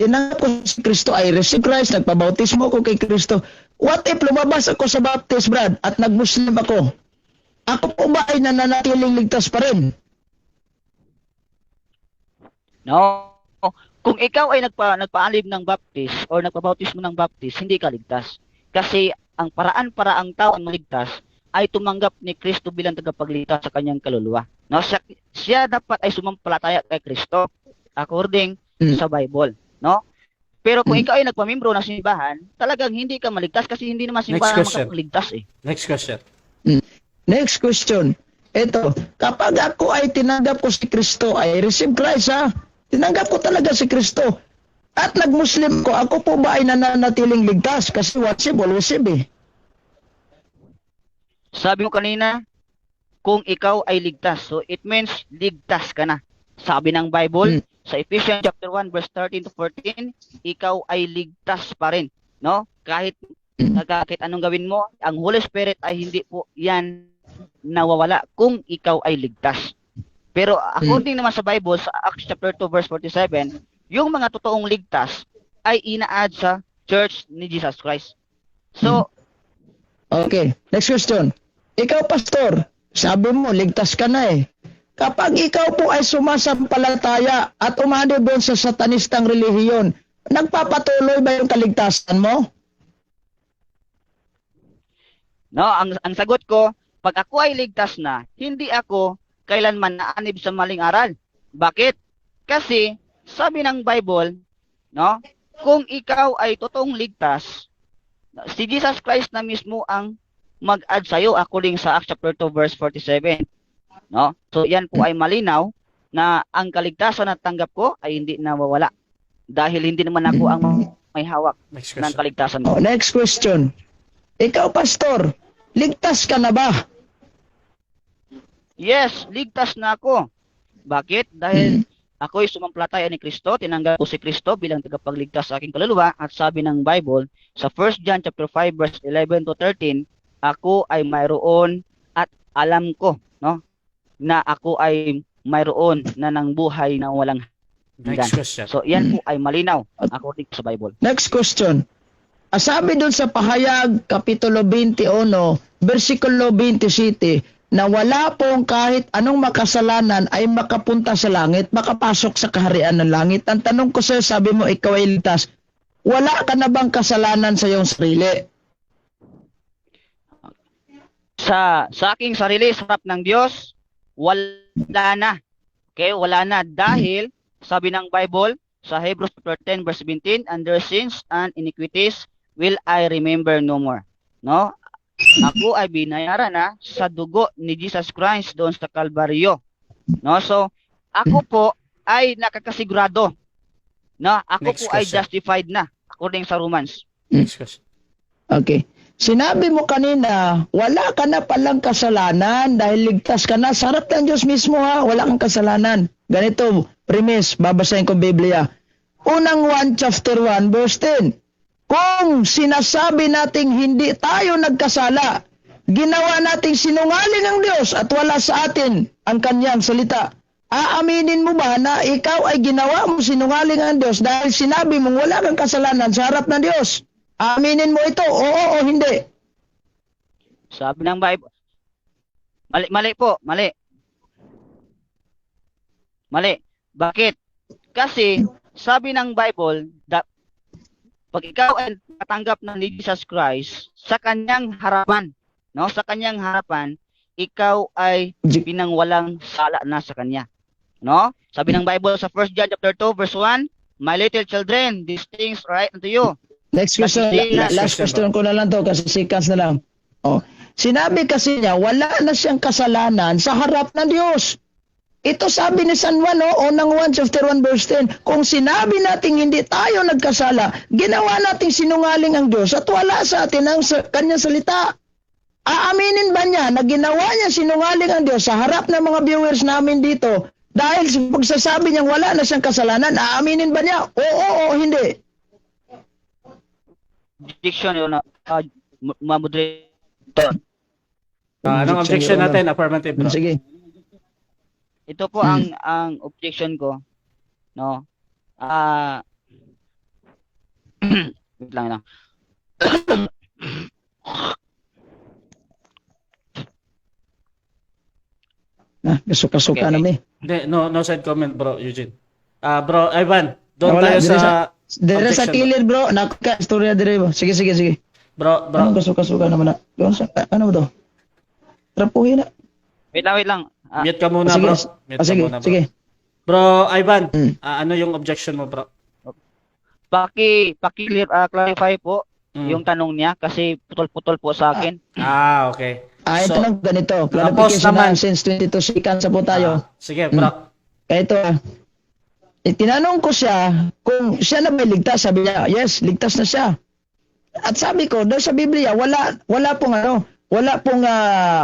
Tinanggap ko si Kristo. I receive Christ. Nagpabautismo ako kay Kristo. What if lumabas ako sa Baptist, Brad, at nag-Muslim ako? Ako po ba ay nananatiling ligtas pa rin? No. Kung ikaw ay nagpaalib ng Baptist or nagpabautismo ng Baptist, hindi ka ligtas. Kasi ang paraan para ang tao ang maligtas ay tumanggap ni Kristo bilang tagapagligtas sa kanyang kaluluwa. No, siya dapat ay sumampalataya kay Kristo according sa Bible, no? Pero kung ikaw ay nagpamembro ng simbahan, talagang hindi ka maligtas kasi hindi naman simbahan makapagligtas eh. Next question. Next question. Ito, kapag ako ay tinanggap ko si Kristo, I receive Christ ha. Tinanggap ko talaga si Kristo. At nag-Muslim ko, ako po ba ay nananatiling ligtas? Kasi what's if, always if eh. Sabi mo kanina, kung ikaw ay ligtas. So it means ligtas ka na. Sabi ng Bible, sa Ephesians chapter 1 verse 13 to 14, ikaw ay ligtas pa rin, no? Kahit anong gawin mo, ang Holy Spirit ay hindi po yan nawawala kung ikaw ay ligtas. Pero according naman sa Bible, sa Acts chapter 2 verse 47, yung mga totoong ligtas ay ina-add sa Church ni Jesus Christ. So, okay, next question. Ikaw, pastor, sabi mo, ligtas ka na eh. Kapag ikaw po ay sumasampalataya at umano doon sa satanistang relihiyon, nagpapatuloy ba yung kaligtasan mo? no, ang sagot ko, pag ako ay ligtas na, hindi ako kailanman naanib sa maling aral. Bakit? Kasi, sabi ng Bible, no, kung ikaw ay totoong ligtas, si Jesus Christ na mismo ang mag-add sa'yo according sa Acts chapter 2 verse 47. No? So yan po ay malinaw na ang kaligtasan na tanggap ko ay hindi nawawala. Dahil hindi naman ako ang may hawak ng kaligtasan ko. Next question. Ikaw, pastor, ligtas ka na ba? Yes, ligtas na ako. Bakit? Dahil ako ay sumampalataya ni Kristo, tinanggap ko si Kristo bilang tagapagligtas sa aking kaluluwa at sabi ng Bible sa 1 John chapter 5 verse 11 to 13, ako ay mayroon at alam ko, no, na ako ay mayroon na ng buhay na walang hanggan. Next question. So yan po ay malinaw according sa Bible. Next question. Sabi doon sa Pahayag, Kapitulo 21, versikulo 27, na wala pong kahit anong makasalanan ay makapunta sa langit, makapasok sa kaharian ng langit. Ang tanong ko sa'yo, sabi mo ikaw ay ligtas, wala ka na bang kasalanan sa iyong sarili? Sa aking sarili, sa harap ng Diyos, wala na. Okay, wala na dahil sabi ng Bible sa Hebrews chapter 10 verse 17, and their sins and iniquities will I remember no more. No? Ako ay binayaran na sa dugo ni Jesus Christ doon sa Kalbaryo. No? So, ako po ay nakakasigurado. No? Ako Next po ay question. justified na according sa Romans. Next question. Okay. Sinabi mo kanina, wala ka na palang kasalanan dahil ligtas ka na. Sa harap ng Diyos mismo ha, wala kang kasalanan. Ganito, premise, babasahin ko Biblia. Unang 1 chapter 1 verse 10. Kung sinasabi nating hindi tayo nagkasala, ginawa nating sinungaling ang Diyos at wala sa atin ang kanyang salita. Aaminin mo ba na ikaw ay ginawa mo sinungaling ang Diyos dahil sinabi mong wala kang kasalanan sa harap ng Diyos? Aaminin mo ito, oo o hindi? Sabi ng Bible, mali po, mali. Mali. Bakit? Kasi sabi ng Bible, pag ikaw ay natanggap ng Jesus Christ sa kanyang harapan, no? Sa kanyang harapan, ikaw ay pinangwalang sala na sa kanya. No? Sabi ng Bible sa 1 John chapter 2 verse 1, my little children, these things are right unto you. Next question, last question ko na lang to kasi seconds na lang. Oh. Sinabi kasi niya, wala na siyang kasalanan sa harap ng Diyos. Ito sabi ni San Juan, no, unang 1 chapter 1 verse 10, kung sinabi nating hindi tayo nagkasala, ginawa nating sinungaling ang Diyos at wala sa atin ang kanyang salita. Aaminin ba niya na ginawa niya sinungaling ang Diyos sa harap ng mga viewers namin dito dahil sa pagsasabi niyang wala na siyang kasalanan? Aaminin ba niya? Oo o hindi? Objection, Your Honor. Moderator. Anong objection natin? Affirmative, bro. Sige. Ito po ang objection ko. No. Wait lang na. Kasuka-suka Okay. namin. Hindi, no side comment, bro, Eugene. Bro, Ivan, doon Wala, tayo sa Dire sa objection, kilid, bro. Nakaka istorya dire, bro. Sige. bro. Anong kasuka-suka naman na? Doon sa, ano ba to? Trapuhin na. Wait lang. Mute ka muna, Sige. bro. Mute ka Sige, muna, bro. sige. Bro, Ivan, Mm. ano yung objection mo, bro? Clarify po Mm. yung tanong niya kasi putol-putol po sa akin. Okay. Ito lang ganito. Tapos Clarification naman, na since 22 seconds po tayo. sige, bro. Kaya ito tinanong ko siya kung siya na may ligtas. Sabi niya, yes, ligtas na siya. At sabi ko, doon sa Biblia, wala pong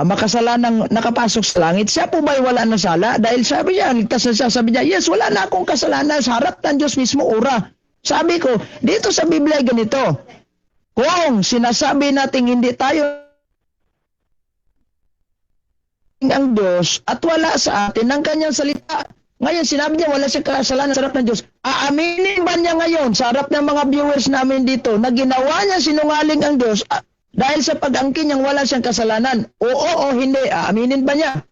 makasalanang nakapasok sa langit. Siya po ba'y wala na sala? Dahil sabi niya, ligtas na siya. Sabi niya, yes, wala na akong kasalanan sa harap ng Diyos mismo, ura. Sabi ko, dito sa Biblia ganito, kung sinasabi nating hindi tayo ang Diyos at wala sa atin ang kanyang salita. Ngayon, sinabi niya wala siyang kasalanan sa harap ng Diyos. Aaminin ba niya ngayon sa harap ng mga viewers namin dito na ginawa niya sinungaling ang Diyos dahil sa pag-angkin niyang wala siyang kasalanan? Oo o hindi? Aaminin ba niya?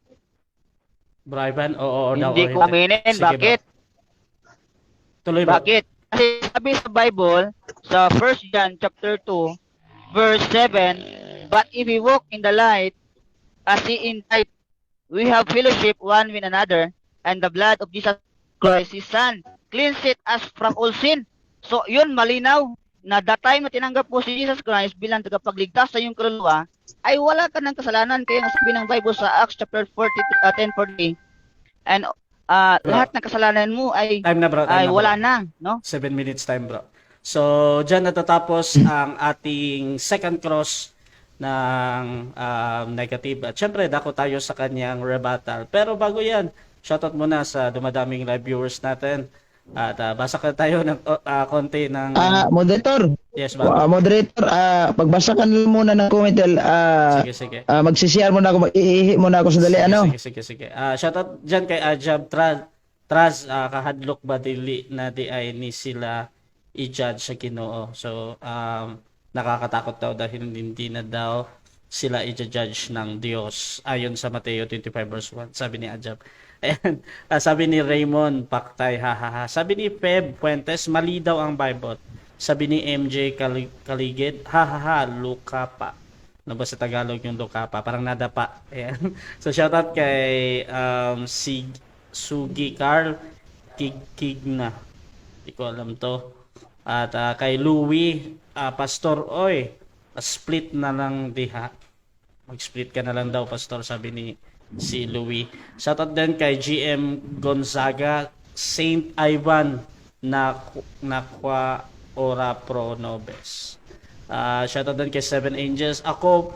Bro, Ivan, oo daw. Hindi ko aminin. Sige, Bakit? Bro. Tuloy, bro. Bakit? Kasi sabi sa Bible, sa 1 John chapter 2, verse 7, but if we walk in the light, as he in light, we have fellowship one with another, and the blood of Jesus Christ, His Son, cleanseth us from all sin. So, yun, malinaw, na the time na tinanggap po si Jesus Christ bilang tagapagligtas sa iyong kaluluwa, ay wala ka ng kasalanan. Kaya nga sabi ng Bible sa Acts chapter 10:40, and lahat ng kasalanan mo ay Time na, bro. Time na, bro. wala na, no? 7 minutes time, bro. So, dyan natatapos ang ating second cross ng negative. At syempre, dako tayo sa kanyang rebuttal. Pero bago yan, shoutout muna sa dumadaming live viewers natin. At basa ka tayo ng konti ng... Moderator. Yes, ba? Moderator, pagbasa ka na muna ng comment. Sige. Magsishare muna ako, iihi muna ako sandali. Sige. Shoutout dyan kay Ajab Traz, kahadlok ba dili na di ay ni sila i-judge sa Ginoo. So, nakakatakot daw dahil hindi na daw sila i-judge ng Diyos. Ayon sa Mateo 25 verse 1, sabi ni Ajab. Ayan, sabi ni Raymond Paktay, hahaha. Sabi ni Feb Puentes, mali daw ang Bible. Sabi ni MJ Kaligid, hahaha, luka pa. Ano ba sa Tagalog yung luka pa? Parang nadapa. Ayan. So, shoutout kay Sugi Carl Kigna. Hindi ko alam to. At kay Louie, Pastor, oy, split na lang diha. Mag-split ka na lang daw, Pastor, sabi ni si Louie. Shoutout din kay GM Gonzaga, Saint Ivan Nakwa Ora Pro Nobes. Shoutout din kay Seven Angels. Ako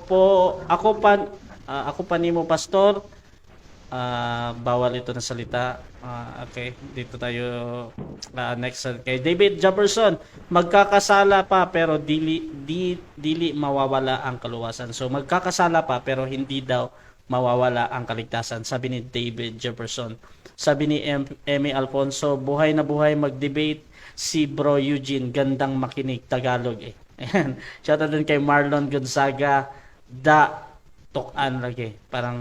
pa nimo, Pastor. Bawal ito na salita. Okay, dito tayo next kay David Jefferson. Magkakasala pa pero dili mawawala ang kaluwasan. So magkakasala pa pero hindi daw mawawala ang kaligtasan, sabi ni David Jefferson. Sabi ni Emmy Alfonso, buhay na buhay mag-debate si Bro Eugene, gandang makinig Tagalog eh. Ayan. Shoutout din kay Marlon Gonzaga, tukan lagi. Parang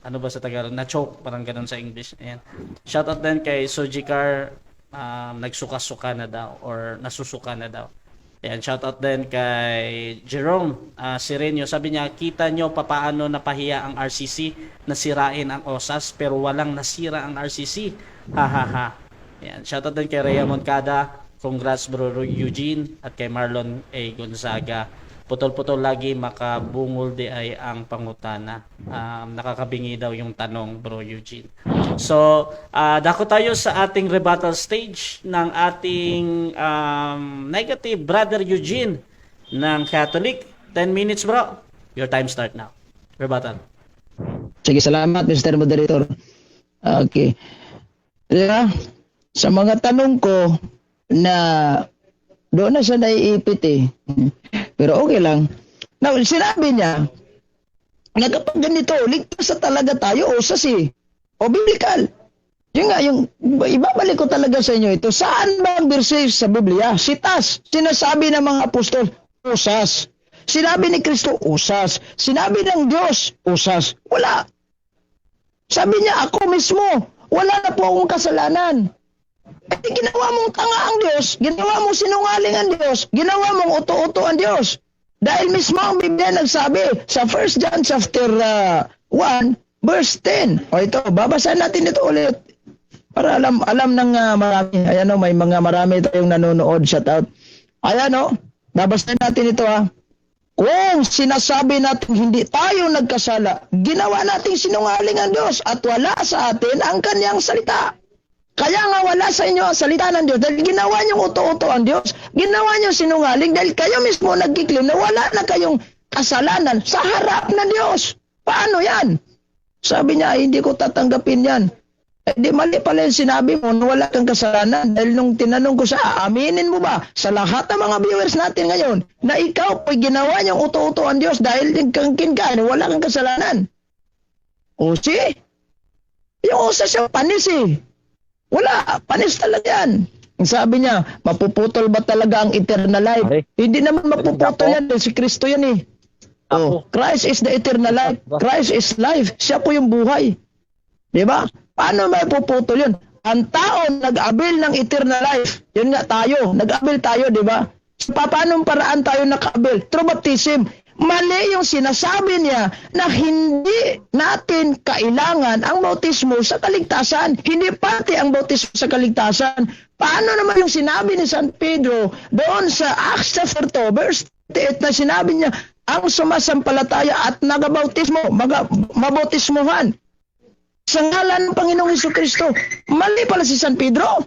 ano ba sa Tagalog? Na-choke, parang ganun sa English. Ayan. Shoutout din kay Sojikar, nagsuka-suka na daw or nasusuka na daw. Ayan, shoutout din kay Jerome Sirenio. Sabi niya, kita nyo papaano napahiya ang RCC, nasirain ang OSAS pero walang nasira ang RCC. Hahaha. Ayan, shoutout din kay Rhea Moncada. Congrats bro Eugene at kay Marlon A. Gonzaga. putol-putol lagi makabungol di ay ang pangutana. Nakakabingi daw yung tanong, Bro Eugene. So, dako tayo sa ating rebuttal stage ng ating negative Brother Eugene ng Catholic. 10 minutes, bro. Your time start now. Rebuttal. Sige, salamat Mr. Moderator. Okay. Yeah, sa mga tanong ko na doon na siya naiipit eh. Pero okay lang. Now, sinabi niya, na kapag ganito, ligtas na talaga tayo, usas eh. O biblical. Yung nga, ibabalik ko talaga sa inyo ito. Saan ba ang verse sa Biblia? Sitas. Sinasabi ng mga apostol, usas. Sinabi ni Kristo, usas. Sinabi ng Diyos, usas. Wala. Sabi niya, ako mismo, wala na po akong kasalanan. Eh, ginawa mong tanga ang Diyos, ginawa mong sinungaling ang Diyos, ginawa mong uto-uto ang Diyos. Dahil mismo ang Biblia nagsabi sa 1 John chapter 1, verse 10. O ito, babasahin natin ito ulit. Para alam ng marami. Ayan o, may mga marami tayong nanonood. Shout out. Ayan o, babasahin natin ito ha. Kung sinasabi natin hindi tayo nagkasala, ginawa nating sinungaling ang Diyos at wala sa atin ang kanyang salita. Kaya nga wala sa inyo ang salita ng Diyos dahil ginawa niyong uto-uto ang Diyos. Ginawa niyong sinungaling dahil kayo mismo nagkiklaim na wala na kayong kasalanan sa harap ng Diyos. Paano yan? Sabi niya, hindi ko tatanggapin yan. Eh di mali pala yung sinabi mo na wala kang kasalanan. Dahil nung tinanong ko siya, aminin mo ba sa lahat ng mga viewers natin ngayon na ikaw po'y ginawa niyong uto-uto ang Diyos dahil nagkangkin ka na wala kang kasalanan? O si? Yung usa siya panis eh. Wala, panis talaga yan. Sabi niya, mapuputol ba talaga ang eternal life? Okay. Hindi naman mapuputol yan dahil si Kristo yan eh. Oh, Christ is the eternal life. Christ is life. Siya po yung buhay. Di ba? Paano may puputol yun? Ang tao nag-abil ng eternal life. Yun nga tayo. Nag-abil tayo, di ba? Paano paraan tayo nag-abil? Through baptism. Mali yung sinasabi niya na hindi natin kailangan ang bautismo sa kaligtasan. Hindi pati ang bautismo sa kaligtasan. Paano naman yung sinabi ni San Pedro doon sa Acts chapter 2 verse 38 na sinabi niya ang sumasampalataya at nagabautismo, mabautismuhan sa ngalan ng Panginoong Hesukristo. Mali pala si San Pedro.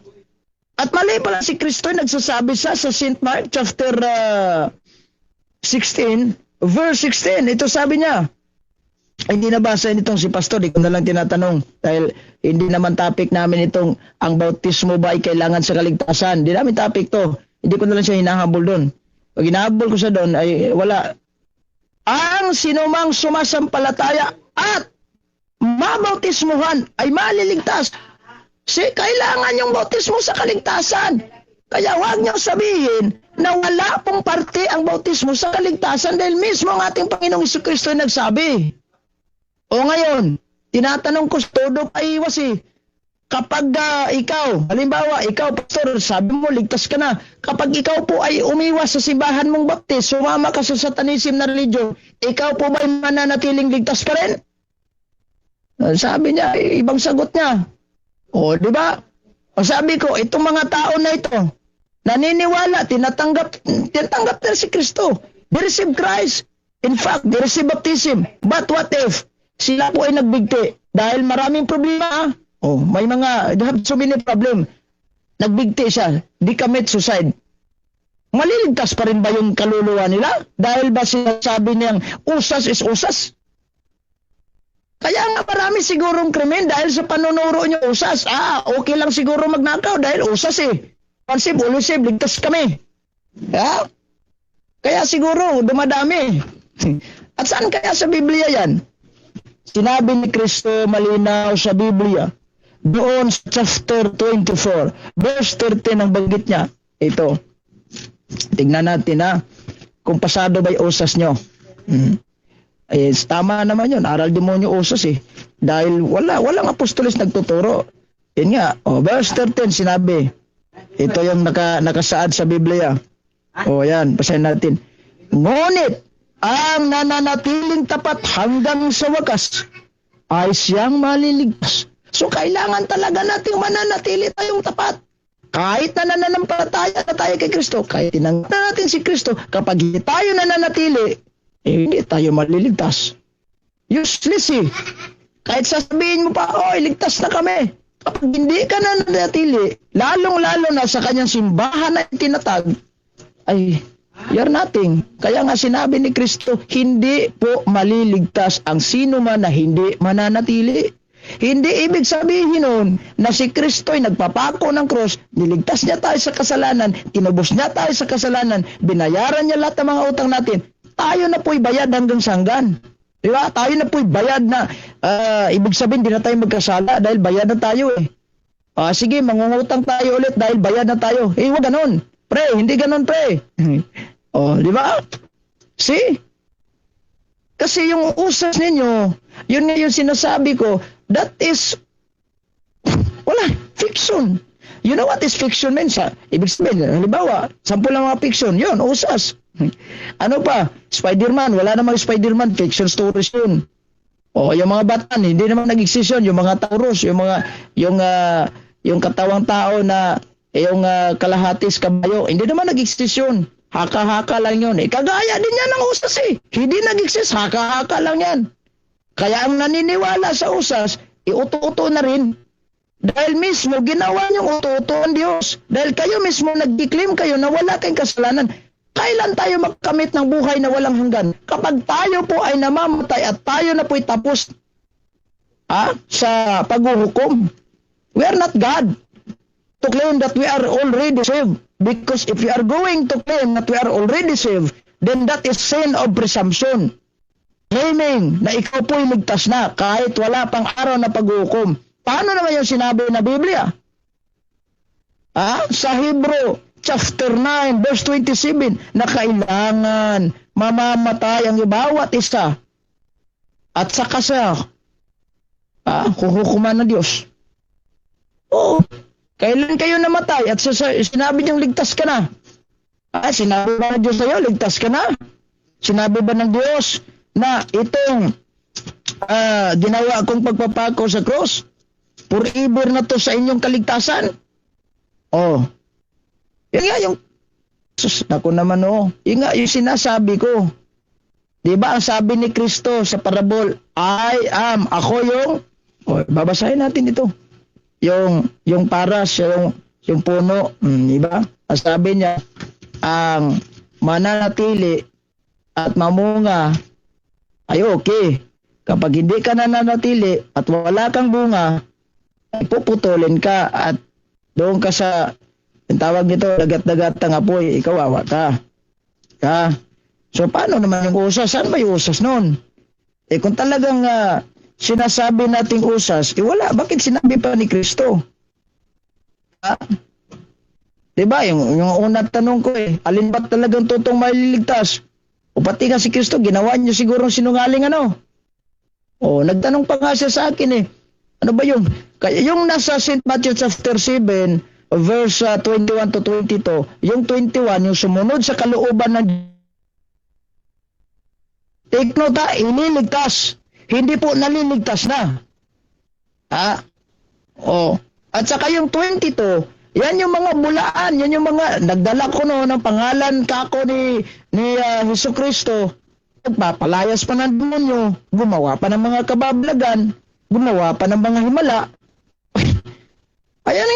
At mali pala si Kristo nagsasabi sa St. Mark chapter 16 verse 16, ito sabi niya. Hindi nabasa nitong si Pastor, di ko na lang tinatanong. Dahil hindi naman topic namin itong ang bautismo ba ay kailangan sa kaligtasan. Hindi namin topic to. Hindi ko na lang siya hinahabol doon. Pag hinahabol ko siya doon, ay wala. Ang sinumang sumasampalataya at mabautismuhan ay maliligtas. Kailangan yung bautismo sa kaligtasan. Kaya huwag niyong sabihin na wala pong parte ang bautismo sa kaligtasan dahil mismo ang ating Panginoong Hesukristo ay nagsabi. O ngayon, tinatanong ko todo pa iwas eh. Kapag ikaw, halimbawa, ikaw pastor, sabi mo ligtas ka na. Kapag ikaw po ay umiwas sa simbahan mong baptis, sumama ka sa satanism na religion, ikaw po ba ay mananatiling ligtas pa rin? Sabi niya, ibang sagot niya. O, di ba? O sabi ko, itong mga tao na ito, naniniwala, tinatanggap na si Kristo. They receive Christ. In fact, they receive baptism. But what if sila po ay nagbigti? Dahil maraming problema. Oh, may mga, they have so many problem. Nagbigti siya. Di commit suicide. Maliligtas pa rin ba yung kaluluwa nila? Dahil ba sinasabi niyang usas is usas? Kaya nga marami sigurong krimen dahil sa panunuro niyo usas. Okay lang siguro magnakaw dahil usas eh. Pansip, ulusib, ligtas kami. Yeah? Kaya siguro, dumadami. At saan kaya sa Biblia yan? Sinabi ni Kristo malinaw sa Biblia. Doon sa chapter 24, verse 13 ang banggit niya. Ito. Tignan natin kung pasado ba'y usas nyo. Tama naman yun. Aral demonyo usas eh. Dahil walang apostolis nagtuturo. Yun nga. Verse 13 sinabi. Ito yung nakasaad sa Biblia. Yan, basahin natin. Ngunit, ang nananatiling tapat hanggang sa wakas ay siyang maliligtas. So, kailangan talaga nating mananatili tayong tapat. Kahit na nananampalataya na tayo kay Kristo, kahit tinanggap na natin si Kristo, kapag hindi tayo nananatili, hindi tayo maliligtas. Useless eh. Kahit sasabihin mo pa, ligtas na kami. Kapag hindi ka nananatili, lalong-lalo na sa kanyang simbahan na itinatag, ay, you're nothing. Kaya nga sinabi ni Kristo, hindi po maliligtas ang sino man na hindi mananatili. Hindi ibig sabihin nun na si Kristo ay nagpapako ng krus, niligtas niya tayo sa kasalanan, tinubos niya tayo sa kasalanan, binayaran niya lahat ng mga utang natin. Tayo na po'y bayad hanggang sa hanggan. Diba? Tayo na po'y bayad na, ibig sabihin, di na tayo magkasala dahil bayad na tayo eh. Sige, mangungutang tayo ulit dahil bayad na tayo. Huwag ganun. Pre, hindi ganun pre. Di ba? See? Kasi yung usas ninyo, yun nga yung sinasabi ko, that is, fiction. You know what is fiction means? Ibig sabihin, halimbawa, 10 lang mga fiction, yun, usas. Ano pa? Spider-Man, wala namang Spider-Man, fiction stories yun. Yung mga batan, hindi naman nag-exist yun, yung mga Taurus, yung katawang tao na, yung kalahatis kabayo, hindi naman nag-exist yun. Haka-haka lang yun. Kagaya din yan ng usas eh. Hindi nag-exist, haka-haka lang yan. Kaya ang naniniwala sa usas, iuto-uto na rin. Dahil mismo, ginawa niyong uto-uto ang Diyos. Dahil kayo mismo nag-declaim kayo na wala kayong kasalanan. Kailan tayo makamit ng buhay na walang hanggan? Kapag tayo po ay namamatay at tayo na po'y tapos sa paghuhukom. We are not God to claim that we are already saved. Because if we are going to claim that we are already saved, then that is sin of presumption. Claiming na ikaw po'y ligtas na kahit wala pang araw na paghuhukom. Paano naman yung sinabi na Biblia? Sa Hebrew chapter 9 verse 27 na kailangan mamamatay ang bawat isa at saka siya huhukuman ng Diyos. Kailan kayo namatay at sinabi niyong ligtas ka na? Sinabi ba ng Diyos sa'yo, ligtas ka na? Sinabi ba ng Diyos na itong ginawa kong pagpapako sa cross, forever na to sa inyong kaligtasan? Yun nga yung, naku naman yun nga yung sinasabi ko. Diba ang sabi ni Kristo sa parabol, ako yung, babasahin natin ito. Yung paras, yung puno, diba? Ang sabi niya, ang mananatili at mamunga ay okay. Kapag hindi ka nananatili at wala kang bunga, ay puputulin ka at doon ka sa, yung tawag nito, dagat-dagat ang apoy, ikaw awa ka. So paano naman yung usas? Saan ba yung usas nun? Kung talagang sinasabi nating usas, wala. Bakit sinabi pa ni Kristo? Diba? Yung unang tanong ko alin ba talagang totoong maliligtas? O pati nga si Kristo, ginawa niyo siguro sinungaling nagtanong pa nga siya sa akin ano ba yung? Kaya yung nasa St. Matthew chapter 7, verse 21 to 22, yung 21, yung sumunod sa kalooban ng take note iniligtas. Hindi po naliligtas na. At saka yung 22, yan yung mga bulaan, yan yung mga, nagdala ko ng pangalan kako ni Jesucristo, nagpapalayas pa ng demonyo, gumawa pa ng mga kabablagan, gumawa pa ng mga himala. Ayan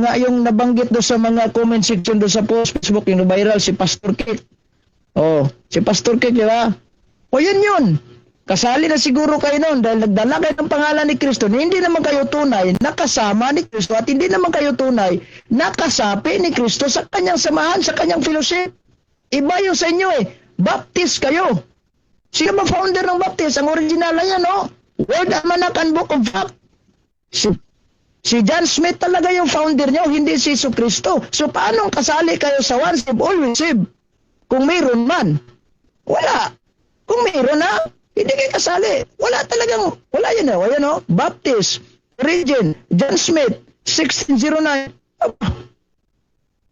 nga, yung nabanggit do sa mga comment section do sa post Facebook, yung viral, si Pastor Kate. Si Pastor Kate, di ba? Yun. Kasali na siguro kayo noon dahil nagdala kayo ng pangalan ni Kristo na hindi naman kayo tunay nakasama ni Kristo at hindi naman kayo tunay nakasapi ni Kristo sa kanyang samahan, sa kanyang fellowship. Iba yung sa inyo Baptist kayo. Sino ba founder ng Baptist? Ang original na yan, Word Almanac and Book of Acts. Si John Smith talaga yung founder nyo, hindi si Jesucristo. So paano kasali kayo sa once save, always save? Kung mayroon man. Wala. Kung mayroon hindi kayo kasali. Wala yan Baptist, Regent, John Smith, 1609.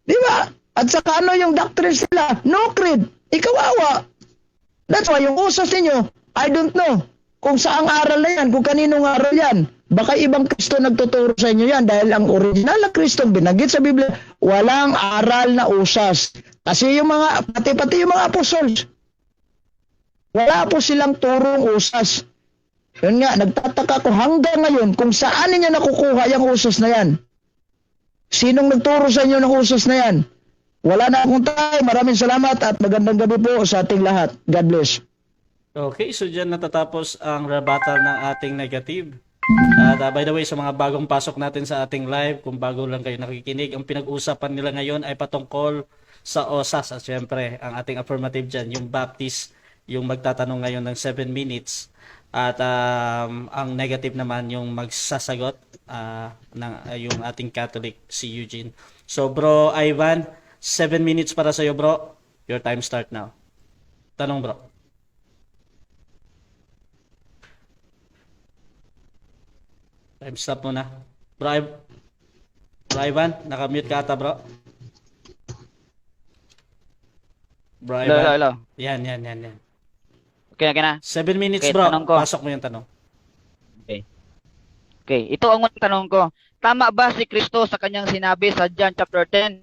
Di ba? At saka yung doctrines nila? No creed. Ikawawa. That's why yung usas ninyo, I don't know kung saang aral na yan, kung kaninong aral yan. Baka ibang Kristo nagtuturo sa inyo yan dahil ang original na Kristong binanggit sa Biblia, walang aral na usas. Kasi yung mga, pati yung mga apostles, wala po silang turong usas. Yun nga, nagtataka ko hanggang ngayon kung saan ninyo nakukuha yung usas na yan. Sinong nagturo sa inyo ng usas na yan? Wala na akong time. Maraming salamat at magandang gabi po sa ating lahat. God bless. Okay, so dyan natatapos ang rebuttal ng ating negative. At by the way, sa mga bagong pasok natin sa ating live, kung bago lang kayo nakikinig, ang pinag-usapan nila ngayon ay patungkol sa OSAS. At syempre, ang ating affirmative dyan, yung Baptist, yung magtatanong ngayon ng 7 minutes. At ang negative naman, yung magsasagot ng yung ating Catholic, si Eugene. So bro Ivan, 7 minutes para sa iyo bro. Your time start now. Tanong bro. Time stop muna. Bro Ivan, nakamute ka ata bro. Bro Ivan. Hello. Yan. Okay na. 7 minutes Okay, bro. tanong ko. Pasok mo yung tanong. Okay, ito ang unang tanong ko. Tama ba si Kristo sa kanyang sinabi sa John chapter 10,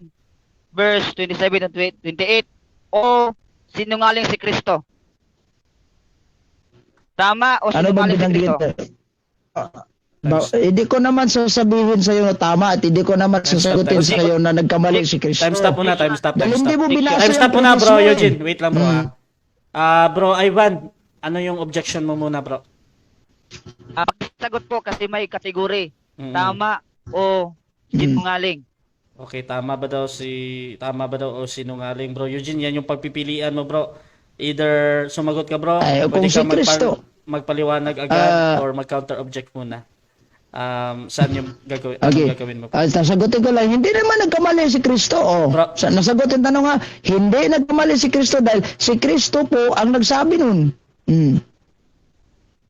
verse 27 and 28? O sinungaling si Kristo? Tama o Ano bang sinungaling si binanggit? Kristo? Hindi ko naman sasabihin sa iyo na tama at hindi ko naman sasagutin sa iyo na nagkamali si Kristo. Time stop muna, time stop. Dahil hindi mo binasa Time stop yung muna bro, previous mo eh. Eugene. Wait lang bro. Bro Ivan, ano yung objection mo muna bro? Sagot ko kasi may kategory. Mm. Tama o sinungaling. Okay, tama ba daw o sinungaling bro? Eugene, yan yung pagpipilian mo bro. Either sumagot ka bro, Ay, kung pwede si ka Kristo. magpaliwanag agad or mag-counter object muna. Saan yung gagawin? Okay. Anong gagawin mo? Sasagutin ko lang, hindi naman nagkamali si Kristo. Oh. Bro. Nasagutin tanong nga, hindi nagkamali si Kristo dahil si Kristo po ang nagsabi nun.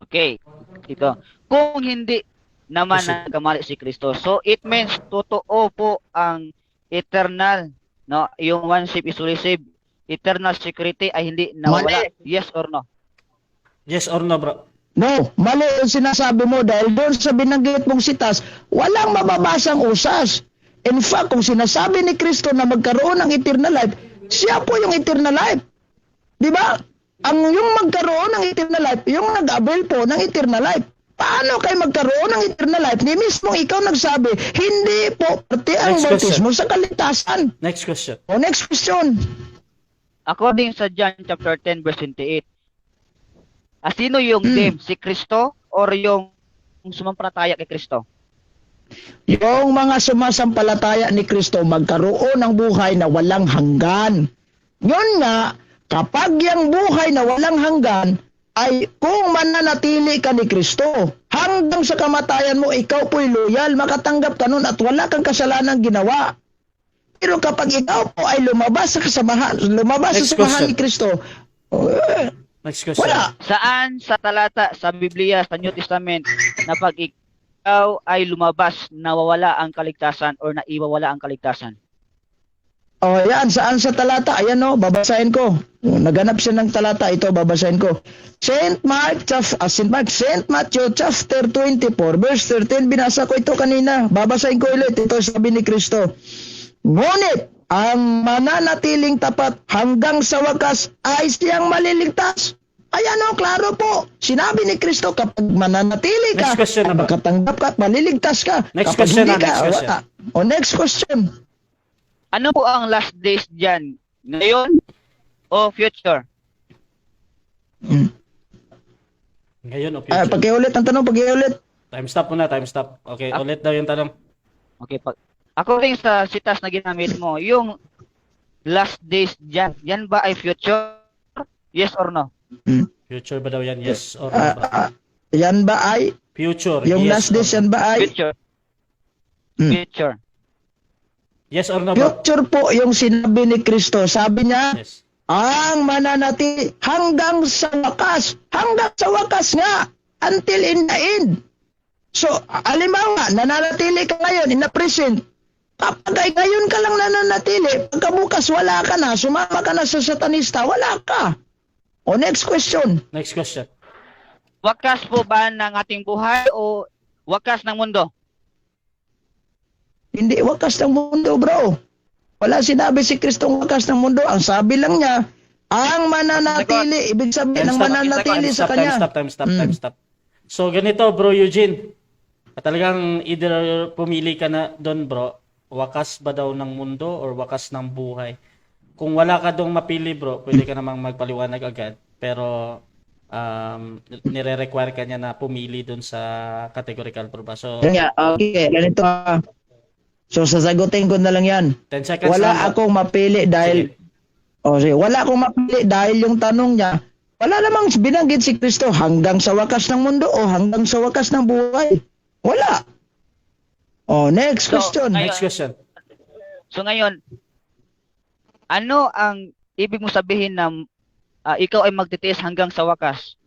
Okay. Ito. Kung hindi naman Kasi- nagkamali si Kristo, so it means totoo po ang eternal, no? Yung one ship is receive, eternal security ay hindi nawala. Mali. Yes or no? Yes or no bro? No, mali ang sinasabi mo dahil doon sa binanggit mong sitas, walang mababasang usas. In fact, kung sinasabi ni Kristo na magkaroon ng eternal life, siya po yung eternal life. Di ba? Ang yung magkaroon ng eternal life, yung nag-avail po ng eternal life. Paano kayo magkaroon ng eternal life? Ni mismo ikaw nagsabi, hindi po pati ang Next question. bautismo sa kaligtasan. Next question. O next question. According sa John chapter 10 verse 28, sino yung them? Si Kristo or yung sumampalataya kay Kristo? Yung mga sumasampalataya ni Kristo magkaroon ng buhay na walang hanggan. Yun nga, kapag yung buhay na walang hanggan, ay kung mananatili ka ni Kristo, hanggang sa kamatayan mo, ikaw po'y loyal, makatanggap ka nun at wala kang kasalanang ginawa. Pero kapag ikaw po ay lumabas sa samahan Next question. ni Kristo, Next question. wala. Saan sa talata sa Biblia, sa New Testament, na pag ikaw ay lumabas, nawawala ang kaligtasan or naiwawala ang kaligtasan? O yan, saan sa talata? Ayan o, babasahin ko. Naganap siya ng talata, ito babasahin ko. St. Matthew chapter 24, verse 13, binasa ko ito kanina. Babasahin ko ulit, ito sabi ni Kristo. Ngunit, ang mananatiling tapat hanggang sa wakas ay siyang maliligtas. Ayan o, klaro po. Sinabi ni Kristo, kapag mananatili ka, Next question na ba? makatanggap ka, maliligtas ka. Next Kapag question hindi na, next question. wala. O next question. Ano po ang last days dyan? Ngayon o future? Ngayon o future? Pakiulit ang tanong, pakiulit. Time stop muna, time stop. Okay, ulit daw yung tanong. Okay, according sa sitas na ginamit mo, yung last days dyan, yan ba ay future? Yes or no? Future ba daw yan? Yes or no bro? Yan ba ay, Future. yung yes last or days no? yan ba ay, Future. Hmm. Future. Yes or no bro? future po yung sinabi ni Kristo. Sabi niya, Yes. ang mananati hanggang sa wakas nga, until in the end. So, alimbawa, nananatili ka ngayon in the present. Kapag ay ngayon ka lang nananatili, pagkabukas wala ka na, sumama ka na sa satanista, wala ka. O next question. Next question. Wakas po ba ng ating buhay o wakas ng mundo. Hindi wakas ng mundo, bro. Wala sinabi si Kristong wakas ng mundo. Ang sabi lang niya, ang mananatili, ibig sabihin ng mananatili sa kanya. Time stop. So, ganito, bro Eugene. Talagang either pumili ka na doon, bro. Wakas ba daw ng mundo or wakas ng buhay? Kung wala ka dong mapili, bro, pwede ka namang magpaliwanag agad. Pero, nire-require ka niya na pumili doon sa categorical bro ba? So, Okay, ganito. So, sasagutin ko na lang yan. 10 seconds lang, Wala bro. akong mapili dahil... Sige. Wala akong mapili dahil yung tanong niya, wala namang binanggit si Kristo hanggang sa wakas ng mundo o hanggang sa wakas ng buhay. Wala. Next question. Next question. So ngayon, ano ang ibig mo sabihin na ikaw ay magtitiis hanggang sa wakas?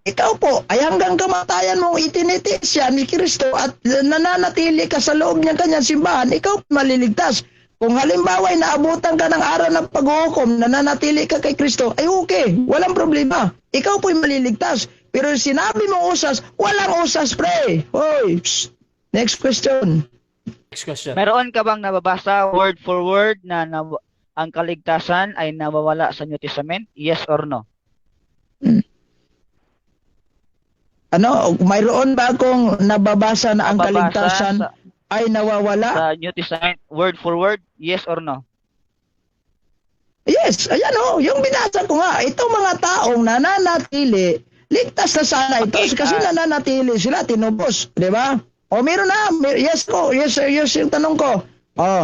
Ikaw po, ay hanggang kamatayan mong itinitiis yan ni Kristo at nananatili ka sa loob ng kanyang simbahan, ikaw maliligtas. Kung halimbawa ay naabutan ka ng araw ng paghuhukom, nananatili ka kay Kristo, ay okay, walang problema. Ikaw po'y maliligtas. Pero sinabi mong usas, walang usas, pre. Hoy, psst. Next question. Next question. Meron ka bang nababasa word for word na ang kaligtasan ay nawawala sa New Testament? Yes or no? Mayroon ba akong nababasa na ang Nababasa kaligtasan ay nawawala? Sa New Testament, word for word, yes or no? Yes, ayan yung binasa ko nga. Itong mga taong nananatili, ligtas na sana ito Okay, kasi nananatili sila, tinubos, di ba? Meron na. Yes yung tanong ko.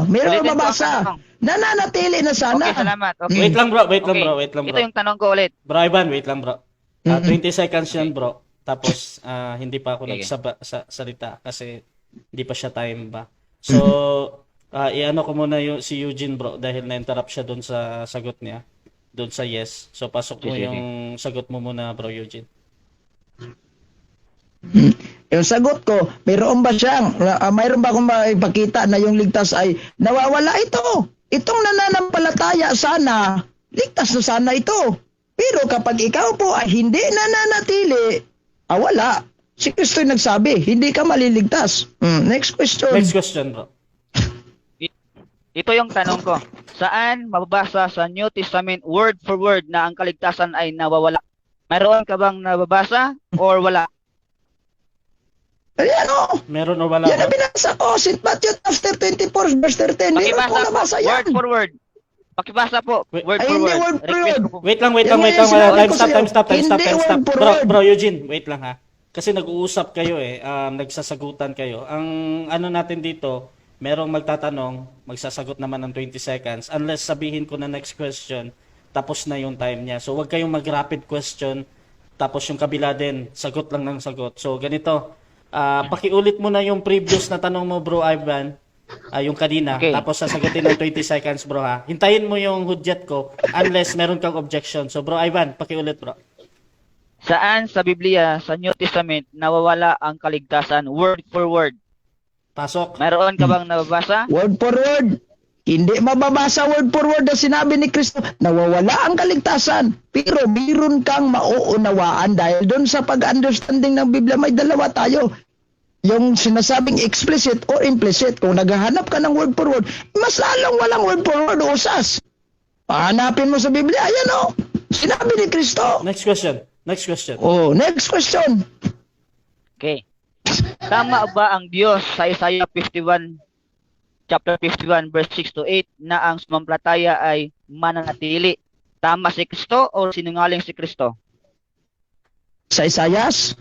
Meron Ulitin ko ang mabasa. tanong. Nananatili na sana. Okay, salamat. Okay. Wait lang, bro. Ito yung tanong ko ulit. Bro Ivan, wait lang, bro. 20 seconds yan, bro. Tapos, hindi pa ako Okay. nagsalita kasi hindi pa siya time ba. So, iano ko muna si Eugene, bro, dahil na-interrupt siya doon sa sagot niya. Doon sa yes. So, pasok mo Sige. yung sagot mo muna, bro Eugene. Yung sagot ko, mayroon ba mayroon ba akong maipakita na yung ligtas ay nawawala ito? Itong nananampalataya sana, ligtas na sana ito. Pero kapag ikaw po ay hindi nananatili, wala. Si Kristo yung nagsabi, hindi ka maliligtas. Next question. Next question, bro. Ito yung tanong ko. Saan mababasa sa New Testament word for word na ang kaligtasan ay nawawala? Mayroon ka bang nababasa or wala? Ayan Meron o wala, Yan ang bro? binasa ko. St. Matthew chapter 24 verse 13. Meron po Pakibasa po, nabasa yan. word for word. Pakibasa po, Wait. word Ay, for hindi word. word for Request word. ko po. Wait lang. Yung sinabi Time ko stop. sa'yo, hindi word for Bro, word. bro Eugene, wait lang ha. Kasi nag-uusap kayo nagsasagutan kayo. Ang ano natin dito, merong magtatanong, magsasagot naman ng 20 seconds unless sabihin ko na next question, tapos na yung time niya. So, wag kayong mag-rapid question, tapos yung kabila din, sagot lang ng sagot. So, ganito, pakiulit mo na yung previous na tanong mo, bro Ivan, yung kanina, Okay. tapos sasagutin ng 20 seconds, bro ha. Hintayin mo yung hudyat ko unless meron kang objection. So, bro Ivan, pakiulit, bro. Saan sa Biblia, sa New Testament, nawawala ang kaligtasan word for word? Pasok. Mayroon ka bang nababasa? Word for word. Hindi mababasa word for word na sinabi ni Kristo. Nawawala ang kaligtasan. Pero meron kang mauunawaan dahil doon sa pag-understanding ng Biblia, may dalawa tayo. Yung sinasabing explicit or implicit. Kung naghahanap ka ng word for word, mas lalong walang word for word usas. Hanapin mo sa Biblia, ayan sinabi ni Kristo. Next question. Next question. Next question. Okay. Tama ba ang Diyos sa Isaiah 51, chapter 51, verse 6 to 8, na ang sumampalataya ay mananatili? Tama si Kristo o sinungaling si Kristo? Sa Isayas?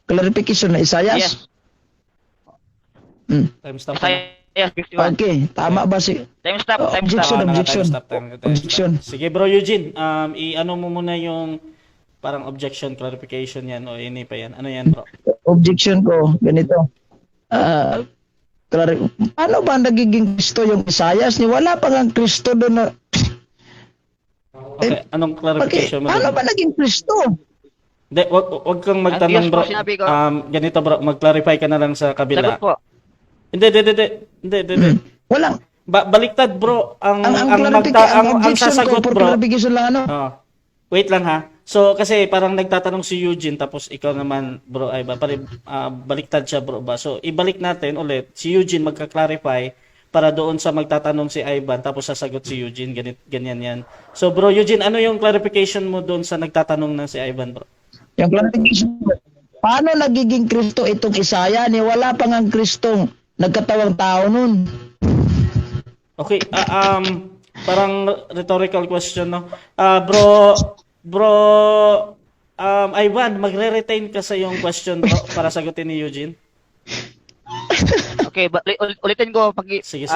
Clarification na Isayas? Yes. Time stop na. Isaiah 51. Okay, tama ba si... Time stop, time Objection, stop. objection. Objection. Sige, bro Eugene, i-ano mo muna yung parang objection, clarification yan o ini pa yan. Ano yan, bro? Objection ko, ganito. Paano ba nagiging Kristo yung Isayas? Wala pa nga Kristo doon na... Okay, anong clarification mo? Paano dun? ba naging Kristo? Hindi, wag kang magtanong, Diyos bro. po, sinabi ko. Ganito, bro, mag-clarify ka na lang sa kabila. Sagot po. Hindi. Walang. Baliktad, bro. Ang Ang sasagot, objection ko, for bro. clarification lang Wait lang ha. So, kasi parang nagtatanong si Eugene, tapos ikaw naman, bro, ay ba, baliktad siya, bro, ba? So, ibalik natin ulit. Si Eugene magka-clarify para doon sa magtatanong si Ivan, tapos sasagot si Eugene, ganyan yan. So, bro, Eugene, ano yung clarification mo doon sa nagtatanong ng si Ivan, bro? Yung clarification, paano nagiging Kristo itong Isaya? Ni wala pa nga Kristong nagkatawang tao nun. Okay, parang rhetorical question, no? Bro, Ivan, magre-retain ka sa yung question, bro, para sagutin ni Eugene. Okay, ulitin ko Sige.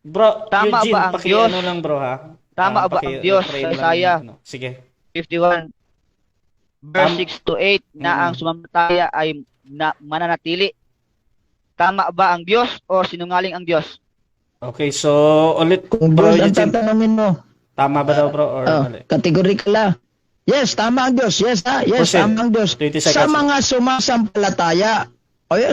Bro, Tama Eugene, ba ang Diyos? ano lang, bro, ha? Tama ba ang Diyos refrain sa lang Isaiah? yung ano. Sige. 51 verse 6 to 8 na ang sumamataya ay mananatili. Tama ba ang Diyos o sinungaling ang Diyos? Okay, so ulit, Kung bro, Diyos ang Eugene, tatanungin mo, tama ba daw, bro, or mali? categorical la. Yes, tama ang Diyos. Yes, Proceed. tama ang Diyos. 20 seconds. Sa mga sumasampalataya,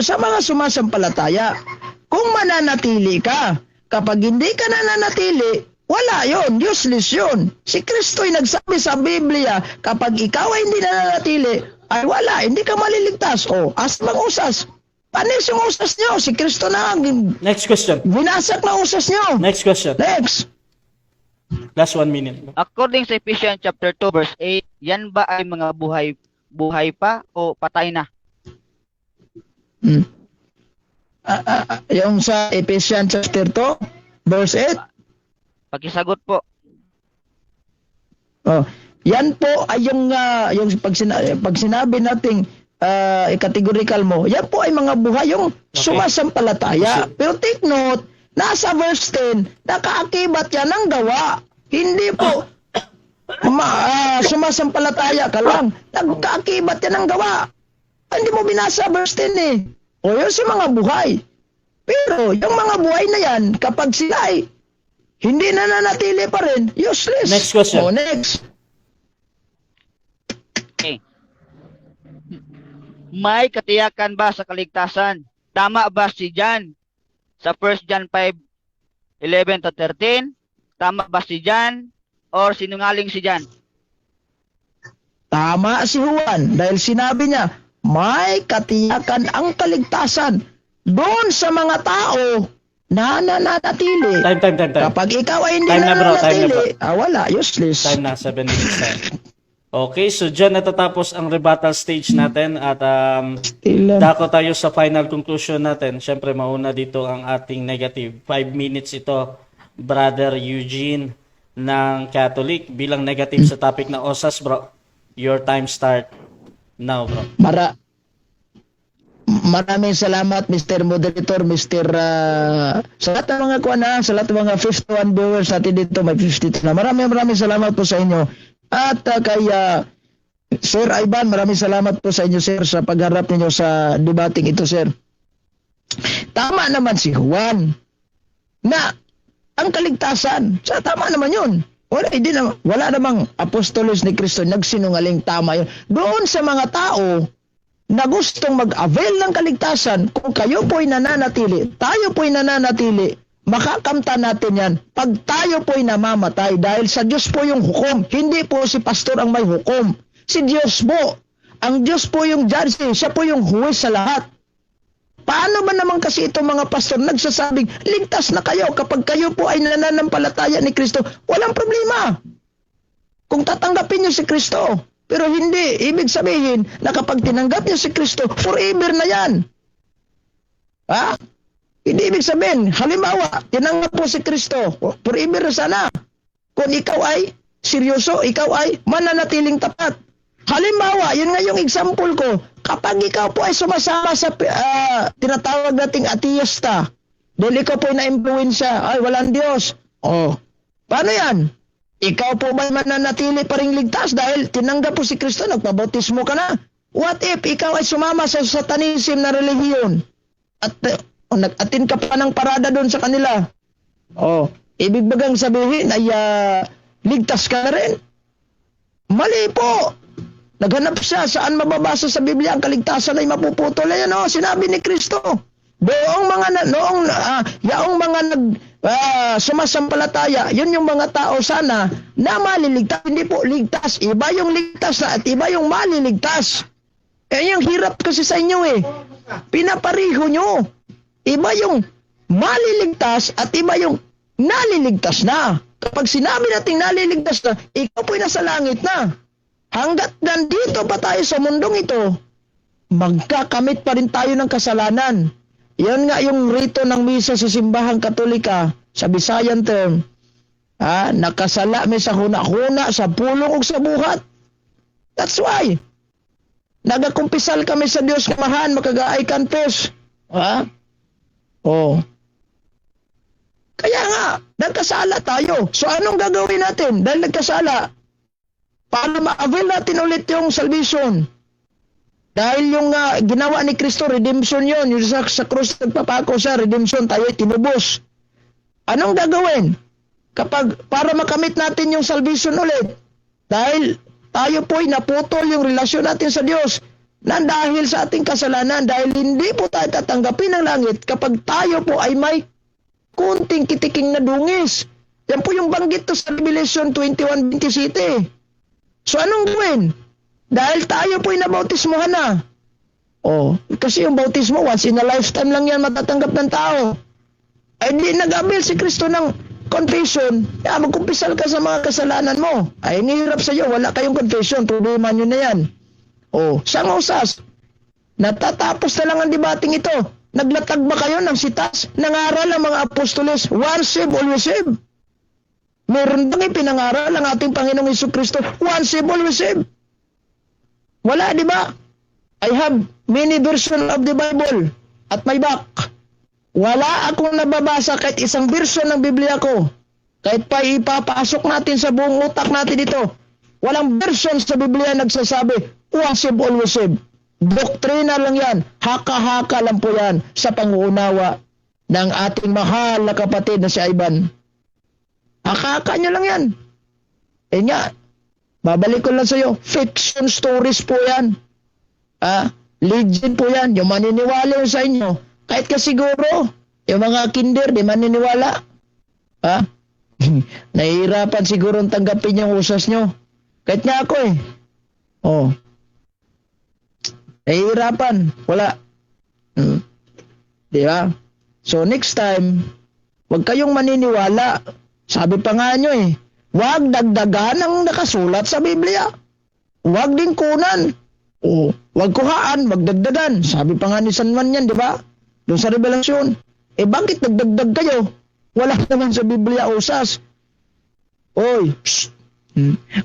sa mga sumasampalataya, kung mananatili ka, kapag hindi ka nananatili, wala yon, useless yon. Si Kristo'y nagsabi sa Biblia, kapag ikaw ay hindi nananatili, ay wala, hindi ka maliligtas. As mag-usas. Panis yung usas nyo? Si Kristo na ang Next question. binasak na usas nyo. Next question. Next. Last 1 minute. According sa Ephesians chapter 2 verse 8, yan ba ay mga buhay pa o patay na? Yung sa Ephesians chapter 2, verse 8. Pakisagot po. Yan po ay yung pag sinabi nating categorical mo, yan po ay mga buhay yung sumasampalataya. Pero take note, nasa verse 10, nakaakibat yan ng gawa. Hindi po sumasampalataya ka lang. Nagkaakibat yan ng gawa. Hindi mo binasa verse 10 eh. Yun sa mga buhay. Pero yung mga buhay na yan, kapag sila ay hindi nananatili pa rin, useless. Next question. Next. Okay. May katiyakan ba sa kaligtasan? Tama ba si John sa 1 John 5:11 to 13? Tama ba si John or sinungaling si John? Tama si Juan dahil sinabi niya, may katiyakan ang kaligtasan doon sa mga tao na nananatili. Time. Kapag ikaw ay hindi Time na, bro. Time na, bro. nananatili, wala, useless. Time na, 7 minutes time. Okay, so dyan natatapos ang rebuttal stage natin at dako tayo sa final conclusion natin. Siyempre, mauna dito ang ating negative. 5 minutes ito, Brother Eugene ng Catholic bilang negative sa topic na OSAS, bro. Your time start now, bro. Maraming salamat, Mr. Moderator, sa lahat ng mga sa lahat ng mga 51 viewers natin dito, may 52 na. Maraming salamat po sa inyo. At kay Sir Ivan, maraming salamat po sa inyo, sir, sa pagharap ninyo sa debating ito, sir. Tama naman si Juan na ang kaligtasan, tama naman yun. Wala namang apostolos ni Kristo nagsinungaling, tama yun. Doon sa mga tao na gustong mag-avail ng kaligtasan, kung kayo po'y nananatili, tayo po'y nananatili, makakamta natin yan pag tayo po'y namamatay dahil sa Diyos po yung hukom. Hindi po si pastor ang may hukom. Si Diyos po. Ang Diyos po yung judge. Siya po yung huwes sa lahat. Paano ba naman kasi itong mga pastor nagsasabing, ligtas na kayo kapag kayo po ay nananampalataya ni Kristo? Walang problema. Kung tatanggapin niyo si Kristo. Pero hindi. Ibig sabihin na kapag tinanggap niyo si Kristo, forever na yan. Hindi ibig sabihin, halimbawa, tinanggap po si Kristo, forever sana. Kung ikaw ay seryoso, ikaw ay mananatiling tapat. Halimbawa, yun nga yung example ko, kapag ikaw po ay sumasama sa tinatawag nating ateista, dahil ikaw po ay na-influensya, ay walang Diyos. Paano yan? Ikaw po ba mananatili pa rin ligtas dahil tinanggap po si Kristo, nagpabautismo ka na? What if ikaw ay sumama sa satanism na relihiyon at nag-attend ka pa ng parada doon sa kanila? Ibig bagang sabihin ay ligtas ka na rin? Mali po. Naghanap siya saan mababasa sa Biblia ang kaligtasan ay mapuputol. Ayan sinabi ni Kristo. Doong mga yaong mga sumasampalataya, yun yung mga tao sana na maliligtas. Hindi po ligtas. Iba yung ligtas na at iba yung maliligtas. Yung hirap kasi sa inyo Pinapariho nyo. Iba yung maliligtas at iba yung naliligtas na. Kapag sinabi natin naliligtas na, ikaw po'y nasa langit na. Hanggat nandito pa tayo sa mundong ito, magkakamit pa rin tayo ng kasalanan. Yan nga yung rito ng misa sa simbahang Katolika, sa Visayan term. Nakasala mi sa huna-huna, sa pulong o sa buhat. That's why. Nagakumpisal kami sa Diyos kumahan, makagaay confess. Kaya nga, nagkasala tayo. So anong gagawin natin? Dahil nagkasala, para ma-avail natin ulit yung salvation. Dahil yung ginawa ni Kristo, redemption yun. Yung sa krus nagpapako siya, redemption, tayo tinubos. Anong gagawin? Para makamit natin yung salvation ulit. Dahil tayo po'y naputol yung relasyon natin sa Diyos. Na dahil sa ating kasalanan, dahil hindi po tayo tatanggapin ng langit kapag tayo po ay may kunting kitiking na dungis. Yan po yung banggit to sa Revelation 21:27. So anong gawin? Dahil tayo po'y nabautismohan na. Kasi yung bautismo, once in a lifetime lang yan matatanggap ng tao. Ay di nag-avail si Kristo ng confession. Magkumpisal ka sa mga kasalanan mo. Ay nihirap sa iyo, wala kayong confession. Problema nyo na yan. Siyang usas. Natatapos na lang ang debating ito. Naglatag ba kayo ng sitas? Nangaral ang mga apostoles, once saved, always saved. Meron bang ipinangaral ang ating Panginoong Jesucristo, once saved, always saved? Wala, di ba? I have many version of the Bible at my back. Wala akong nababasa kahit isang version ng Biblia ko. Kahit pa ipapasok natin sa buong utak natin ito. Walang version sa Biblia nagsasabi, once saved, always saved. Doktrina lang yan. Haka-haka lang po yan sa pangunawa ng ating mahal na kapatid na si Ivan. Haka-haka nyo lang yan. Nga, babalik ko lang sa iyo, fiction stories po yan. Legend po yan. Yung maniniwala sa inyo. Kahit ka siguro, yung mga kinder, di maniniwala. Nahihirapan siguro tanggapin yung usas nyo. Kahit nga ako nahihirapan. Wala. Di ba? So next time, huwag kayong maniniwala. Sabi pa nga nyo huwag dagdagan ang nakasulat sa Biblia. Huwag din kunan. Huwag kuhaan, wag dagdagan. Sabi pa nga ni San Juan yan, di ba? Doon sa Revelasyon. Bakit nagdagdag kayo? Wala naman sa Biblia usas.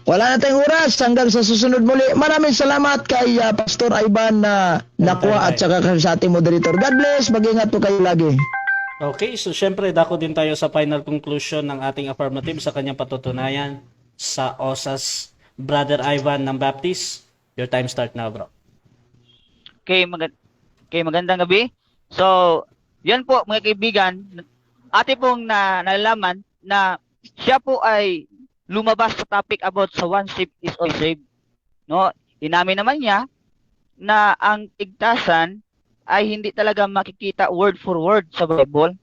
Wala na tayong oras. Hanggang sa susunod muli. Maraming salamat kay Pastor Ivan na nakuha at saka sa ating moderator. God bless. Mag-ingat po kayo lagi. Okay, so syempre dako din tayo sa final conclusion ng ating affirmative sa kanyang patutunayan sa OSAS Brother Ivan ng Baptist. Your time start now, bro. Okay, magandang gabi. So, yan po mga kaibigan, ate pong nalalaman na siya po ay lumabas sa topic about sa one saved is all saved. No? Inamin naman niya na ang igtasan ay hindi talaga makikita word for word sa Bible.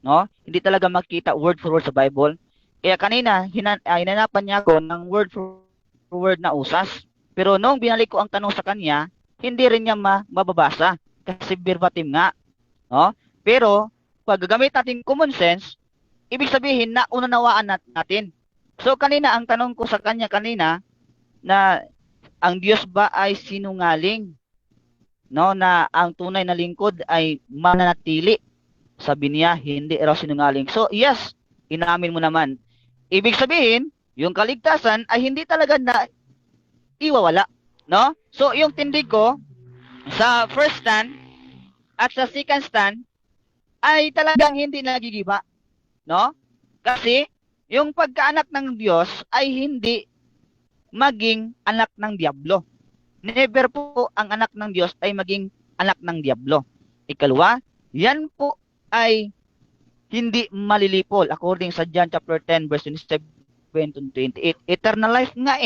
No? Hindi talaga makikita word for word sa Bible. Kaya kanina, hinanapan niya ako ng word for word na usas. Pero nung binalik ko ang tanong sa kanya, hindi rin niya mababasa. Kasi verbatim nga. No? Pero, pag gagamit natin common sense, ibig sabihin na unanawaan natin. So kanina, ang tanong ko sa kanya kanina, na ang Diyos ba ay sinungaling? No, na ang tunay na lingkod ay mananatili. Sabi niya, hindi raw sinungaling. So, yes, inamin mo naman. Ibig sabihin, yung kaligtasan ay hindi talaga na iwawala. No? So, yung tindig ko, sa first stand at sa second stand, ay talagang hindi nagigiba. No? Kasi, yung pagkaanak ng Diyos ay hindi maging anak ng Diablo. Never po ang anak ng Diyos ay maging anak ng Diablo. Ikalawa, yan po ay hindi malilipol according sa John chapter 10 verse 27 to 28. Eternal life nga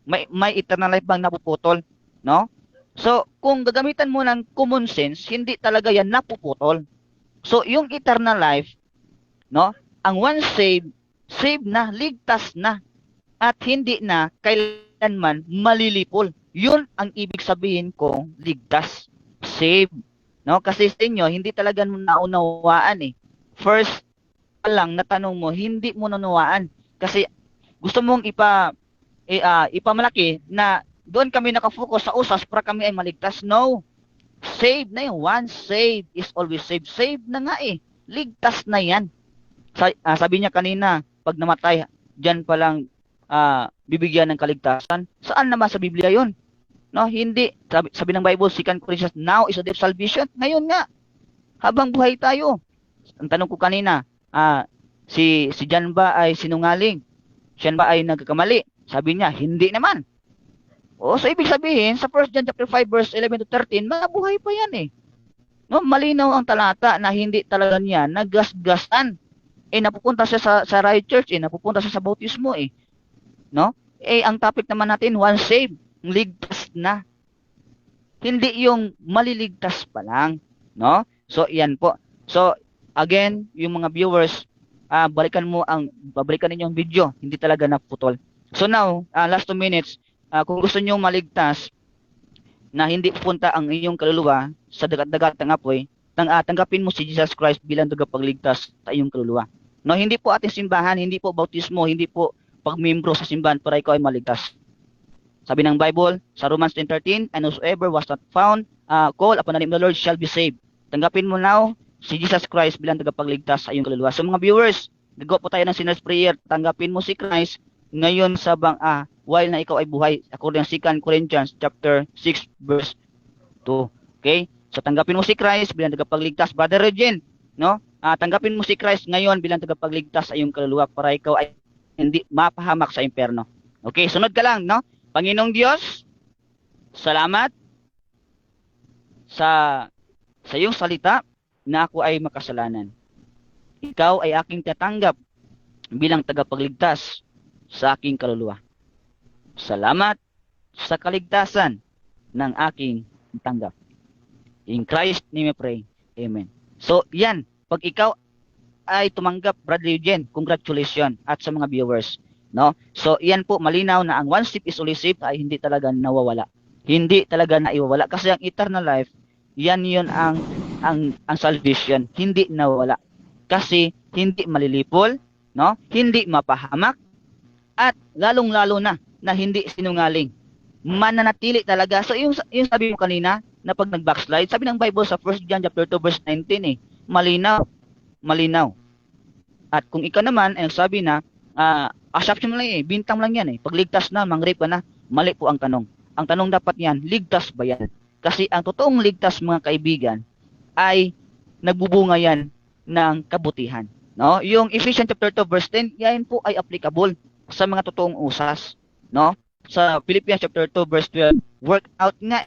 May eternal life bang napuputol, no? So, kung gagamitan mo ng common sense, hindi talaga yan napuputol. So, yung eternal life, no? Ang once saved na, ligtas na, at hindi na kailanman malilipol. Yun ang ibig sabihin kong ligtas, saved. No? Kasi sa inyo, hindi talaga naunawaan eh. First pa lang na tanong mo, hindi mo nanawaan. Kasi gusto mong ipamalaki na doon kami nakafocus sa usas para kami ay maligtas. No. Saved na yun. Once saved is always saved. Saved na nga eh. Ligtas na yan. Sabi niya kanina, pag namatay, dyan pa lang bibigyan ng kaligtasan. Saan naman sa Biblia yun? No, hindi. Sabi ng Bible, 2 Corinthians, now is the day of salvation. Ngayon nga, habang buhay tayo. Ang tanong ko kanina, si Jan ba ay sinungaling? Siya ba ay nagkakamali? Sabi niya, hindi naman. So ibig sabihin, sa 1 John chapter 5 verse 11 to 13, mabuhay pa yan eh. No, malinaw ang talata na hindi talaga niya nagasgasan. Napupunta siya sa riot church, napupunta siya sa bautismo eh. No? Ang topic naman natin, once saved, ligtas na. Hindi yung maliligtas pa lang, no? So iyan po. So again, yung mga viewers, babalikan ninyo yung video, hindi talaga naputol. So now, last 2 minutes, kung gusto niyo maligtas na hindi pupunta ang inyong kaluluwa sa dagat-dagat ng apoy, tanggapin mo si Jesus Christ bilang tagapagligtas sa iyong kaluluwa. No, hindi po ating simbahan, hindi po bautismo, hindi po pagmembro sa simbahan para ikaw ay maligtas. Sabi ng Bible sa Romans 10:13, and whosoever was not found call upon the name of the Lord shall be saved. Tanggapin mo now si Jesus Christ bilang tagapagligtas sa iyong kaluluwa. So mga viewers, gagawa po tayo ng sinner's prayer. Tanggapin mo si Christ ngayon sa while na ikaw ay buhay, according to 2 Corinthians chapter 6 verse 2. Okay? So tanggapin mo si Christ bilang tagapagligtas. Brother Regine, no? Tanggapin mo si Christ ngayon bilang tagapagligtas sa iyong kaluluwa para ikaw ay hindi mapahamak sa impyerno. Okay, sunod ka lang, no? Panginoong Diyos, salamat sa iyong salita na ako ay makasalanan. Ikaw ay aking tatanggap bilang tagapagligtas sa aking kaluluwa. Salamat sa kaligtasan ng aking tanggap. In Christ name we pray. Amen. So, yan. Pag ikaw ay tumanggap, Brother Eugene, congratulations at sa mga viewers. No? So, yan po, malinaw na ang one step is always saved ay hindi talaga nawawala. Hindi talaga naiwawala. Kasi ang eternal life, yan yun ang salvation. Hindi nawawala. Kasi hindi malilipol, no? Hindi mapahamak, at lalong-lalo na hindi sinungaling. Mananatili talaga. So, yung sabi mo kanina, na pag nag-backslide, sabi ng Bible sa 1 John chapter 2 verse 19 malinaw. At kung ikaw naman, ay sabi na, assumption mo lang bintang lang yan pag ligtas na, mangrip ka na, mali po ang tanong. Ang tanong dapat yan, ligtas ba yan? Kasi ang totoong ligtas, mga kaibigan, ay nagbubunga yan ng kabutihan. No? Yung Ephesians chapter 2 verse 10, yan po ay applicable sa mga totoong usas. No? Sa Philippians chapter 2 verse 12, work out nga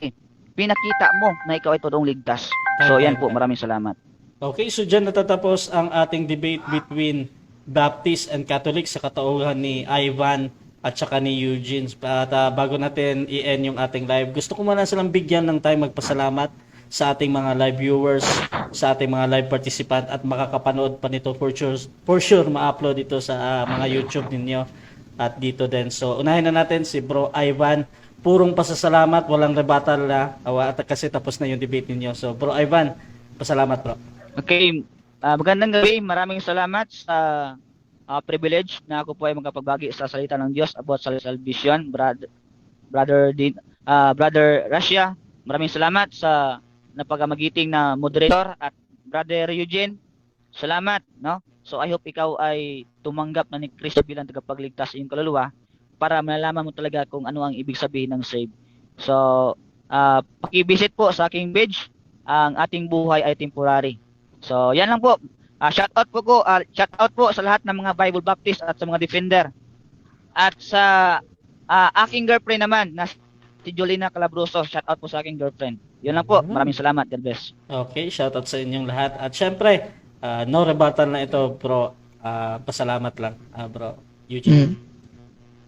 pinakita mo na ikaw ay totoong ligtas. So yan po, maraming salamat. Okay, so dyan natatapos ang ating debate between Baptist and Catholic sa katauhan ni Ivan at saka ni Eugene. At bago natin i-end yung ating live, gusto ko muna silang bigyan ng time magpasalamat sa ating mga live viewers, sa ating mga live participant, at makakapanood pa nito for sure ma-upload ito sa mga YouTube ninyo at dito din. So unahin na natin si Bro Ivan. Purong pasasalamat, walang rebuttal na kasi tapos na yung debate ninyo. So Bro Ivan, pasalamat bro. Okay, magandang gabi. Maraming salamat sa privilege na ako po ay magkapagbagi sa salita ng Diyos about sa salvation. Brother Russia, maraming salamat sa napagamagiting na moderator, at Brother Eugene, salamat, no? So I hope ikaw ay tumanggap na ni Kristo bilang tagapagligtas sa iyong kaluluwa para malalaman mo talaga kung ano ang ibig sabihin ng save. So, paki-visit po sa aking page. Ang ating buhay ay temporary. So, yan lang po. Shout out po sa lahat ng mga Bible Baptist at sa mga Defender. At sa aking girlfriend naman, na si Jolina Calabroso, shout out po sa aking girlfriend. Yun lang po. Maraming salamat. God bless. Okay, shout out sa inyong lahat. At syempre, no rebuttal na ito, bro. Pasalamat lang, bro Eugene.